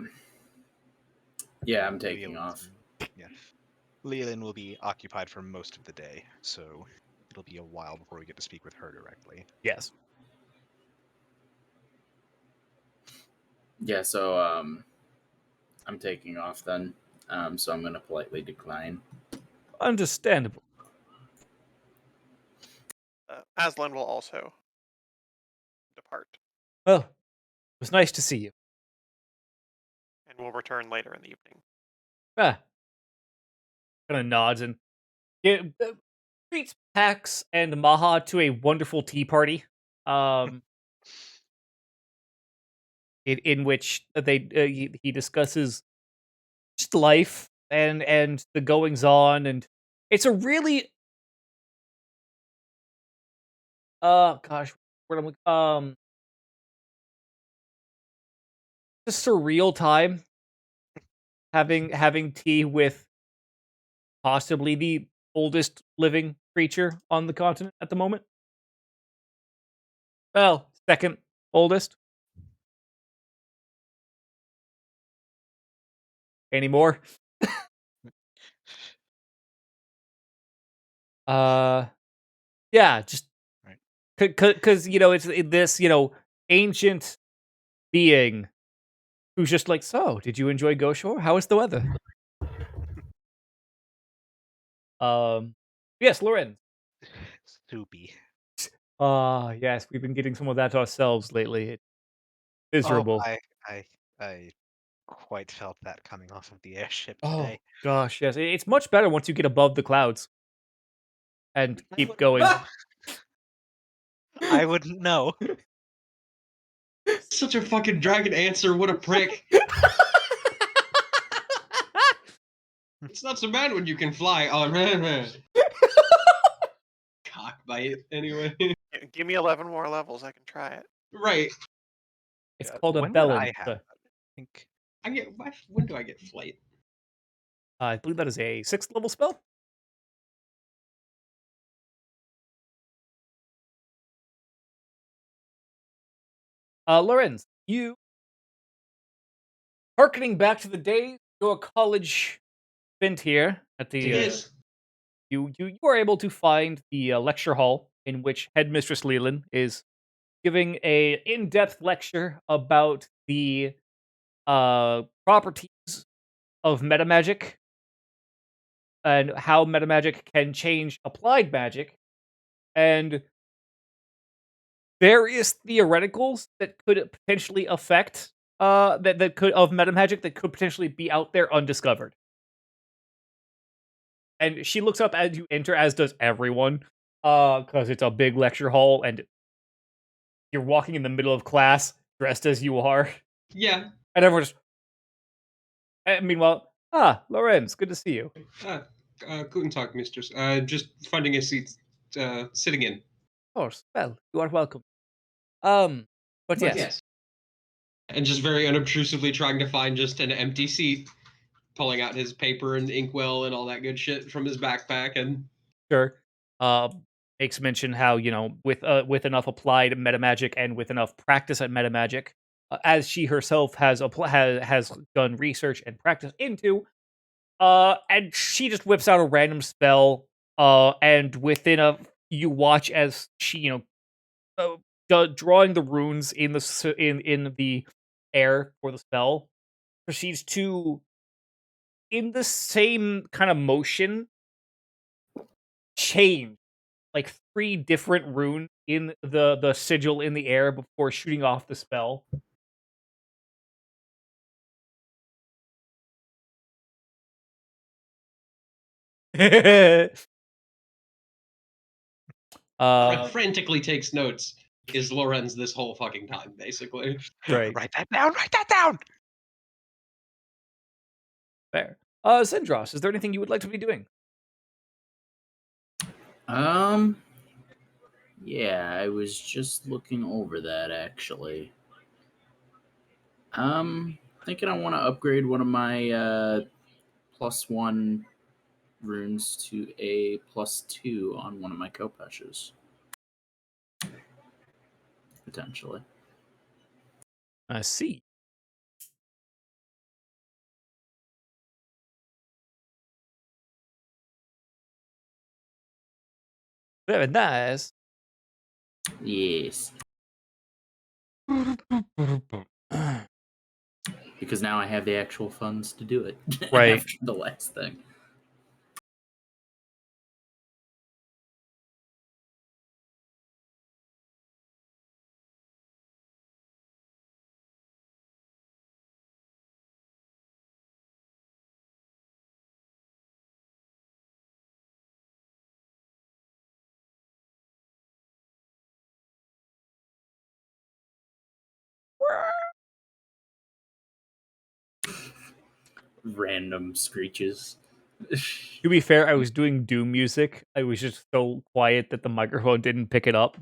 I'm taking off. Yeah. Leland will be occupied for most of the day, so it'll be a while before we get to speak with her directly. Yes. Yeah, so I'm taking off then. So I'm gonna politely decline. Understandable. Aslan will also depart Well, it was nice to see you. and will return later in the evening. Ah. Kind of nods and treats Pax and Maha to a wonderful tea party. In which he discusses just life and the goings on, and it's a really gosh, what I'm a surreal time having tea with possibly the oldest living creature on the continent at the moment. Well, second oldest. Any more? Yeah, just Right. because it's this ancient being who's just like, so did you enjoy Goshore? How is the weather? Yes, Loren. Soupy. Yes, we've been getting some of that ourselves lately. It's Oh, miserable. I quite felt that coming off of the airship Oh today. gosh, yes, it's much better once you get above the clouds and keep going. I wouldn't know. Such a fucking dragon answer. What a prick. It's not so bad when you can fly. Oh, man. Cockbite, anyway. Give me 11 more levels, I can try it. Right. It's Yeah, called a when would bellend. I have that? I think When do I get flight? I believe that is a 6th level spell. Lorenz, you harkening back to the days your college spent here at the Yes. you are able to find the lecture hall in which Headmistress Leland is giving a in-depth lecture about the properties of metamagic and how metamagic can change applied magic and various theoreticals that could potentially affect that could of metamagic that could potentially be out there undiscovered. And she looks up as you enter, as does everyone, because it's a big lecture hall and you're walking in the middle of class dressed as you are, Yeah. and everyone just. And meanwhile, Lorenz, good to see you. Guten Tag, mistress. Just finding a seat, sitting in. Of course, well, you are welcome. But yes, And just very unobtrusively trying to find just an empty seat, pulling out his paper and inkwell and all that good shit from his backpack, and sure. Makes mention how with enough applied metamagic and with enough practice at metamagic, as she herself has done research and practice into, and she just whips out a random spell, and you watch as she drawing the runes in the air for the spell, proceeds to, in the same kind of motion, change like 3 different runes in the sigil in the air before shooting off the spell. frantically takes notes. Is Lorenz this whole fucking time, basically. Right. Write that down. Write that down. Fair. Sindros, is there anything you would like to be doing? Yeah, I was just looking over that actually. Thinking I want to upgrade one of my +1 runes to a +2 on one of my Kopeshes. Potentially. I see. Very nice. Yes. Because now I have the actual funds to do it. Right. After the last thing. Random screeches. To be fair, I was doing Doom music. I was just so quiet that the microphone didn't pick it up.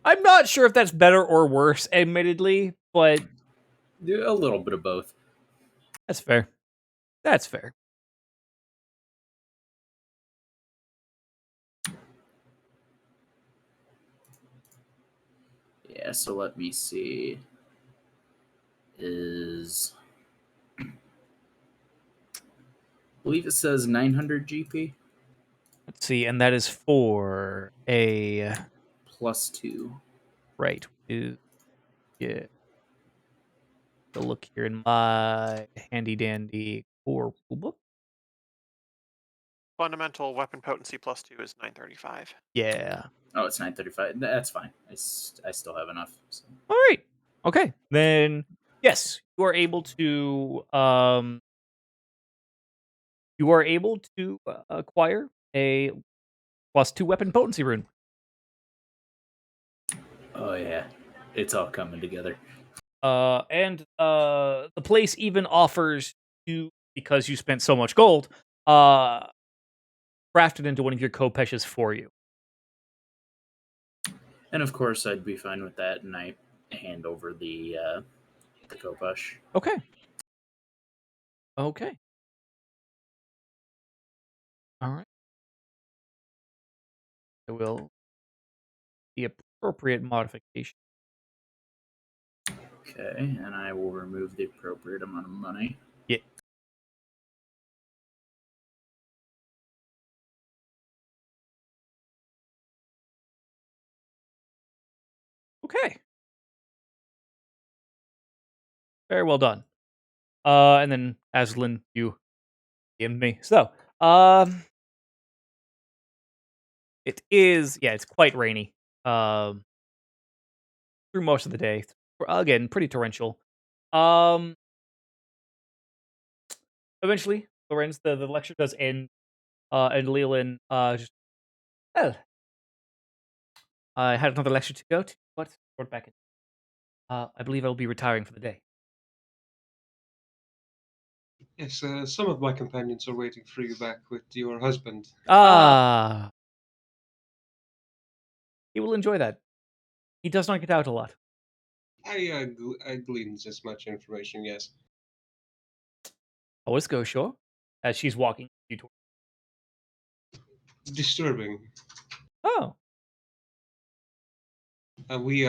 I'm not sure if that's better or worse, admittedly, but A little bit of both. that's fair. That's fair. Yeah, so let me see. I believe it says 900 GP Let's see, and that is for a +2. right. Yeah. To look here in my handy dandy core rulebook. Fundamental weapon potency +2 is 935. Yeah. Oh, it's 935. That's fine. I still have enough. So. All right. Okay. Then yes, you are able to acquire a +2 weapon potency rune. Oh yeah, it's all coming together. And the place even offers you, because you spent so much gold, crafted into one of your Kopeshes for you. And of course, I'd be fine with that, and I hand over the Kopesh. Okay. Okay. All right. I will the appropriate modification. Okay, and I will remove the appropriate amount of money. Yeah. Okay. Very well done. And then Aslan, you DM'd me. So, it's quite rainy. Through most of the day. Again, pretty torrential. Eventually, Lorenz, the lecture does end, and Leland just, well, I had another lecture to go to, but we're back in. I believe I will be retiring for the day. Yes, some of my companions are waiting for you back with your husband. He will enjoy that. He does not get out a lot. I gleaned this much information, yes. Always go, sure. As she's walking you toward. Disturbing. Oh, We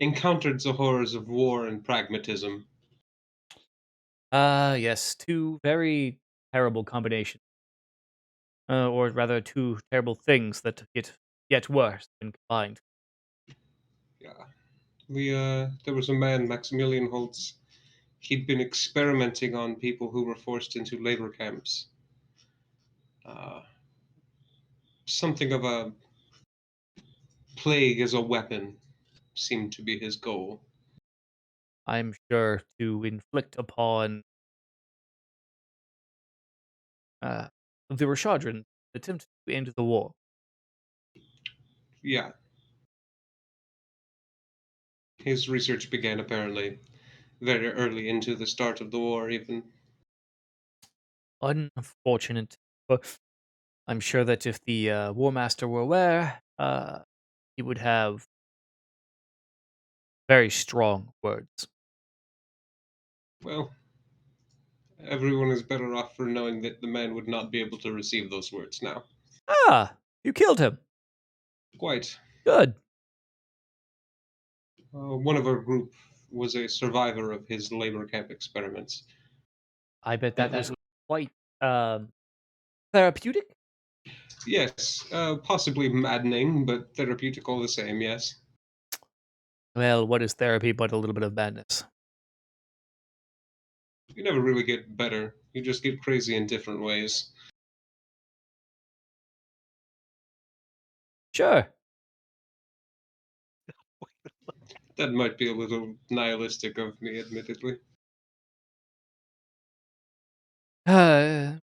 encountered the horrors of war and pragmatism. yes, two very terrible combinations. Or rather, two terrible things that get yet worse when combined. Yeah. There was a man, Maximilian Holtz. He'd been experimenting on people who were forced into labor camps. Something of a plague as a weapon seemed to be his goal. I'm sure to inflict upon the Rashadran attempt to end the war. Yeah. His research began apparently. very early into the start of the war, even. Unfortunate. But I'm sure that if the War Master were aware, he would have very strong words. Well, everyone is better off for knowing that the man would not be able to receive those words now. Ah, you killed him. Quite. Good. One of our group was a survivor of his labor camp experiments. I bet that was quite therapeutic. Yes, possibly maddening, but therapeutic all the same, yes. Well, what is therapy but a little bit of madness? You never really get better. You just get crazy in different ways. Sure. That might be a little nihilistic of me, admittedly. I'm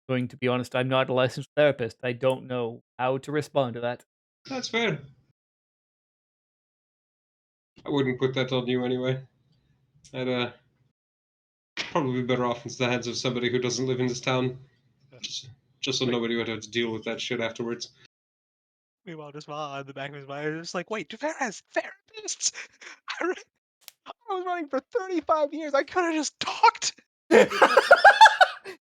going to be honest. I'm not a licensed therapist. I don't know how to respond to that. That's fair. I wouldn't put that on you anyway. I'd probably be better off into the hands of somebody who doesn't live in this town. Just so nobody would have to deal with that shit afterwards. Meanwhile, just while in the back of his mind, it's like, wait, Javert has therapists? I was running for 35 years. I could have just talked.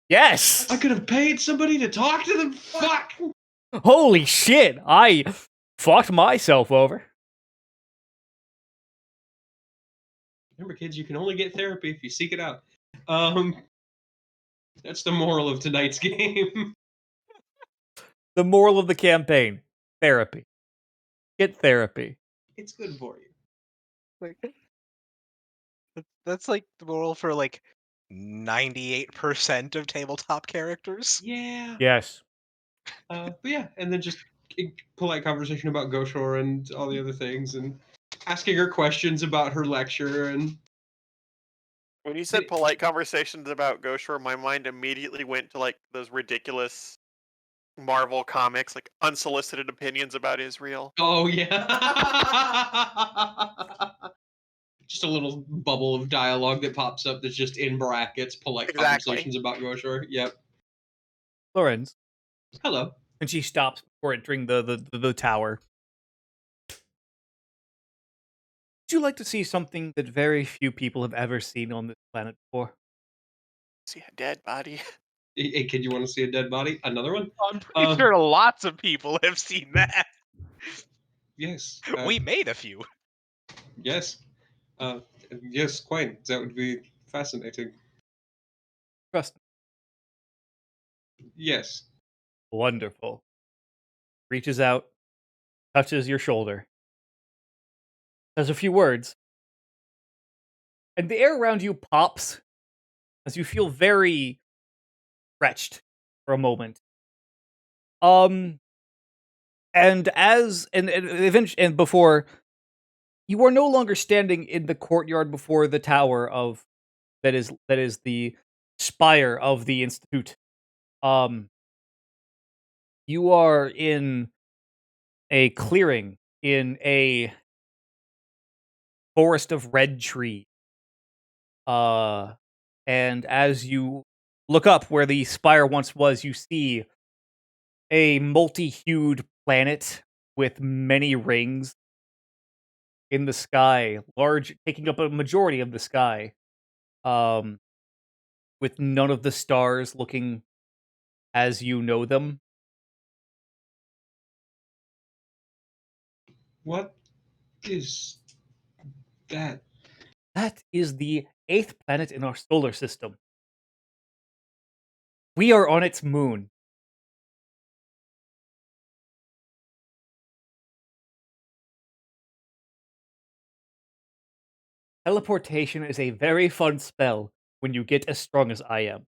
Yes. I could have paid somebody to talk to them. Fuck. Holy shit! I fucked myself over. Remember, kids, you can only get therapy if you seek it out. That's the moral of tonight's game. The moral of the campaign: therapy. Get therapy. It's good for you. Like, that's like the moral for like 98% of tabletop characters. Yeah. Yes. But yeah, and then just polite conversation about Goshor and all the other things, and asking her questions about her lecture, and When you said polite conversations about Goshor, my mind immediately went to like those ridiculous Marvel comics, like unsolicited opinions about Israel. oh yeah, just a little bubble of dialogue that pops up that's just in brackets, polite Exactly. conversations about Goshor. Yep. Lorenz. Hello. And she stops before entering the tower. Would you like to see something that very few people have ever seen on this planet before? See a dead body. Hey, kid, you want to see a dead body? Another one? I'm pretty sure lots of people have seen that. Yes. We made a few. Yes. Yes, quite. That would be fascinating. Trust me. Yes. Wonderful. Reaches out, touches your shoulder, says a few words, and the air around you pops as you feel very stretched for a moment. And before you are no longer standing in the courtyard before the tower of that is the spire of the institute. You are in a clearing in a forest of red tree. And as you look up where the spire once was, you see a multi-hued planet with many rings in the sky, large, taking up a majority of the sky. With none of the stars looking as you know them. What is that? That is the 8th planet in our solar system. We are on its moon. Teleportation is a very fun spell when you get as strong as I am.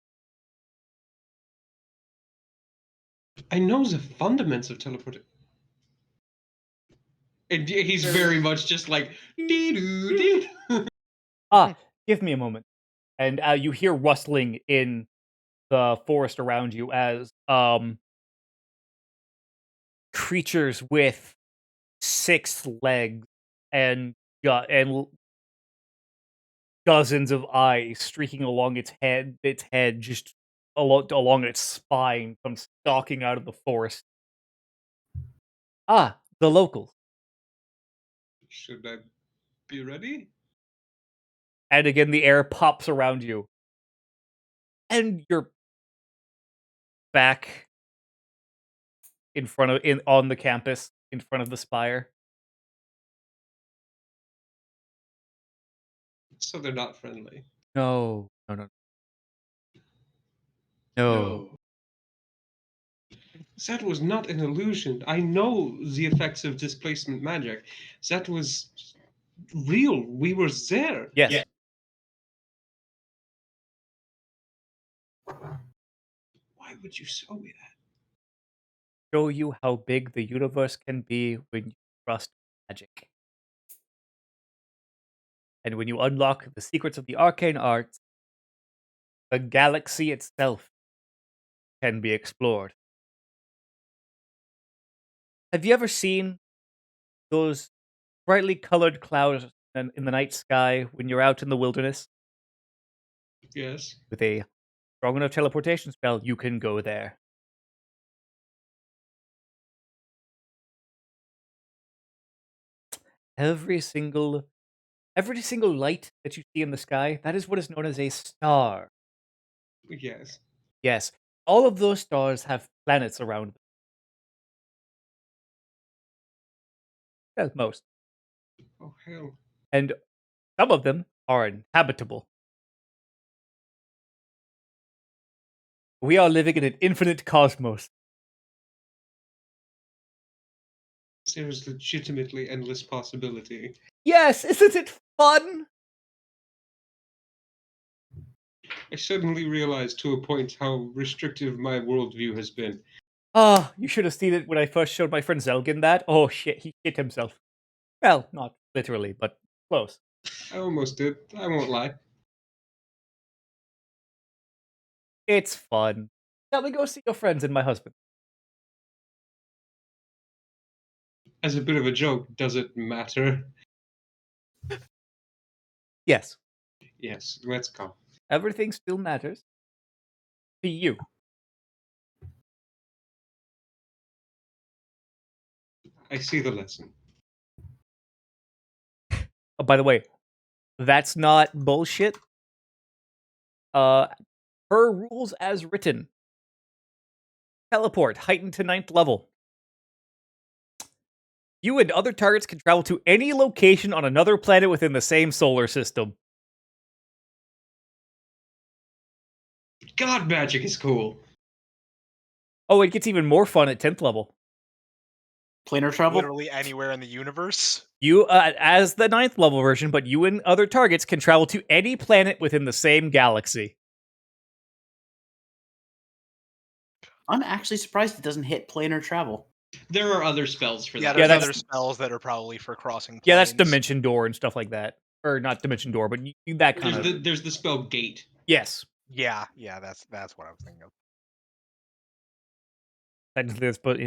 I know the fundamentals of teleportation. And he's very much just like, dee-doo, dee. Give me a moment. And you hear rustling in the forest around you as creatures with 6 legs and dozens of eyes streaking along its head, just along its spine, come stalking out of the forest. Ah, the locals. Should I be ready? And again, the air pops around you. And you're back on the campus, in front of the spire. So they're not friendly. No. That was not an illusion. I know the effects of displacement magic. That was real. We were there. Yes. Yeah. Why would you show me that? Show you how big the universe can be when you trust magic. And when you unlock the secrets of the arcane arts, the galaxy itself can be explored. Have you ever seen those brightly colored clouds in the night sky when you're out in the wilderness? Yes. With a strong enough teleportation spell, you can go there. Every single light that you see in the sky, that is what is known as a star. Yes. Yes, all of those stars have planets around them. Well, most. Oh, hell. And some of them are inhabitable. We are living in an infinite cosmos. There's legitimately endless possibility. Yes, isn't it fun? I suddenly realized to a point how restrictive my worldview has been. Ah, you should have seen it when I first showed my friend Zelgin that. Oh shit, he shit himself. Well, not literally, but close. I almost did. I won't lie. It's fun. Shall we go see your friends and my husband? As a bit of a joke, does it matter? Yes. Yes, let's go. Everything still matters. To you. I see the lesson. Oh, by the way, that's not bullshit. Per rules as written. Teleport, heightened to 9th level. You and other targets can travel to any location on another planet within the same solar system. God, magic is cool. Oh, it gets even more fun at 10th level. Planar travel? Literally anywhere in the universe. You, as the 9th level version, but you and other targets can travel to any planet within the same galaxy. I'm actually surprised it doesn't hit planar travel. There are other spells for Yeah, that. there's that's- other spells that are probably for crossing planes. Yeah, that's Dimension Door and stuff like that. Or not Dimension Door, but that kind of... There's the spell Gate. Yes. Yeah, that's what I was thinking of. Technically, that's, but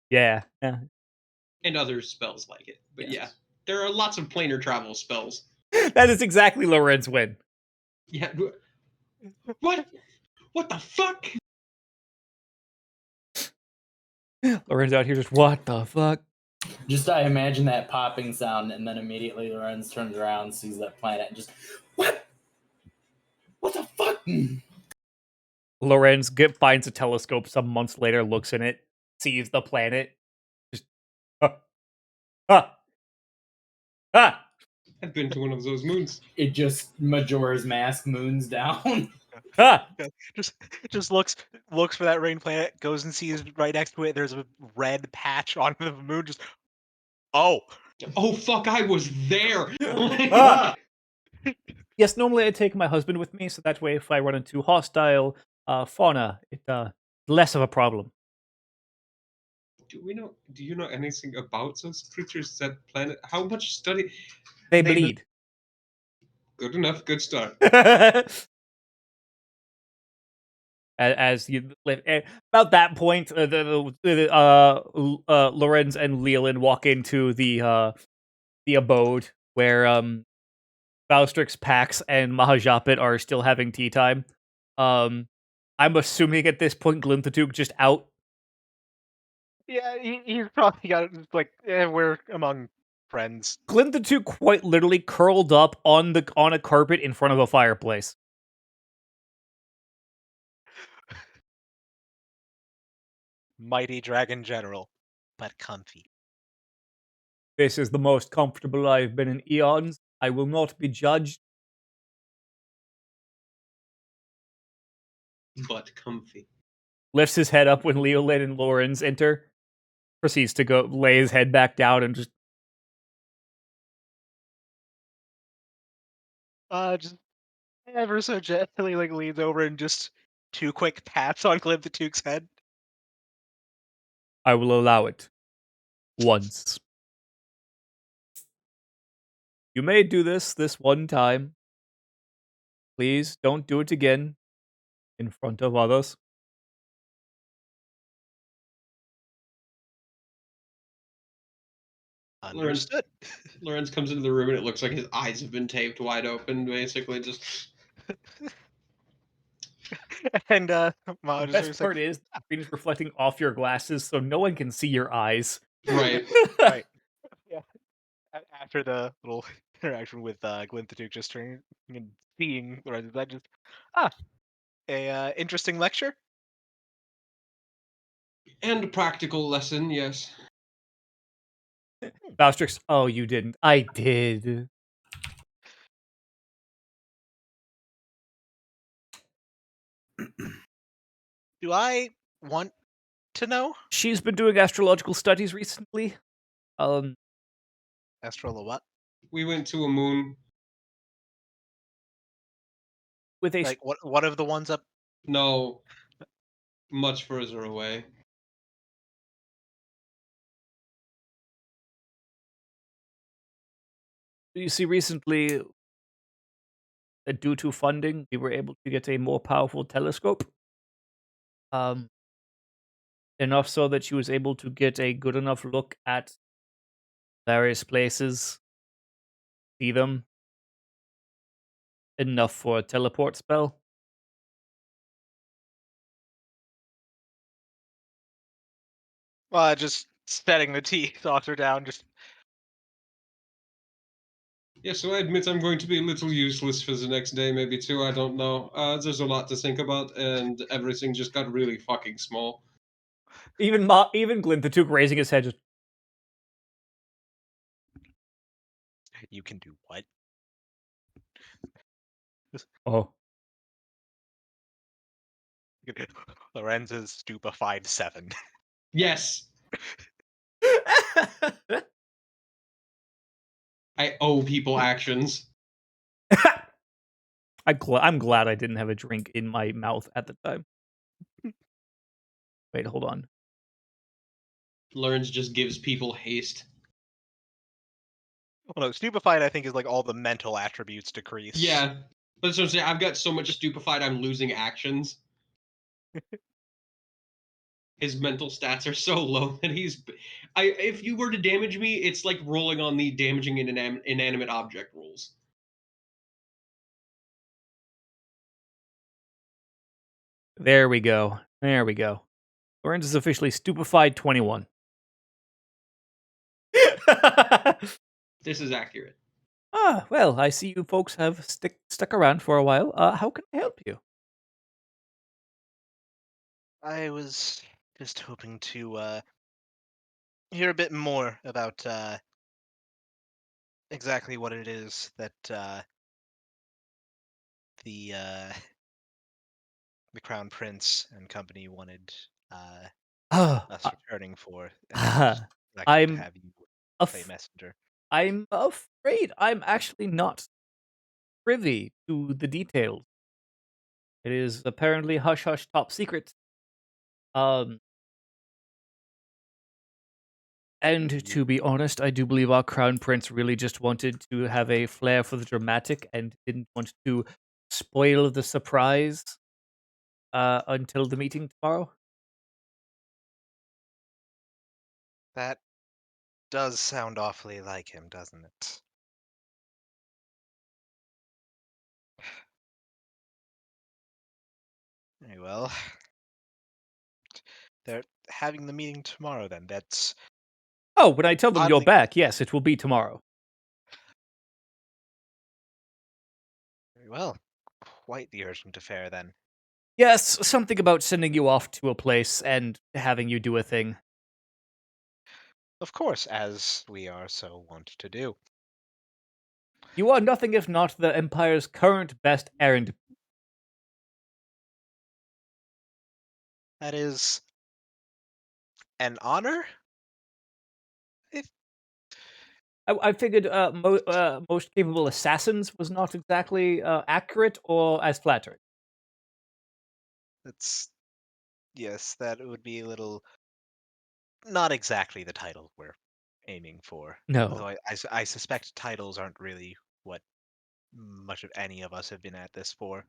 yeah. And other spells like it. But Yes. yeah, there are lots of planar travel spells. That is exactly Loren's win. Yeah. What? What the fuck? Loren's out here just, what the fuck? Just I imagine that popping sound, and then immediately Lorenz turns around, sees that planet, and just what? What the fuck? Lorenz finds a telescope some months later, looks in it, sees the planet, just ha. I've been to one of those moons. It just Majora's Mask moons down. Ha! Just looks for that rain planet, goes and sees right next to it. There's a red patch on the moon. Just oh fuck! I was there. Ah! Yes, normally I take my husband with me, so that way if I run into hostile fauna, it's less of a problem. Do you know anything about those creatures? That planet? How much study? They bleed. Good enough. Good start. As you about that point, Lorenz and Leland walk into the the abode where Valstrix, Pax, and Mahajapit are still having tea time. I'm assuming at this point Glinthatook just out. Yeah, he's probably got it just like, we're among friends. Glinthatook quite literally curled up on a carpet in front of a fireplace. Mighty Dragon General, but comfy. This is the most comfortable I've been in eons. I will not be judged. But comfy. Lifts his head up when Leolin and Lorenz enter. Proceeds to go lay his head back down and just Just ever so gently like leans over and just 2 quick pats on Glinthatook's head. I will allow it. Once. You may do this one time. Please don't do it again in front of others. Understood. Lorenz comes into the room and it looks like his eyes have been taped wide open, basically just. And The Maj best is part like, is the screen is reflecting off your glasses, so no one can see your eyes. Right. right. Yeah. After the little interaction with Glinthatook just turning and seeing Lorenz, that just a interesting lecture. And a practical lesson, yes. Valstrix, oh, you didn't. I did. Do I want to know? She's been doing astrological studies recently. Astral what? We went to a moon. With a Like what of the ones up? No. Much further away. you see, recently, due to funding, we were able to get a more powerful telescope. Enough so that she was able to get a good enough look at various places, see them, enough for a teleport spell. Just setting the tea saucer down, just Yeah, so I admit I'm going to be a little useless for the next day, maybe two, I don't know. There's a lot to think about, and everything just got really fucking small. Even Glinthatook raising his head, just, you can do what? oh. Lorenz's stupefied 7. Yes! I owe people actions. I'm glad I didn't have a drink in my mouth at the time. Wait, hold on. Lorenz just gives people haste. Well, no, stupefied I think is like all the mental attributes decrease. Yeah. But that's what I'm saying, I've got so much stupefied I'm losing actions. His mental stats are so low that if you were to damage me, it's like rolling on the damaging an inanimate object rules. There we go. There we go. Lorenz is officially stupefied 21. This is accurate. Well, I see you folks have stuck around for a while. How can I help you? I was just hoping to hear a bit more about exactly what it is that the Crown Prince and company wanted us returning for. And just selected to I'm have you play af- messenger. I'm afraid I'm actually not privy to the details. It is apparently hush hush top secret. And to be honest, I do believe our crown prince really just wanted to have a flair for the dramatic and didn't want to spoil the surprise until the meeting tomorrow. That does sound awfully like him, doesn't it? Very well. They're having the meeting tomorrow then. That's Oh, when I tell them you're oddly back, yes, it will be tomorrow. very well. Quite the urgent affair then. Yes, something about sending you off to a place and having you do a thing. Of course, as we are so wont to do. You are nothing if not the Empire's current best errand. That is an honor? If I figured most capable assassins was not exactly accurate or as flattering. that's yes, that would be a little not exactly the title we're aiming for. Though No. I suspect titles aren't really what much of any of us have been at this for.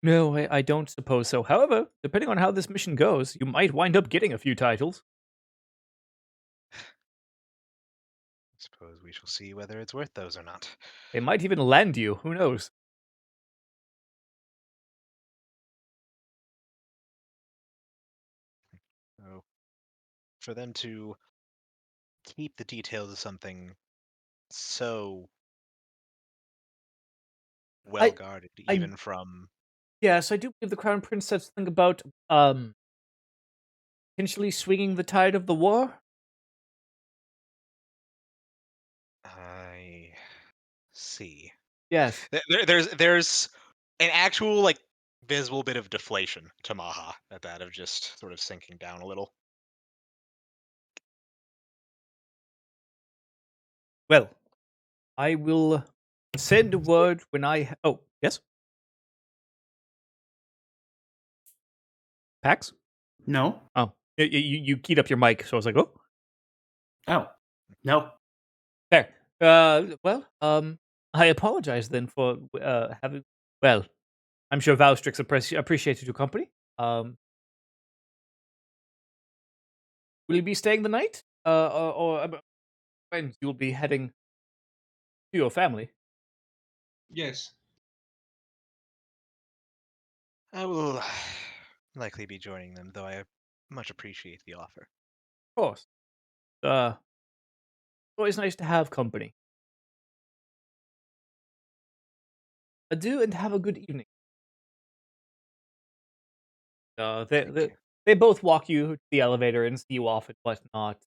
No, I don't suppose so. However, depending on how this mission goes, you might wind up getting a few titles. I suppose we shall see whether it's worth those or not. They might even land you. Who knows? So, for them to keep the details of something so well guarded, I even from yes, I do believe the Crown Prince said something about potentially swinging the tide of the war. I see. Yes. There's an actual like visible bit of deflation to Maha at that of just sort of sinking down a little. Well, I will send word when I. Oh, yes. Pax? No. Oh, you keyed up your mic, so I was like, oh, Oh. No. fair. Well, I apologize then for having. Well, I'm sure Valstrix appreciated your company. Will you be staying the night? Or when you'll be heading to your family? Yes. I will likely be joining them, though I much appreciate the offer. Of course. It's always nice to have company. Adieu and have a good evening. Thank you. They both walk you to the elevator and see you off and whatnot.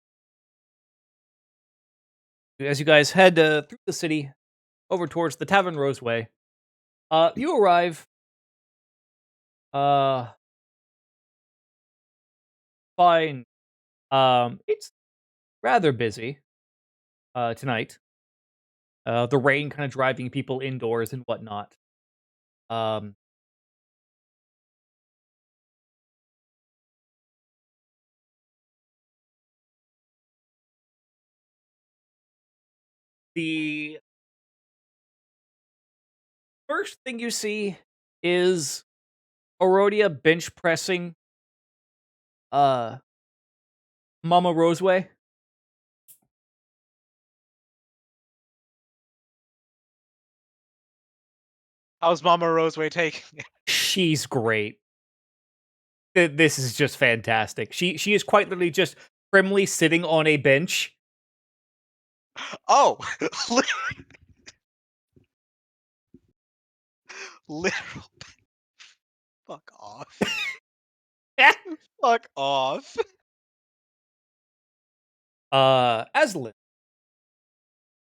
As you guys head through the city over towards the Tavern Roseway, you arrive. Uh, Fine. It's rather busy tonight. The rain kind of driving people indoors and whatnot. Um, the first thing you see is Orodia bench pressing uh Mama Roseway. How's Mama Roseway taking it? She's great. This is just fantastic. She is quite literally just primly sitting on a bench. Oh, literal. Fuck off. Fuck off. Aslan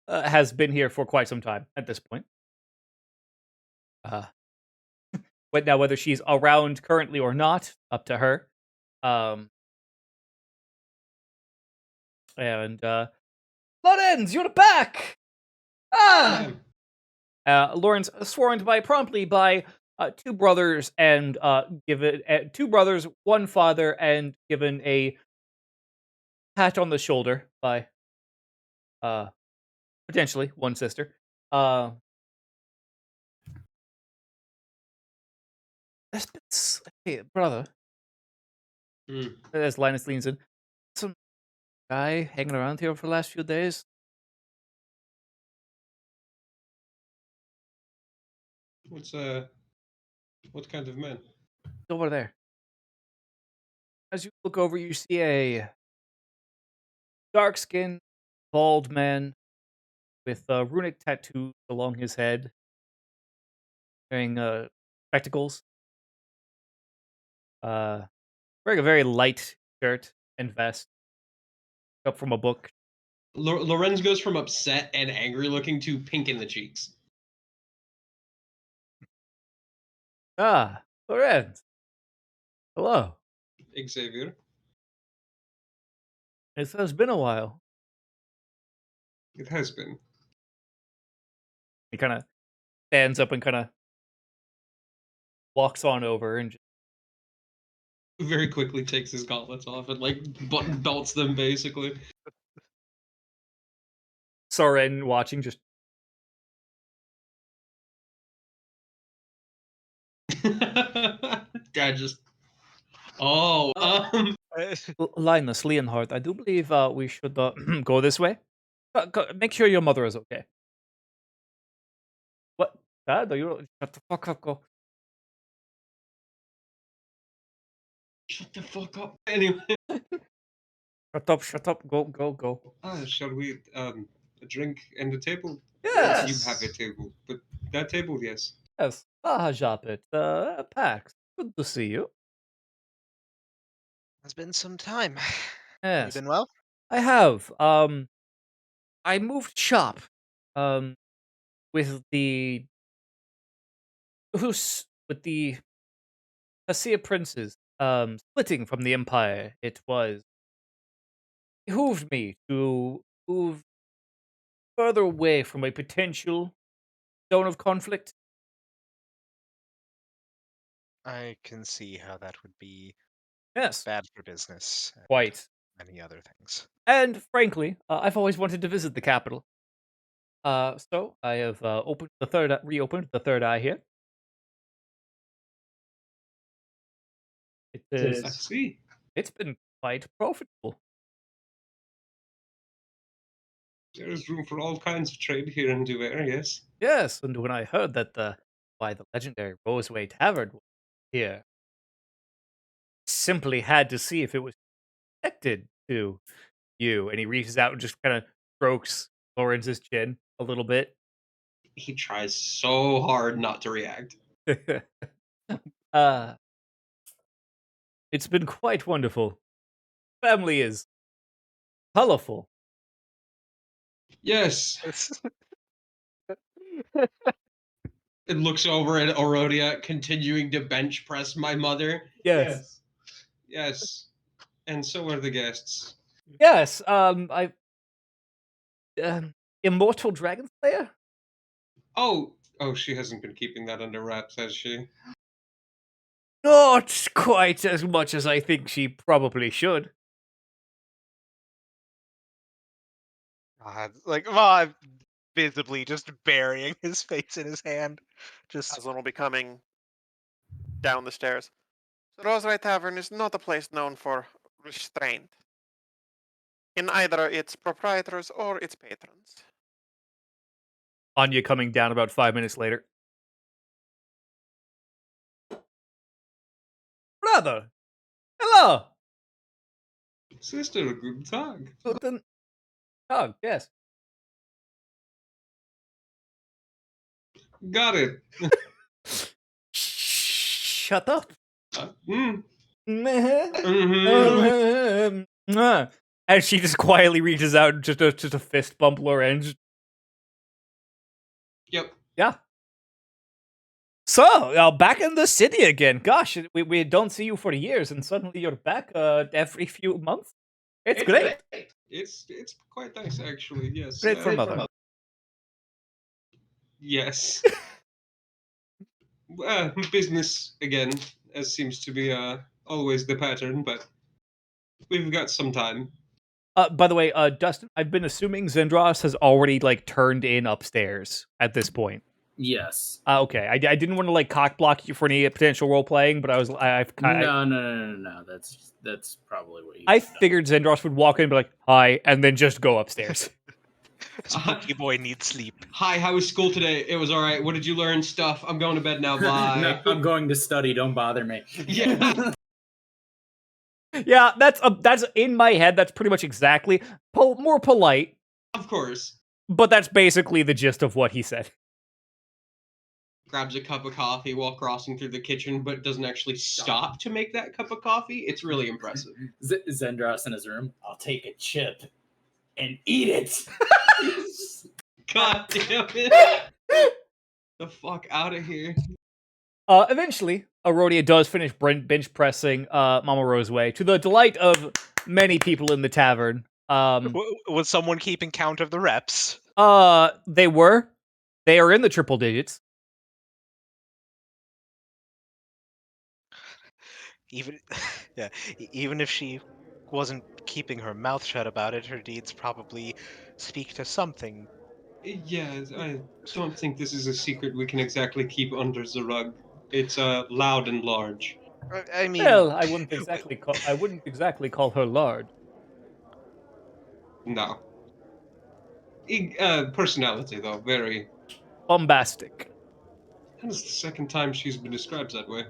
has been here for quite some time at this point. But now whether she's around currently or not, up to her. And Lorenz, you're back. Ah, Lawrence sworn by promptly by two brothers and given two brothers, one father, and given a pat on the shoulder by potentially one sister. Hey, brother. Mm. As Linus leans in, some guy hanging around here for the last few days? What kind of man? Over there. As you look over, you see a dark-skinned, bald man with runic tattoos along his head, wearing spectacles, wearing a very light shirt and vest, up from a book. Lorenz goes from upset and angry looking to pink in the cheeks. Ah, Lorenz. Hello. Xavier. It has been a while. It has been. He kind of stands up and kind of walks on over and just Very quickly takes his gauntlets off and like button belts them basically. Soren watching just Dad just. Oh, Linus, Leonhard, I do believe we should go this way. Make sure your mother is okay. What? Dad, are you... Shut the fuck up, go. Shut the fuck up. Anyway. Shut up, go. Shall we, a drink and a table? Yes! You have a table, but that table, yes. Yes. Japet, Pax, good to see you. It's been some time. Yes. You been well? I have. I moved shop. With the Hesea princes, splitting from the Empire. It behooved me to move further away from a potential zone of conflict. I can see how that would be Yes, bad for business and quite. many other things. And frankly, I've always wanted to visit the capital. So I have reopened the third eye here. I see. It's been quite profitable. There is room for all kinds of trade here in Duver, yes. Yes, and when I heard that the legendary Roseway Tavern was here, simply had to see if it was connected to you. And he reaches out and just kind of strokes Lorenz's chin a little bit. He tries so hard not to react. It's been quite wonderful. Family is colorful. Yes. It looks over at Orodia, continuing to bench press my mother. Yes. Yes. And so are the guests. Yes. Immortal Dragon Slayer? Oh, she hasn't been keeping that under wraps, has she? Not quite as much as I think she probably should. Well, visibly just burying his face in his hand. Just Aslan will be coming down the stairs. The Roseway Tavern is not a place known for restraint in either its proprietors or its patrons. Anya coming down about 5 minutes later. Brother! Hello! Sister, guten Tag. Guten Tag, yes. Got it. Shut up. Mm. And she just quietly reaches out and just a fist bump Lorenz. Yep. Yeah. So, back in the city again. Gosh, we don't see you for years, and suddenly you're back every few months. It's great. It's quite nice, actually. Yes. Great for mother. Yes. Business again, as seems to be always the pattern, but we've got some time. By the way, Dustin, I've been assuming Zendros has already turned in upstairs at this point. Yes. Okay, I didn't want to like cock block you for any potential role playing, but I've kind of. No. That's probably what you. I figured Zendros would walk in and be like, "Hi," and then just go upstairs. Spooky boy needs sleep. Hi, how was school today? It was all right. What did you learn? Stuff. I'm going to bed now. Bye. No, I'm going to study. Don't bother me. Yeah. Yeah, that's in my head. That's pretty much exactly more polite, Of course. but that's basically the gist of what he said. Grabs a cup of coffee while crossing through the kitchen, but doesn't actually stop to make that cup of coffee. It's really impressive. Zendros in his room. I'll take a chip and eat it. God damn it. The fuck out of here. Eventually, Arodia does finish bench pressing Mama Roseway to the delight of many people in the tavern. Was someone keeping count of the reps? They were. They are in the triple digits. Even, yeah, even if she wasn't keeping her mouth shut about it, her deeds probably speak to something. Yeah, I don't think this is a secret we can exactly keep under the rug. It's loud and large. I mean, Well, I wouldn't exactly call her large. No. Personality, though, very. Bombastic. That is the second time she's been described that way.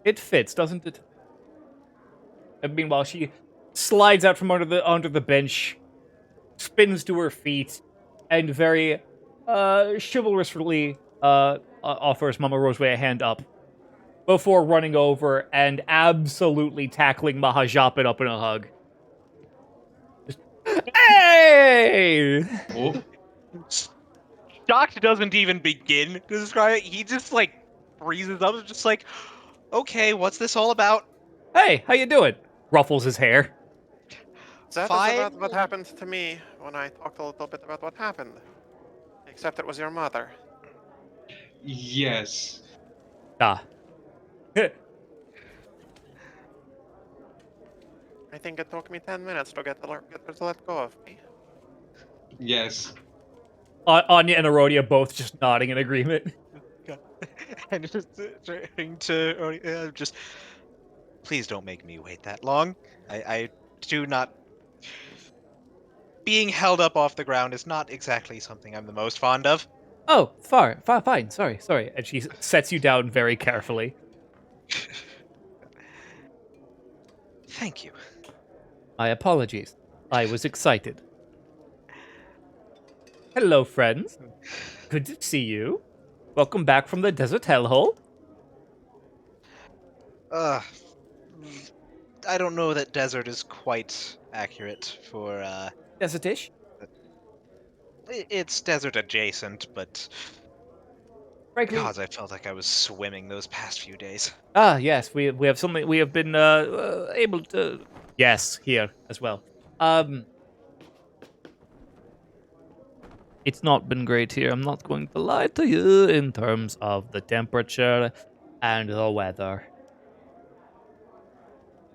It fits, doesn't it? And meanwhile, she slides out from under the bench, spins to her feet, and very chivalrously offers Mama Roseway a hand up before running over and absolutely tackling Mahajapit up in a hug. Just, hey! Oh, Shocked doesn't even begin to describe it. He just like freezes up, just like, okay, what's this all about? Hey, how you doing? Ruffles his hair. That is Fine. about what happened to me when I talked a little bit about what happened. Except it was your mother. yes. Ah. I think it took me 10 minutes to get her to let go of me. Yes. Anya and Arodia both just nodding in agreement. And just trying to just, please don't make me wait that long. I do not. Being held up off the ground is not exactly something I'm the most fond of. Oh, fine. Sorry. And she sets you down very carefully. Thank you. My apologies. I was excited. Hello, friends. Good to see you. Welcome back from the desert hellhole. I don't know that desert is quite accurate for, Desertish? it's desert adjacent, but Frankly, God, I felt like I was swimming those past few days. yes, we have something. We have been able to. Yes, here as well. It's not been great here. I'm not going to lie to you in terms of the temperature and the weather.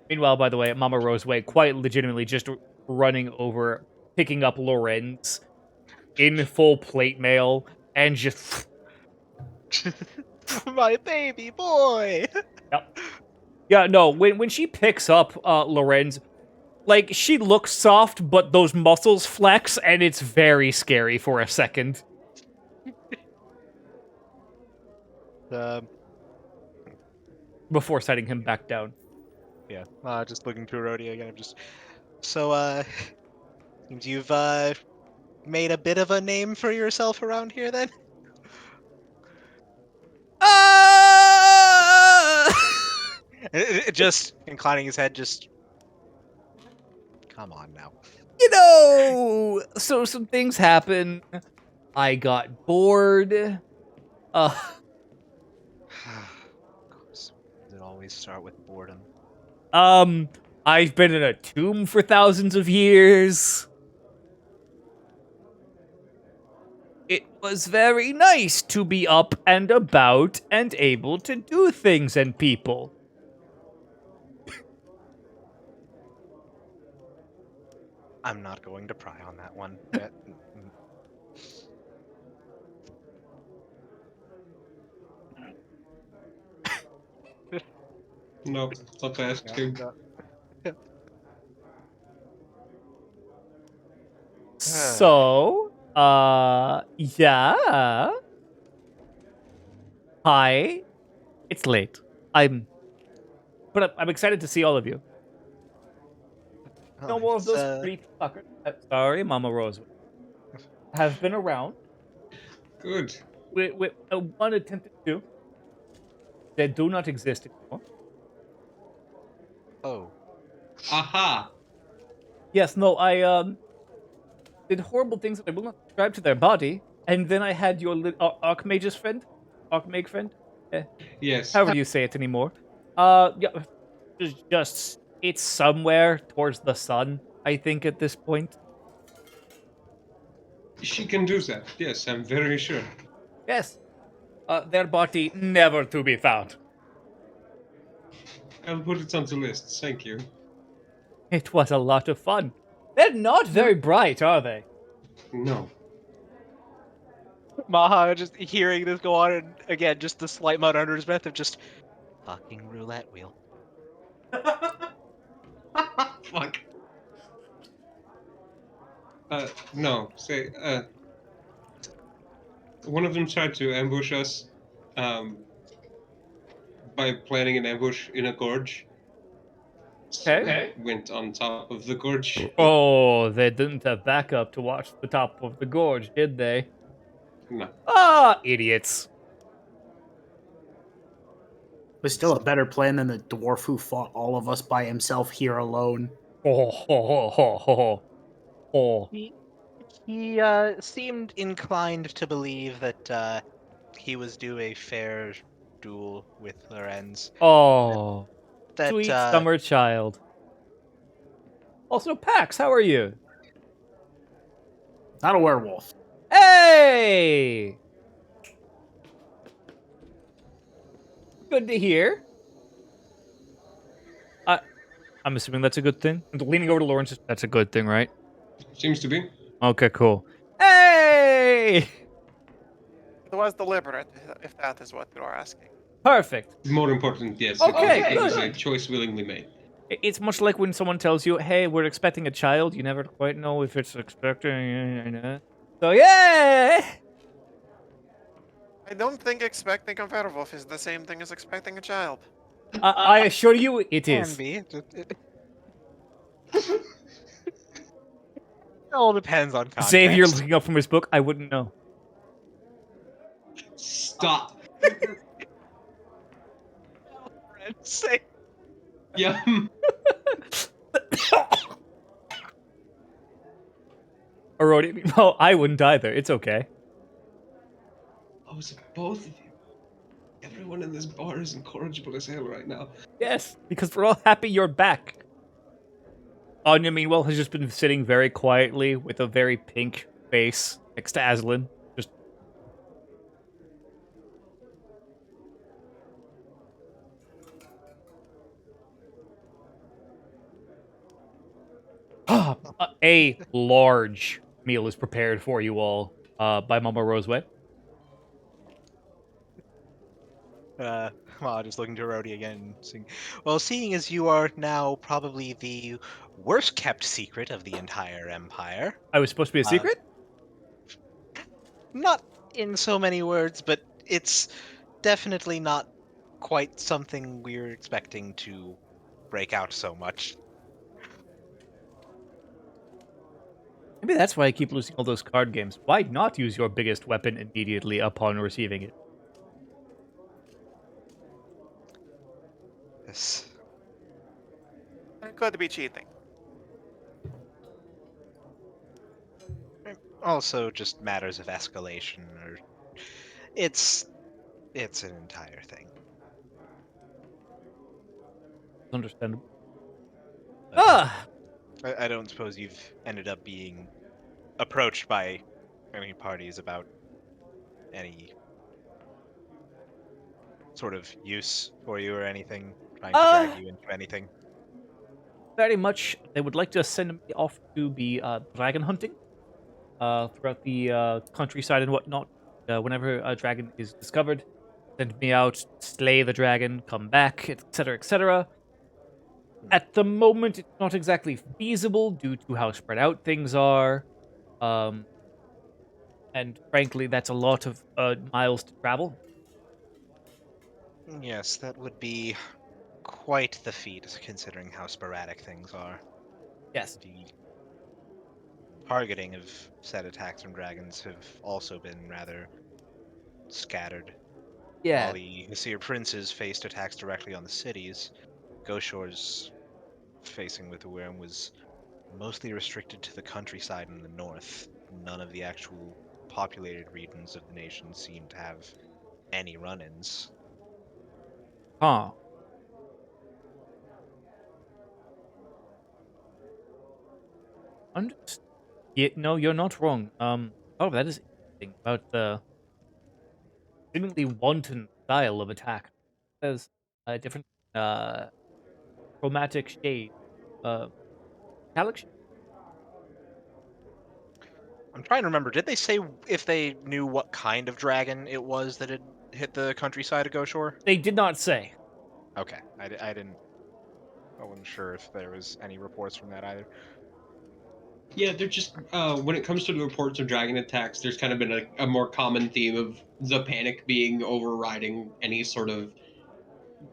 Meanwhile, by the way, Mama Roseway quite legitimately just running over, picking up Lorenz in full plate mail, and just. My baby boy! Yep. Yeah, no, when she picks up Lorenz, like, she looks soft, but those muscles flex, and it's very scary for a second. Before setting him back down. Yeah, just looking through Rodeo again. I'm just seems you've made a bit of a name for yourself around here, then. Just inclining his head. Just come on now. You know, so some things happen. I got bored. Of course, does it always start with boredom? I've been in a tomb for thousands of years. It was very nice to be up and about and able to do things and people. I'm not going to pry on that one. No, not asking. No. So, yeah. Hi. It's late. But I'm excited to see all of you. No more of those pretty fuckers. Sorry, Mama Rose. Have been around. Good. With one attempted to. They do not exist anymore. Oh. Aha! Yes, no, I did horrible things that I will not describe to their body, and then I had your Archmage's friend, Archmage friend, Yes. however you say it anymore. Yeah, it's somewhere towards the sun, I think, at this point. She can do that. Yes, I'm very sure. Yes, their body never to be found. I'll put it on the list. Thank you. It was a lot of fun. They're not very bright, are they? No. Maha just hearing this go on, and again, just the slight mutter under his breath of just fucking roulette wheel. Fuck. No. Say, one of them tried to ambush us, by planning an ambush in a gorge. So Okay. we went on top of the gorge. Oh, they didn't have backup to watch the top of the gorge, did they? No. Ah, idiots. It was still a better plan than the dwarf who fought all of us by himself here alone. Oh, ho, ho, ho, ho, ho. He seemed inclined to believe that he was due a fair duel with Lorenz. Oh, That sweet summer child. Also, Pax, how are you? Not a werewolf. Hey! Good to hear. I'm assuming that's a good thing. And leaning over to Lawrence, that's a good thing, right? Seems to be. Okay, cool. Hey! It was deliberate, if that is what you are asking. Perfect. More important, yes. Okay, it was good. a choice willingly made. It's much like when someone tells you, hey, we're expecting a child. You never quite know if it's expecting. So, yeah! I don't think expecting a werewolf is the same thing as expecting a child. I assure you, it can is. be. It all depends on context. Xavier looking up from his book, I wouldn't know. Stop. Say, Yeah. Arodi, no, I wouldn't either. It's okay. Oh, is it both of you? Everyone in this bar is incorrigible as hell right now. Yes, because we're all happy you're back. Anya, meanwhile, has just been sitting very quietly with a very pink face next to Aslan. Just. A large meal is prepared for you all by Mama Roseway. well, just looking to Rhodey again, saying, well, seeing as you are now probably the worst kept secret of the entire empire. I was supposed to be a secret? Not in so many words, but it's definitely not quite something we're expecting to break out so much. Maybe that's why I keep losing all those card games. Why not use your biggest weapon immediately upon receiving it? Yes. It could be cheating. Also, just matters of escalation, or it's an entire thing. Understandable. But I don't suppose you've ended up being approached by any parties about any sort of use for you or anything, trying to drag you into anything. Very much. They would like to send me off to be dragon hunting throughout the countryside and whatnot. Whenever a dragon is discovered, send me out, slay the dragon, come back, etc., etc. At the moment, it's not exactly feasible due to how spread out things are. And frankly, that's a lot of miles to travel. Yes, that would be quite the feat, considering how sporadic things are. Yes. The targeting of said attacks from dragons have also been rather scattered. While Yeah. the Nasir princes faced attacks directly on the cities, Goshor's facing with Urim was mostly restricted to the countryside in the north. None of the actual populated regions of the nation seem to have any run-ins. Huh. Yeah, no, you're not wrong. Oh, that is interesting about the seemingly wanton style of attack. There's a different chromatic shade. Metallic shade? I'm trying to remember, did they say if they knew what kind of dragon it was that had hit the countryside of Goshore? They did not say. Okay, I didn't. I wasn't sure if there was any reports from that either. Yeah, they're just when it comes to the reports of dragon attacks, there's kind of been a more common theme of the panic being overriding any sort of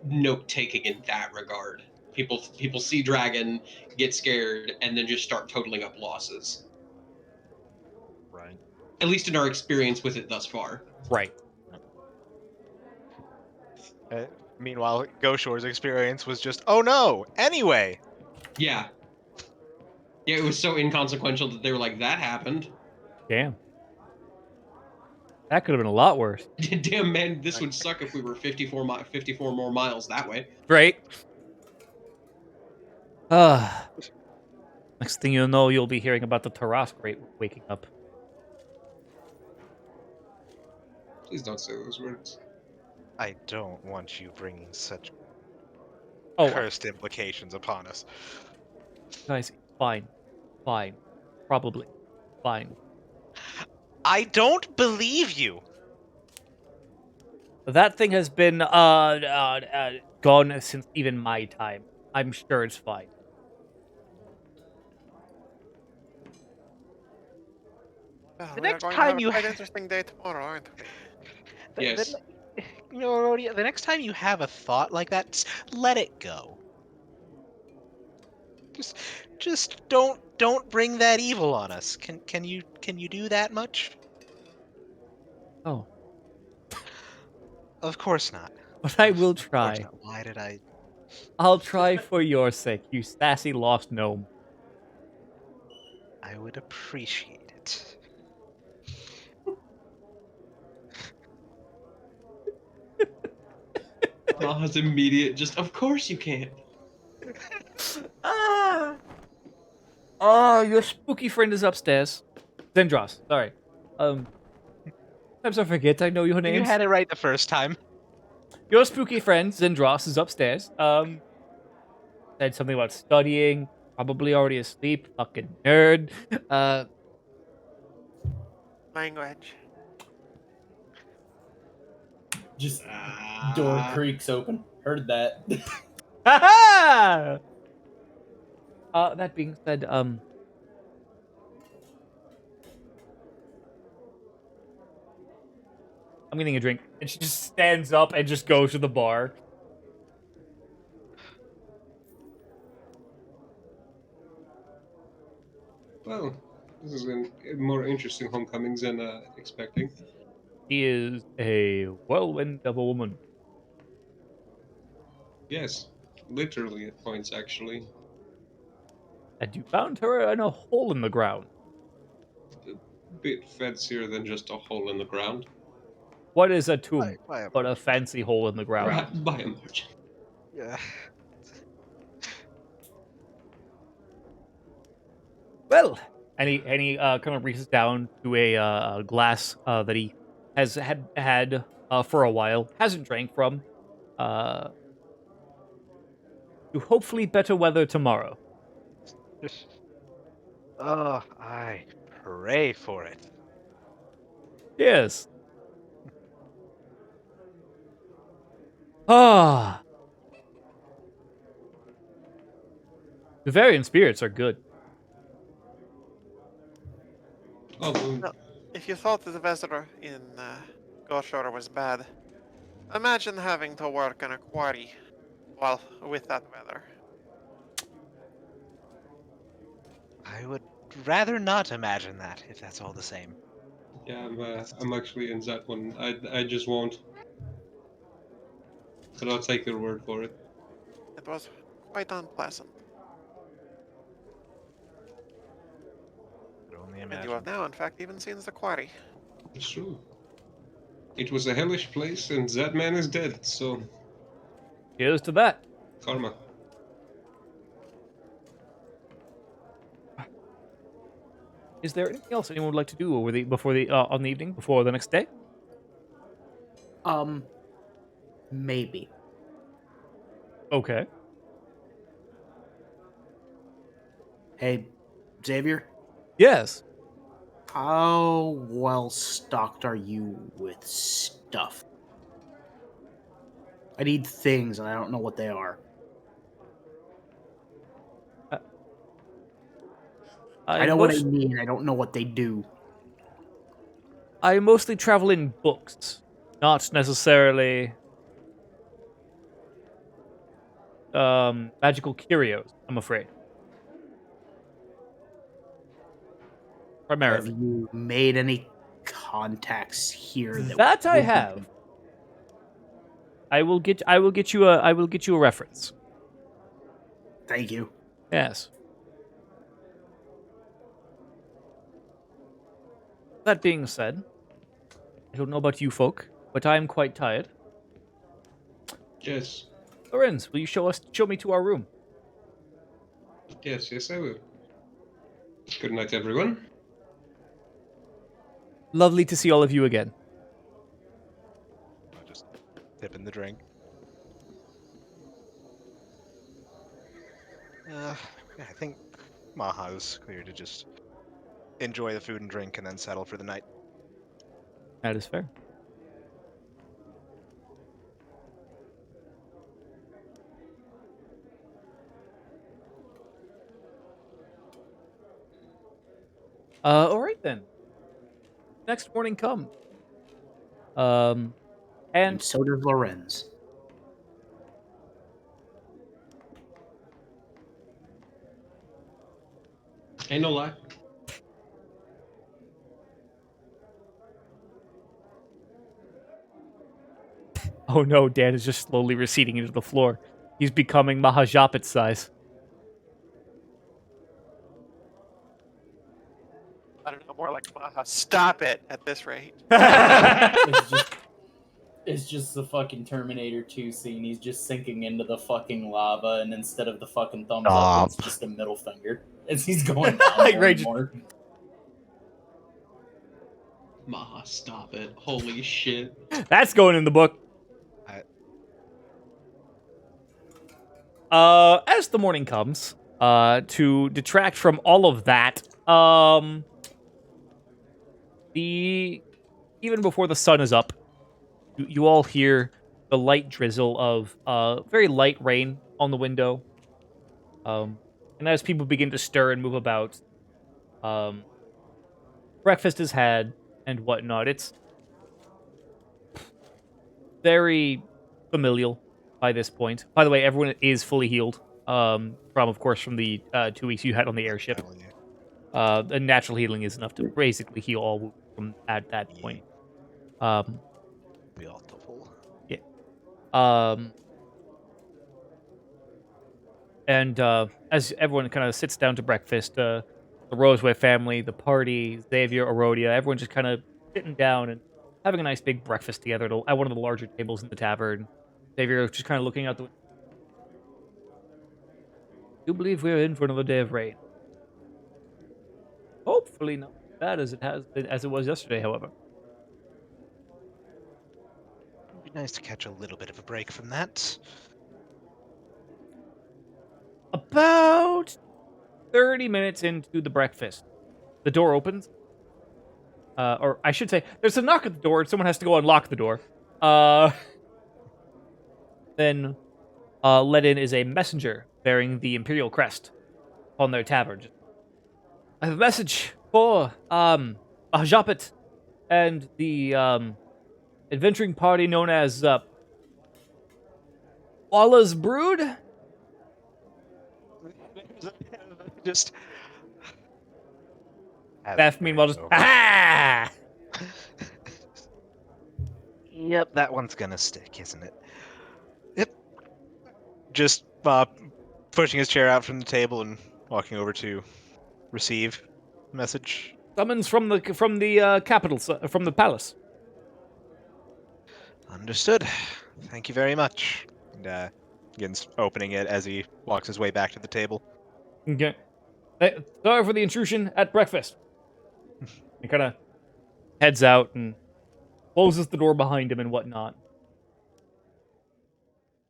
note taking in that regard. People see dragon, get scared, and then just start totaling up losses. Right. At least in our experience with it thus far. Right. Meanwhile, Goshore's experience was just, oh no! Anyway! Yeah. Yeah, it was so inconsequential that they were like, that happened. Damn. That could have been a lot worse. Damn, man, this would suck if we were 54 more miles that way. Right? Next thing you know, you'll be hearing about the Taras Great waking up. Please don't say those words. I don't want you bringing such Oh, cursed implications upon us. guys, fine. Fine. Probably. Fine. I don't believe you! That thing has been gone since even my time. I'm sure it's fine. Well, The we are next going to have time a you quite ha- interesting day tomorrow, aren't we? Yes. You know, Rhodia, the next time you have a thought like that, let it go. Just don't bring that evil on us. Can you do that much? Oh, Of course not. but I will Of course try. not. Why did I? I'll try for your sake, you sassy lost gnome. I would appreciate it. Maha's immediate, just, of course you can. Your spooky friend is upstairs. Zendros, sorry. Sometimes I forget I know your You names. had it right the first time. Your spooky friend, Zendros, is upstairs. Said something about studying. Probably already asleep. Fucking nerd. Language. Just door Ah. creaks open. Heard that. Ha that being said, I'm getting a drink. And she just stands up and just goes to the bar. Well, this is a more interesting homecoming than expecting. She is a whirlwind of a woman. Yes, literally at points, actually. And you found her in a hole in the ground. A bit fancier than just a hole in the ground. What is a tomb Why but a fancy hole in the ground? By a margin. Yeah. Well, and he kind of reaches down to a glass that he has had for a while, hasn't drank from, to hopefully better weather tomorrow. Oh, I pray for it. Yes. Ah. Bavarian spirits are good. Oh, Well, if you thought the weather in Goshore was bad, imagine having to work in a quarry while with that weather. I would rather not imagine that, if that's all the same. yeah, I'm actually in that one. I just won't. But I'll take your word for it. It was quite unpleasant. Could only And you imagine. have now, in fact, even seen the quarry. It's true. It was a hellish place, and that man is dead, so Cheers to that. karma. Is there anything else anyone would like to do on the evening before the next day? Maybe. Okay. Hey, Xavier, Yes. how well stocked are you with stuff? I need things, and I don't know what they are. I know what I need. I don't know what they do. I mostly travel in books, not necessarily magical curios, I'm afraid. Have Primarily. you made any contacts here? That I would be have. I will get you a reference. Thank you. Yes. That being said, I don't know about you folk, but I am quite tired. Yes. Lorenz, will you show me to our room? Yes, I will. Good night, everyone. Lovely to see all of you again. I'll just tip in the drink. Yeah, I think Maha's clear to just enjoy the food and drink and then settle for the night. That is fair. All right then. Next morning comes. And And so does Lorenz. Ain't no lie. oh no, Dan is just slowly receding into the floor. He's becoming Mahajapit size. I don't know, more like Maha. Stop it at this rate. It's just the fucking Terminator 2 scene. He's just sinking into the fucking lava, and instead of the fucking thumbs up, it's just a middle finger as he's going down Like, more right, and just- more. Maha, stop it. Holy shit. That's going in the book. As the morning comes, to detract from all of that, even before the sun is up, you all hear the light drizzle of very light rain on the window. And as people begin to stir and move about, breakfast is had and whatnot. It's very familial by this point. By the way, everyone is fully healed from the 2 weeks you had on the airship. And natural healing is enough to basically heal all wounds from at that point. Beautiful. And as everyone kind of sits down to breakfast, the Roseway family, the party, Xavier, Arodia, everyone just kind of sitting down and having a nice big breakfast together at one of the larger tables in the tavern. Xavier just kind of looking out the window. I do believe we're in for another day of rain. Hopefully not as bad as it was yesterday, however. It'd be nice to catch a little bit of a break from that. About 30 minutes into the breakfast, the door opens. Or I should say, there's a knock at the door, and someone has to go unlock the door. then let in is a messenger bearing the Imperial crest on their tabard. I have a message for Ahjapet and the adventuring party known as Walla's Brood. Just. Beth, meanwhile, just ah. Yep, that one's gonna stick, isn't it? Yep. Just pushing his chair out from the table and walking over to receive message. Summons from the capital, from the palace. Understood. Thank you very much. And begins opening it as he walks his way back to the table. Okay. Hey, sorry for the intrusion at breakfast. He kind of heads out and closes the door behind him and whatnot.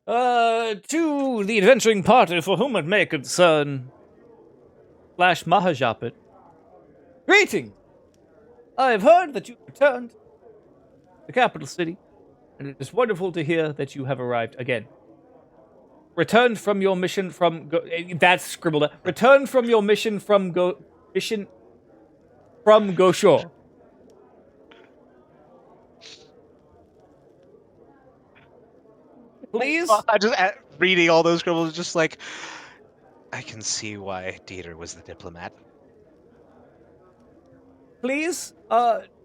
To the adventuring party for whom it may concern, / Mahajapit. Greetings! I have heard that you've returned to the capital city, and it is wonderful to hear that you have arrived again. Returned from your mission from that's scribbled out. Returned from your mission from Goshore. Please? I just reading all those scribbles, just like I can see why Dieter was the diplomat. Please,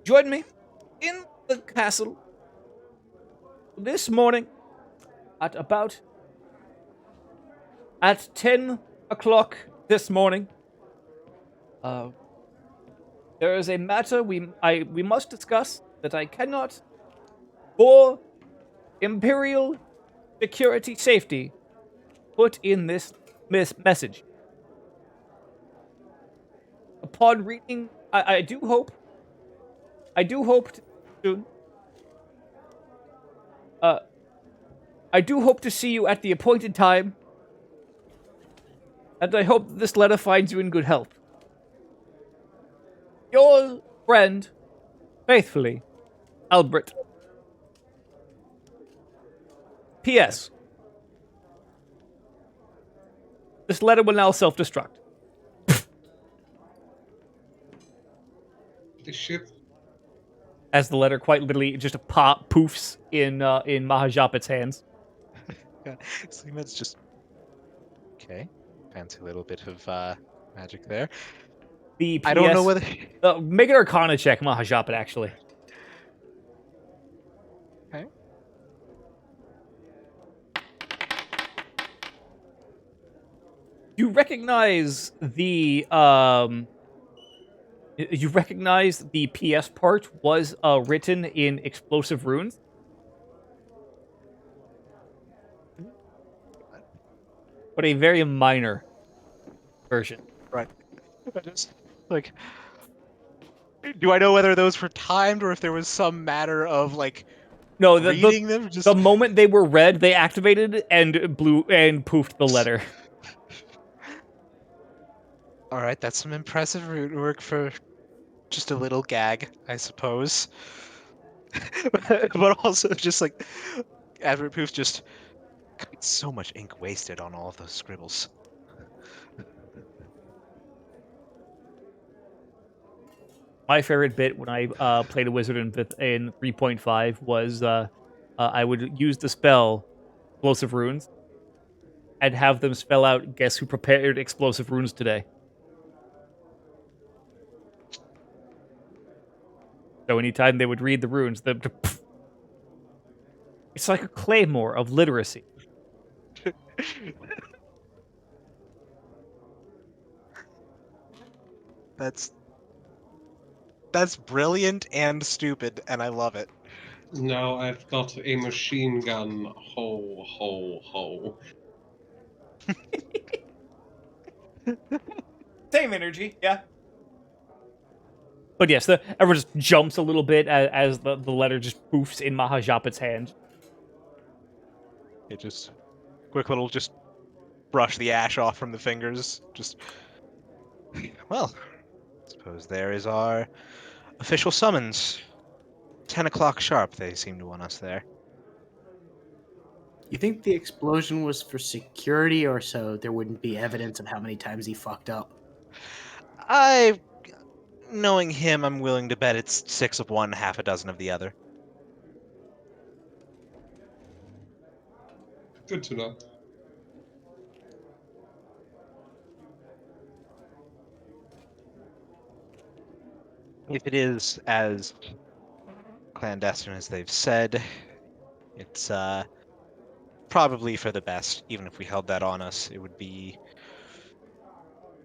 join me in the castle this morning at 10 o'clock this morning. There is a matter we must discuss that I cannot, for Imperial security safety, put in this message. Upon reading, I do hope to I do hope to see you at the appointed time, and I hope this letter finds you in good health. Your friend, faithfully, Albert. P.S. This letter will now self-destruct. The ship. As the letter quite literally just poofs in Mahajapit's hands. So that's just okay. Fancy little bit of magic there. The PS, I don't know whether. Make an Arcana check, Mahajapit, actually. Okay. You recognize the PS part was written in explosive runes. But a very minor version. Right. I just like. Do I know whether those were timed or if there was some matter of like No, reading them? Just the moment they were read, they activated and poofed the letter. All right, that's some impressive root work for just a little gag, I suppose. But also just like Advert Poof just so much ink wasted on all of those scribbles. My favorite bit when I played a wizard in 3.5 was I would use the spell Explosive Runes and have them spell out, guess who prepared explosive runes today. So anytime they would read the runes, it's like a claymore of literacy. That's brilliant and stupid, and I love it. Now I've got a machine gun. Ho, ho, ho. Same energy, yeah. But yes, everyone just jumps a little bit as the letter just poofs in Mahajapit's hand. It just quick little just brush the ash off from the fingers. Just well, suppose there is our official summons. 10 o'clock sharp. They seem to want us there. You think the explosion was for security or so there wouldn't be evidence of how many times he fucked up? Knowing him, I'm willing to bet it's 6 of one, half a dozen of the other. Good to know. If it is as clandestine as they've said, it's probably for the best. Even if we held that on us, it would be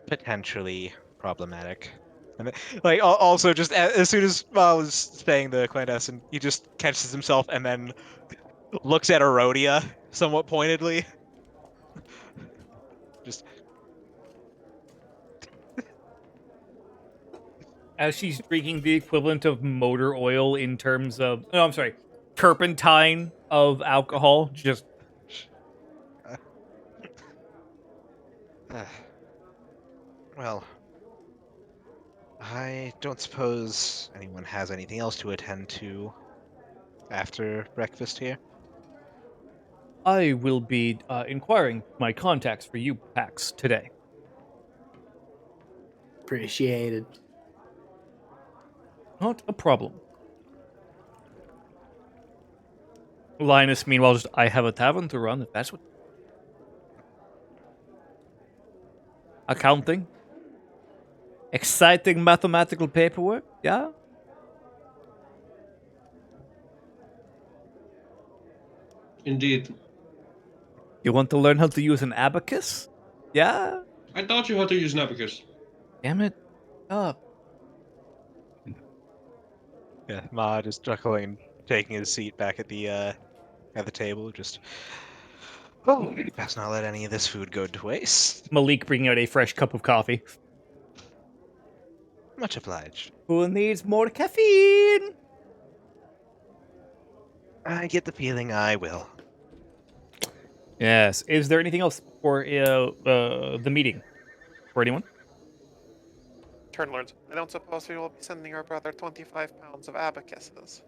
potentially problematic. And like also, just as soon as Ma was saying the clandestine, he just catches himself and then looks at Erodia somewhat pointedly. Just As she's drinking the equivalent of motor oil in terms of, no, I'm sorry, turpentine of alcohol. Just well, I don't suppose anyone has anything else to attend to after breakfast here. I will be inquiring my contacts for you, Pax, today. Appreciated. Not a problem. Linus, meanwhile, just, I have a tavern to run, if that's what... Accounting? Exciting mathematical paperwork? Yeah? Indeed. You want to learn how to use an abacus? Yeah? I taught you how to use an abacus. Damn it. Up. Yeah, Ma just chuckling, taking his seat back at the table. Just, oh, best not let any of this food go to waste. Malik bringing out a fresh cup of coffee. Much obliged. Who needs more caffeine? I get the feeling I will. Yes. Is there anything else for the meeting? For anyone? Turnlords, I don't suppose we will be sending our brother 25 pounds of abacuses.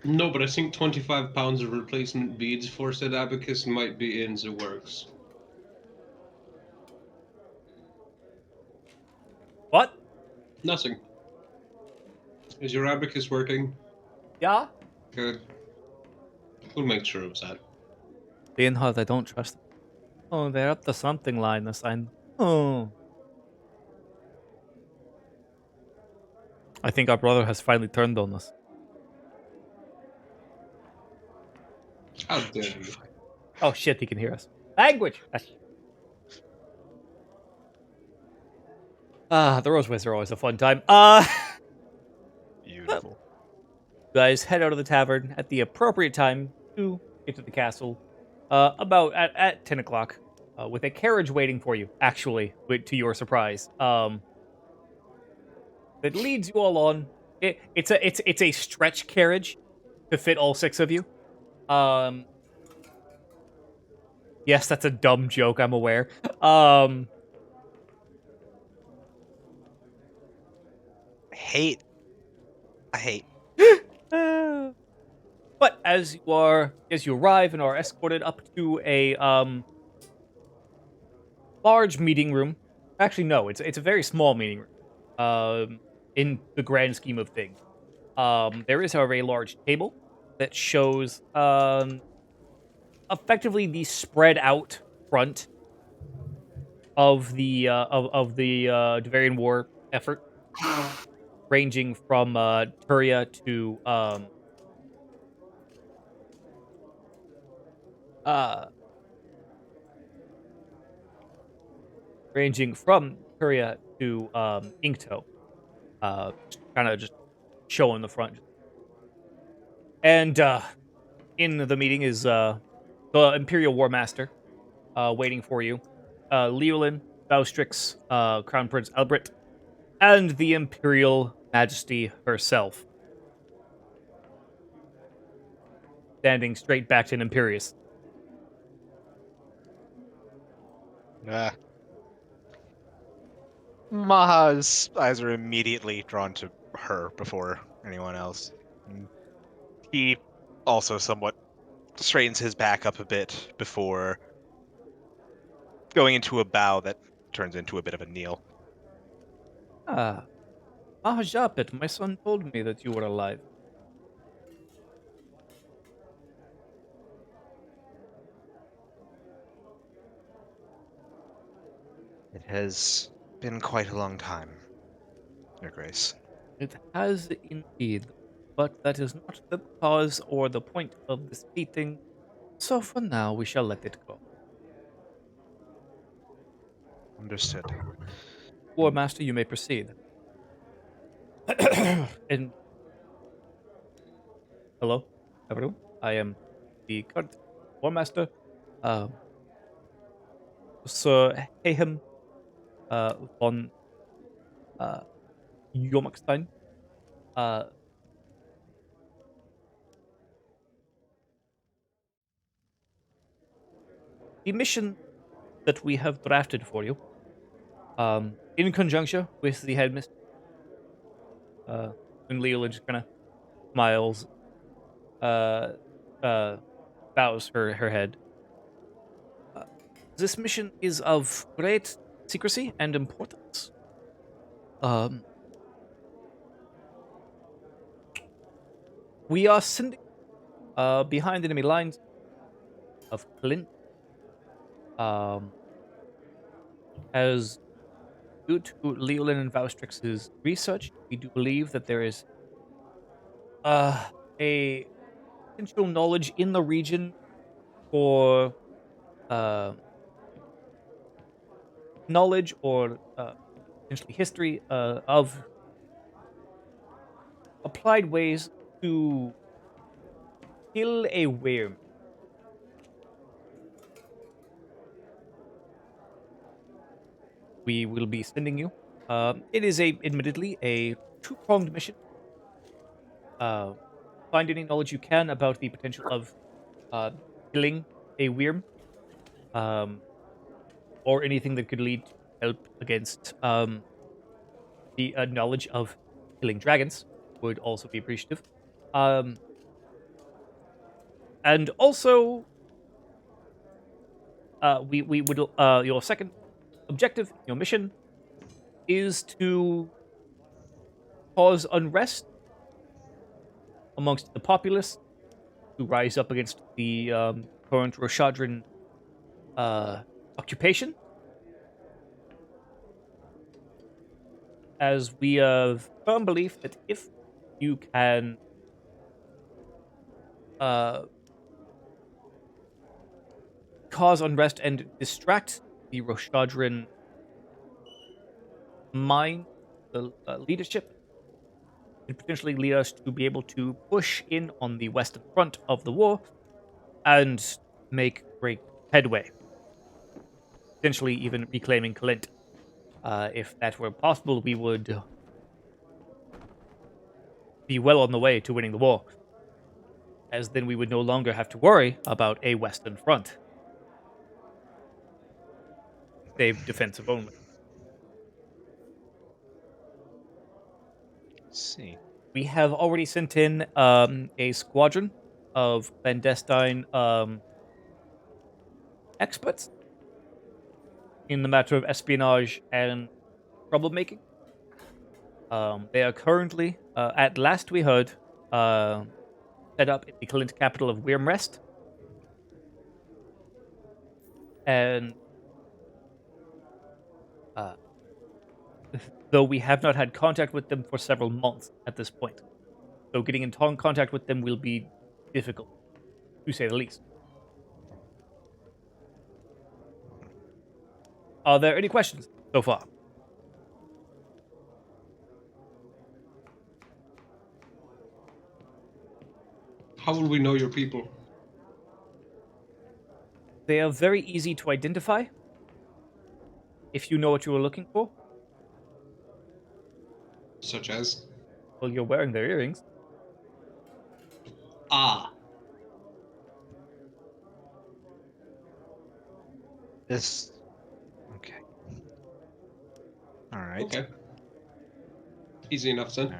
No, but I think 25 pounds of replacement beads for said abacus might be in the works. What? Nothing. Is your abacus working? Yeah? Good. We'll make sure of that. Leonhard, I don't trust them. Oh, they're up to something, Linus. Oh. I think our brother has finally turned on us. How dare you? Oh shit, he can hear us. Language! The Rose Ways are always a fun time. Beautiful. Guys, head out of the tavern at the appropriate time to get to the castle. About at 10 o'clock. With a carriage waiting for you, actually, to your surprise. That leads you all on. It's a stretch carriage to fit all 6 of you. Yes, that's a dumb joke, I'm aware. I hate. But as you arrive and are escorted up to a large meeting room. Actually, no, it's a very small meeting room. In the grand scheme of things. There is, however, a large table that shows effectively the spread out front of the Devarian War effort, ranging from Turia to Inkto. Kind of just showing the front. And in the meeting is the Imperial War Master waiting for you. Leolin, Baustrix, Crown Prince Albert, and the Imperial Majesty herself. Standing straight back to an Imperius. Maha's eyes are immediately drawn to her before anyone else. And he also somewhat straightens his back up a bit before going into a bow that turns into a bit of a kneel. Ah, Japet, my son told me that you were alive. It has been quite a long time, Your Grace. It has indeed, but that is not the cause or the point of this meeting, so for now we shall let it go. Understood. War Master, you may proceed. And hello, everyone. I am the current War Master, um, Sir Hayhem von uh, Jormakstein. Uh, the mission that we have drafted for you, in conjunction with the headmistress, and Leela just kind of smiles, uh, bows her head. Uh, this mission is of great secrecy and importance. Um, we are sending behind enemy lines of Clint. As due to Leolin and Vaustrix's research, we do believe that there is a potential knowledge in the region for knowledge or potentially history of applied ways to kill a worm. We will be sending you. It is admittedly a two-pronged mission. Find any knowledge you can about the potential of killing a worm, or anything that could lead to help against the knowledge of killing dragons would also be appreciative. And also, we would your second objective, your mission, is to cause unrest amongst the populace to rise up against the current Roshadran occupation, as we have firm belief that if you can cause unrest and distract the Roshadran mind, the leadership, could potentially lead us to be able to push in on the western front of the war and make great headway, potentially even reclaiming Clint. If that were possible, we would be well on the way to winning the war, as then we would no longer have to worry about a western front, save defensive only. Let's see. We have already sent in a squadron of clandestine experts in the matter of espionage and troublemaking. They are currently, at last we heard, set up in the Clint capital of Wyrmrest. And though we have not had contact with them for several months at this point, so getting in contact with them will be difficult, to say the least. Are there any questions so far? How will we know your people? They are very easy to identify if you know what you are looking for. Such as? Well, you're wearing their earrings. Ah. This. Okay. All right. Okay. Easy enough then.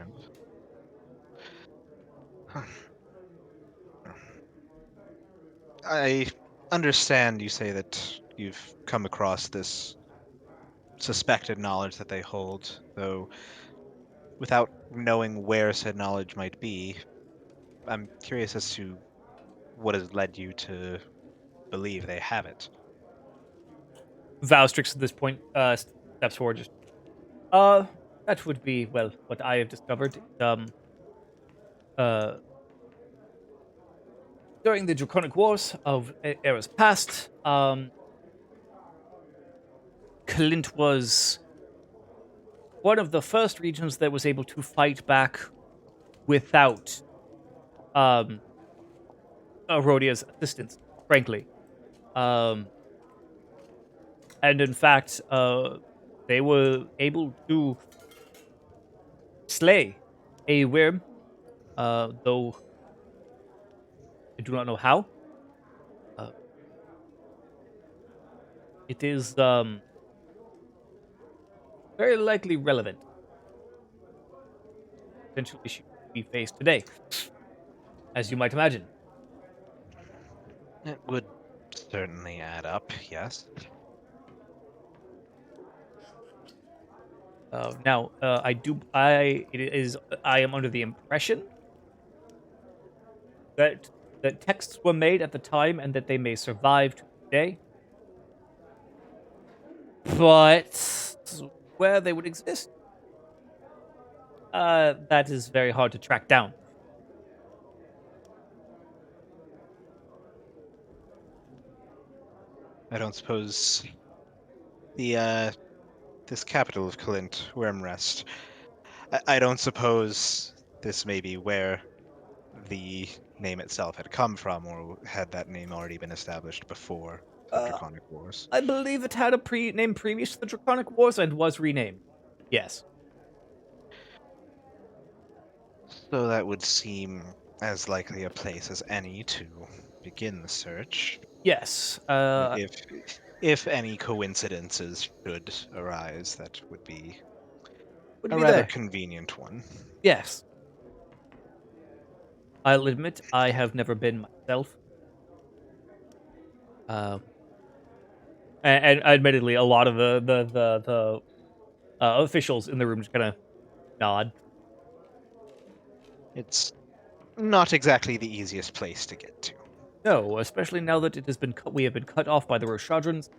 I understand you say that you've come across this suspected knowledge that they hold, though without knowing where said knowledge might be, I'm curious as to what has led you to believe they have it. Valstrix at this point steps forward. Just that would be well what I have discovered. Uh, during the Draconic Wars of eras past, Clint was one of the first regions that was able to fight back without Rhodia's assistance, frankly. And in fact, they were able to slay a worm, though I do not know how. It is very likely relevant. Potential issue we face today, as you might imagine. It would certainly add up, yes. Now, I am under the impression that texts were made at the time and that they may survive to today. But where they would exist, that is very hard to track down. I don't suppose the this capital of Clint, Wormrest. I don't suppose this may be where the name itself had come from, or had that name already been established before the Draconic Wars. I believe it had a name previous to the Draconic Wars and was renamed. Yes. So that would seem as likely a place as any to begin the search. Yes. If any coincidences should arise, that would be Would a be rather there. convenient one. Yes. I'll admit I have never been myself. And admittedly, a lot of the officials in the room just kind of nod. It's not exactly the easiest place to get to. No, especially now that it has been we have been cut off by the Roshadrons,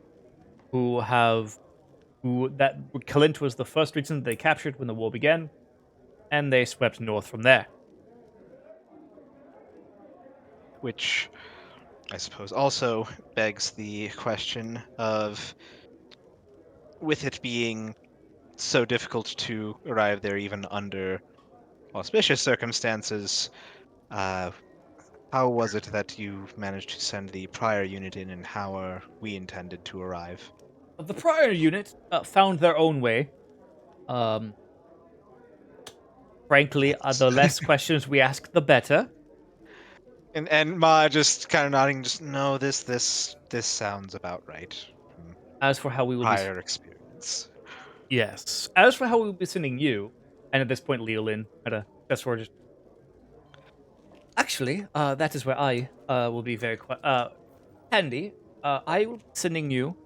that Clint was the first region they captured when the war began, and they swept north from there. Which I suppose also begs the question of, with it being so difficult to arrive there even under auspicious circumstances, how was it that you managed to send the prior unit in, and how are we intended to arrive? The prior unit found their own way. Frankly, the less questions we ask, the better. And Ma just kind of nodding, just no, this sounds about right. From As for how we will prior experience. Yes. As for how we will be sending you, and at this point, Leolin at a just for just. Actually, that is where I will be very handy. I will be sending you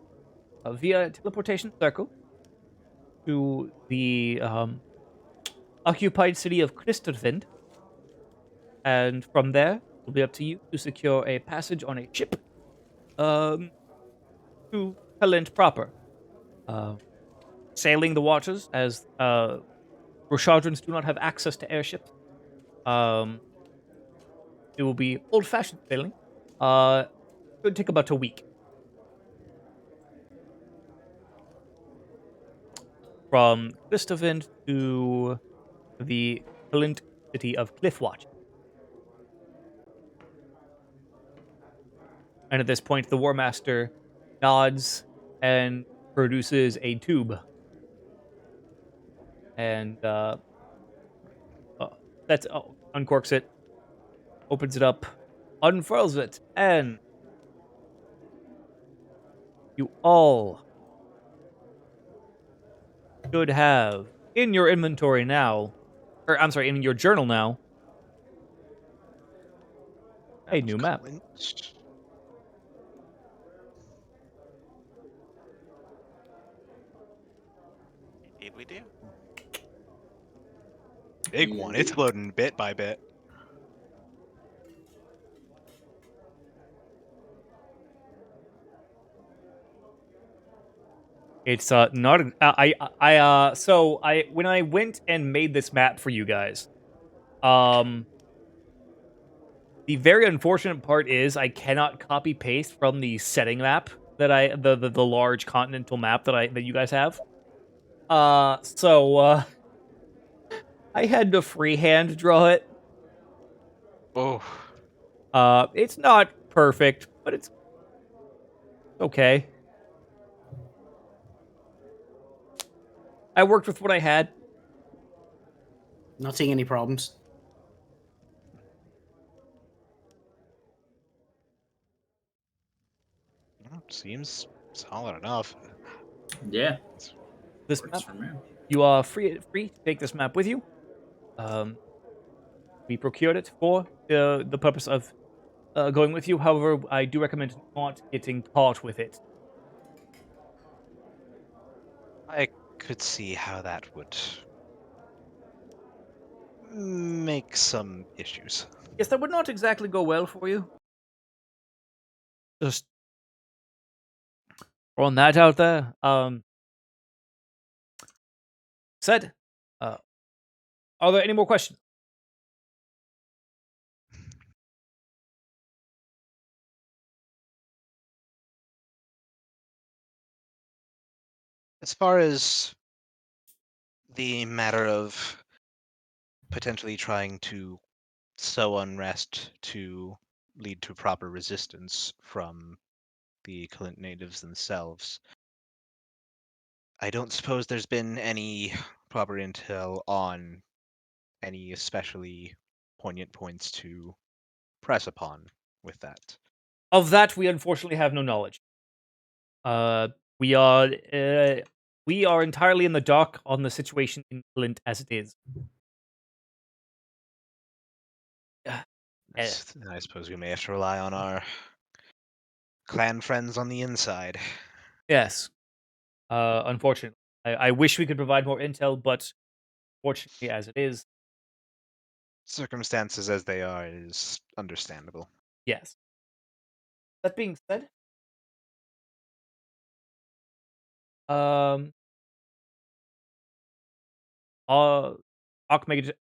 via teleportation circle to the occupied city of Christervind, and from there, it'll be up to you to secure a passage on a ship to Helend proper. Sailing the waters, as Roshadrons do not have access to airships. It will be old-fashioned sailing. It would take about a week. From Christervind to the Clint city of Cliffwatch. And at this point, the War Master nods and produces a tube. And uncorks it, opens it up, unfurls it, and you all should have in your inventory now, or I'm sorry, in your journal now, a new map. Indeed, we do. Big one. It's loading bit by bit. It's not. So when I went and made this map for you guys, the very unfortunate part is I cannot copy paste from the setting map that the large continental map that you guys have. So I had to freehand draw it. Oh, It's not perfect, but it's okay. I worked with what I had. Not seeing any problems. seems solid enough. Yeah, This works map, for me. you are free to take this map with you. We procured it for the purpose of going with you. However, I do recommend not getting caught with it. I could see how that would make some issues. Yes, that would not exactly go well for you. Just throwing that out there. Said, are there any more questions? As far as the matter of potentially trying to sow unrest to lead to proper resistance from the Clint natives themselves, I don't suppose there's been any proper intel on any especially poignant points to press upon with that. Of that, we unfortunately have no knowledge. Uh, we are entirely in the dark on the situation in Flint as it is. I suppose we may have to rely on our clan friends on the inside. Yes. Unfortunately, I wish we could provide more intel, but fortunately, as it is, Circumstances as they are is understandable. yes. That being said, uh, Archmag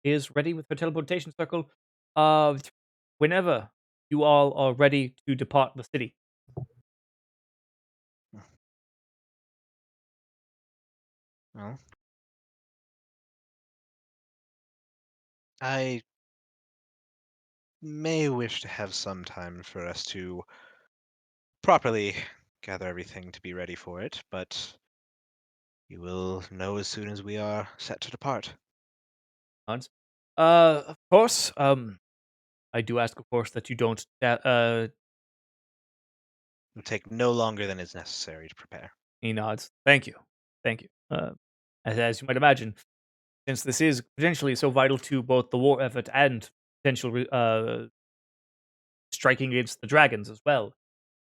is ready with her teleportation circle. Whenever you all are ready to depart the city. Well, I may wish to have some time for us to properly gather everything to be ready for it, but you will know as soon as we are set to depart. Hans. Of course. I do ask, of course, that you don't. It will take no longer than is necessary to prepare. He nods. Thank you. Thank you. As you might imagine, since this is potentially so vital to both the war effort and potential striking against the dragons as well,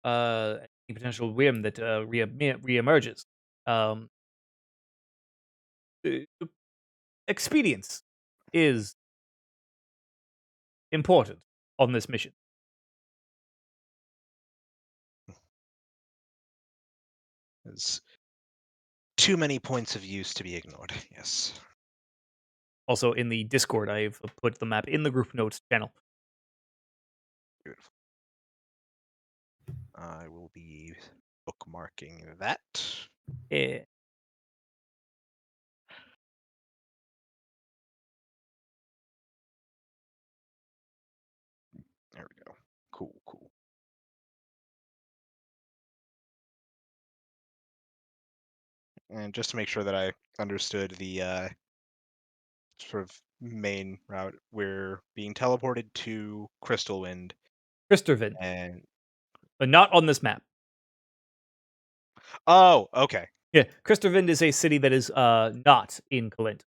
any potential whim that reemerges. Um, expedience is important on this mission. There's too many points of use to be ignored, yes. Also, in the Discord, I've put the map in the group notes channel. Beautiful. I will be bookmarking that. Yeah. There we go. Cool, cool. And just to make sure that I understood the sort of main route, we're being teleported to Crystal Wind, Christervin, and but not on this map. oh, okay, Yeah, Christervind is a city that is not in Kalint.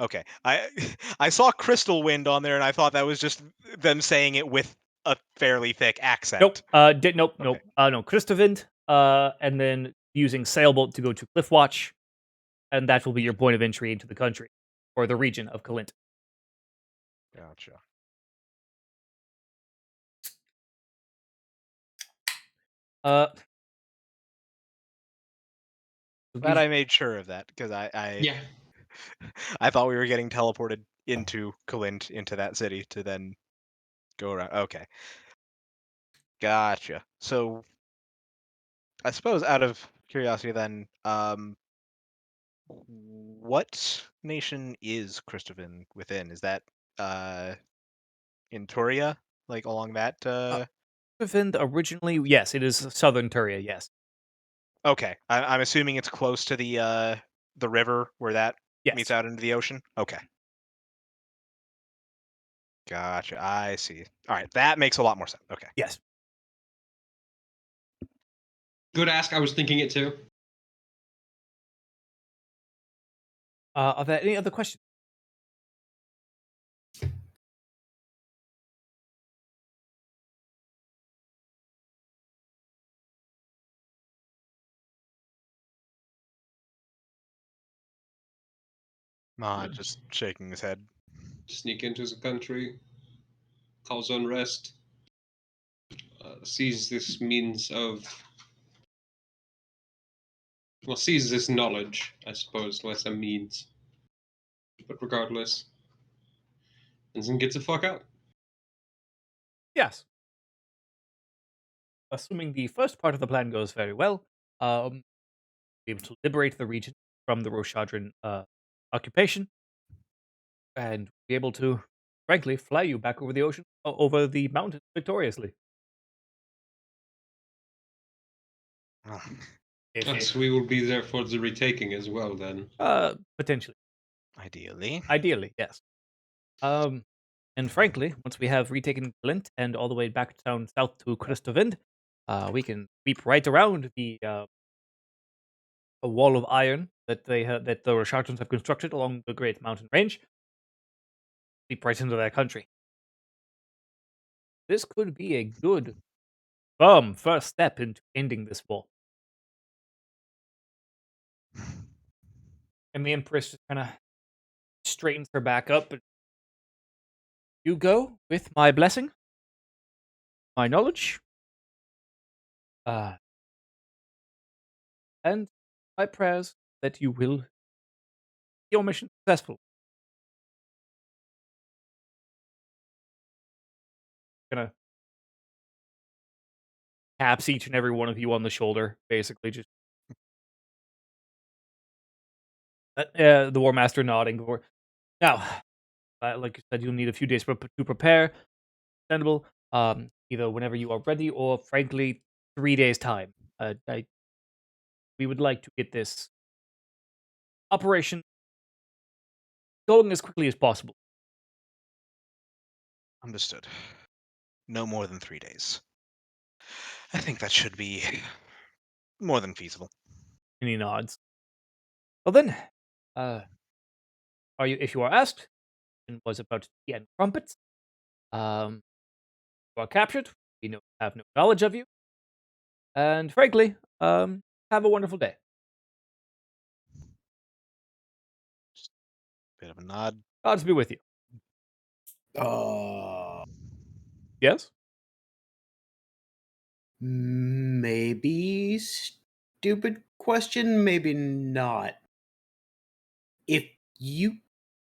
okay. I saw Crystal Wind on there, and I thought that was just them saying it with a fairly thick accent. Nope. Nope. Okay. No. Christervind. And then using sailboat to go to Cliffwatch, and that will be your point of entry into the country, or the region of Kalint. Gotcha. Uh, Glad I made sure of that because Yeah. I thought we were getting teleported into Kalint, into that city, to then go around. Okay. Gotcha. So I suppose out of curiosity then, what nation is Christovan within? Is that in Turia? Like along that Griffin originally, yes, it is southern Turia, yes. Okay. I'm assuming it's close to the river where that meets Yes. out into the ocean? Okay. Gotcha. I see. All right. That makes a lot more sense. Okay. Yes. Good ask. I was thinking it too. Are there any other questions? Just shaking his head. Sneak into the country, cause unrest, seize this means of. Well, seize this knowledge, I suppose, less a means. But regardless, and then get the fuck out. Yes. Assuming the first part of the plan goes very well, be able to liberate the region from the Roshadran occupation, and be able to, frankly, fly you back over the ocean, over the mountains victoriously. Oh, If So we will be there for the retaking as well, then. potentially. ideally. Ideally, yes. And frankly, once we have retaken Flint and all the way back down south to Christovind, we can sweep right around the a wall of iron that that the Rashartans have constructed along the Great Mountain Range. Sweep right into their country. This could be a good, firm first step into ending this war. And the Empress just kind of straightens her back up. But you go with my blessing, my knowledge, and my prayers that you will your mission successful. Gonna taps each and every one of you on the shoulder, basically just the War Master nodding. Now, like you said, you'll need a few days to prepare. Understandable. Either whenever you are ready, or frankly, 3 days time. We would like to get this operation going as quickly as possible. Understood. No more than 3 days. I think that should be more than feasible. And he nods. Well then, are you? If you are asked, and was about tea and crumpets. You are captured. We have no knowledge of you. And frankly, have a wonderful day. Bit of a nod. Gods be with you. Yes? Maybe stupid question, maybe not. If you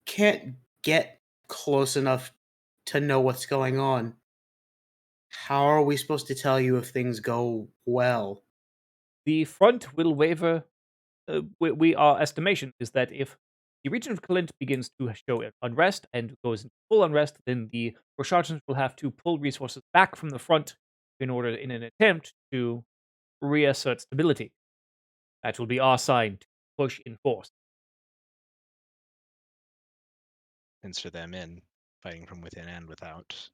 can't get close enough to know what's going on, how are we supposed to tell you if things go well? The front will waver. Our estimation is that if the region of Kalint begins to show unrest and goes into full unrest, then the Roshartans will have to pull resources back from the front in an attempt to reassert stability. That will be our sign to push in force. Pincer them in, fighting from within and without.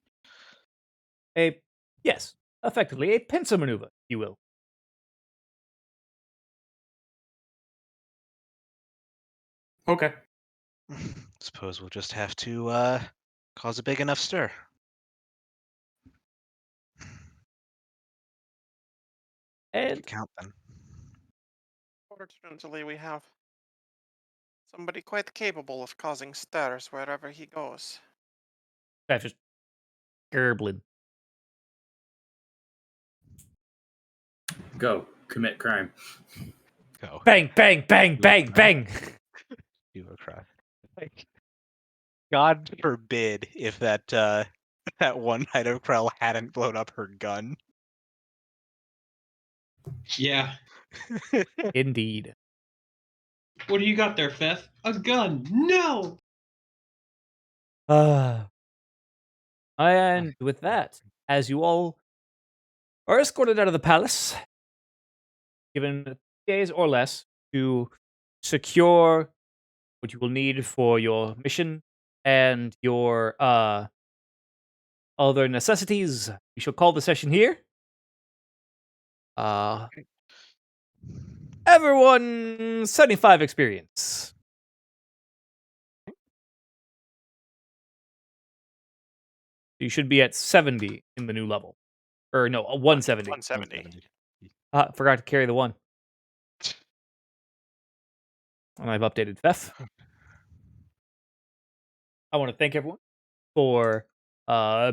Yes, effectively a pincer maneuver, if you will. Okay. Suppose we'll just have to cause a big enough stir. And Count them. Fortunately, we have somebody quite capable of causing stirs wherever he goes. That's just gurgling. Go commit crime. Go. Bang, bang, bang, bang, bang. Do a crime. Like, God forbid if that that one Knight of Krell hadn't blown up her gun. Yeah. Indeed. What do you got there, Feth? A gun? No! And with that, as you all are escorted out of the palace, given days or less to secure what you will need for your mission and your other necessities, we shall call the session here. Everyone, 75 experience. You should be at 70 in the new level. Or no, 170. 170. Forgot to carry the 1. And I've updated Fef. I want to thank everyone for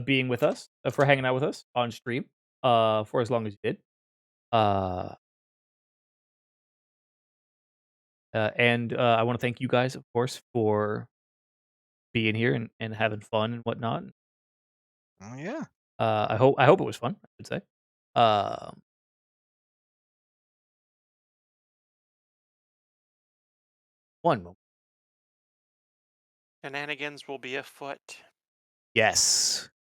being with us, for hanging out with us on stream for as long as you did. And I want to thank you guys, of course, for being here and having fun and whatnot. Oh yeah. I hope it was fun, I should say. One moment. Shenanigans will be afoot. Yes.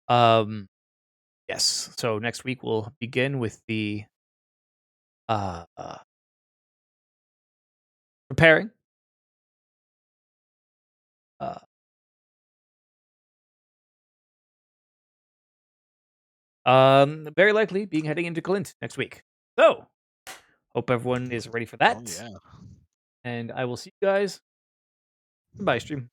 Yes. So next week we'll begin with the preparing. Very likely being heading into Clint next week. So hope everyone is ready for that. Oh yeah. And I will see you guys. Bye, stream.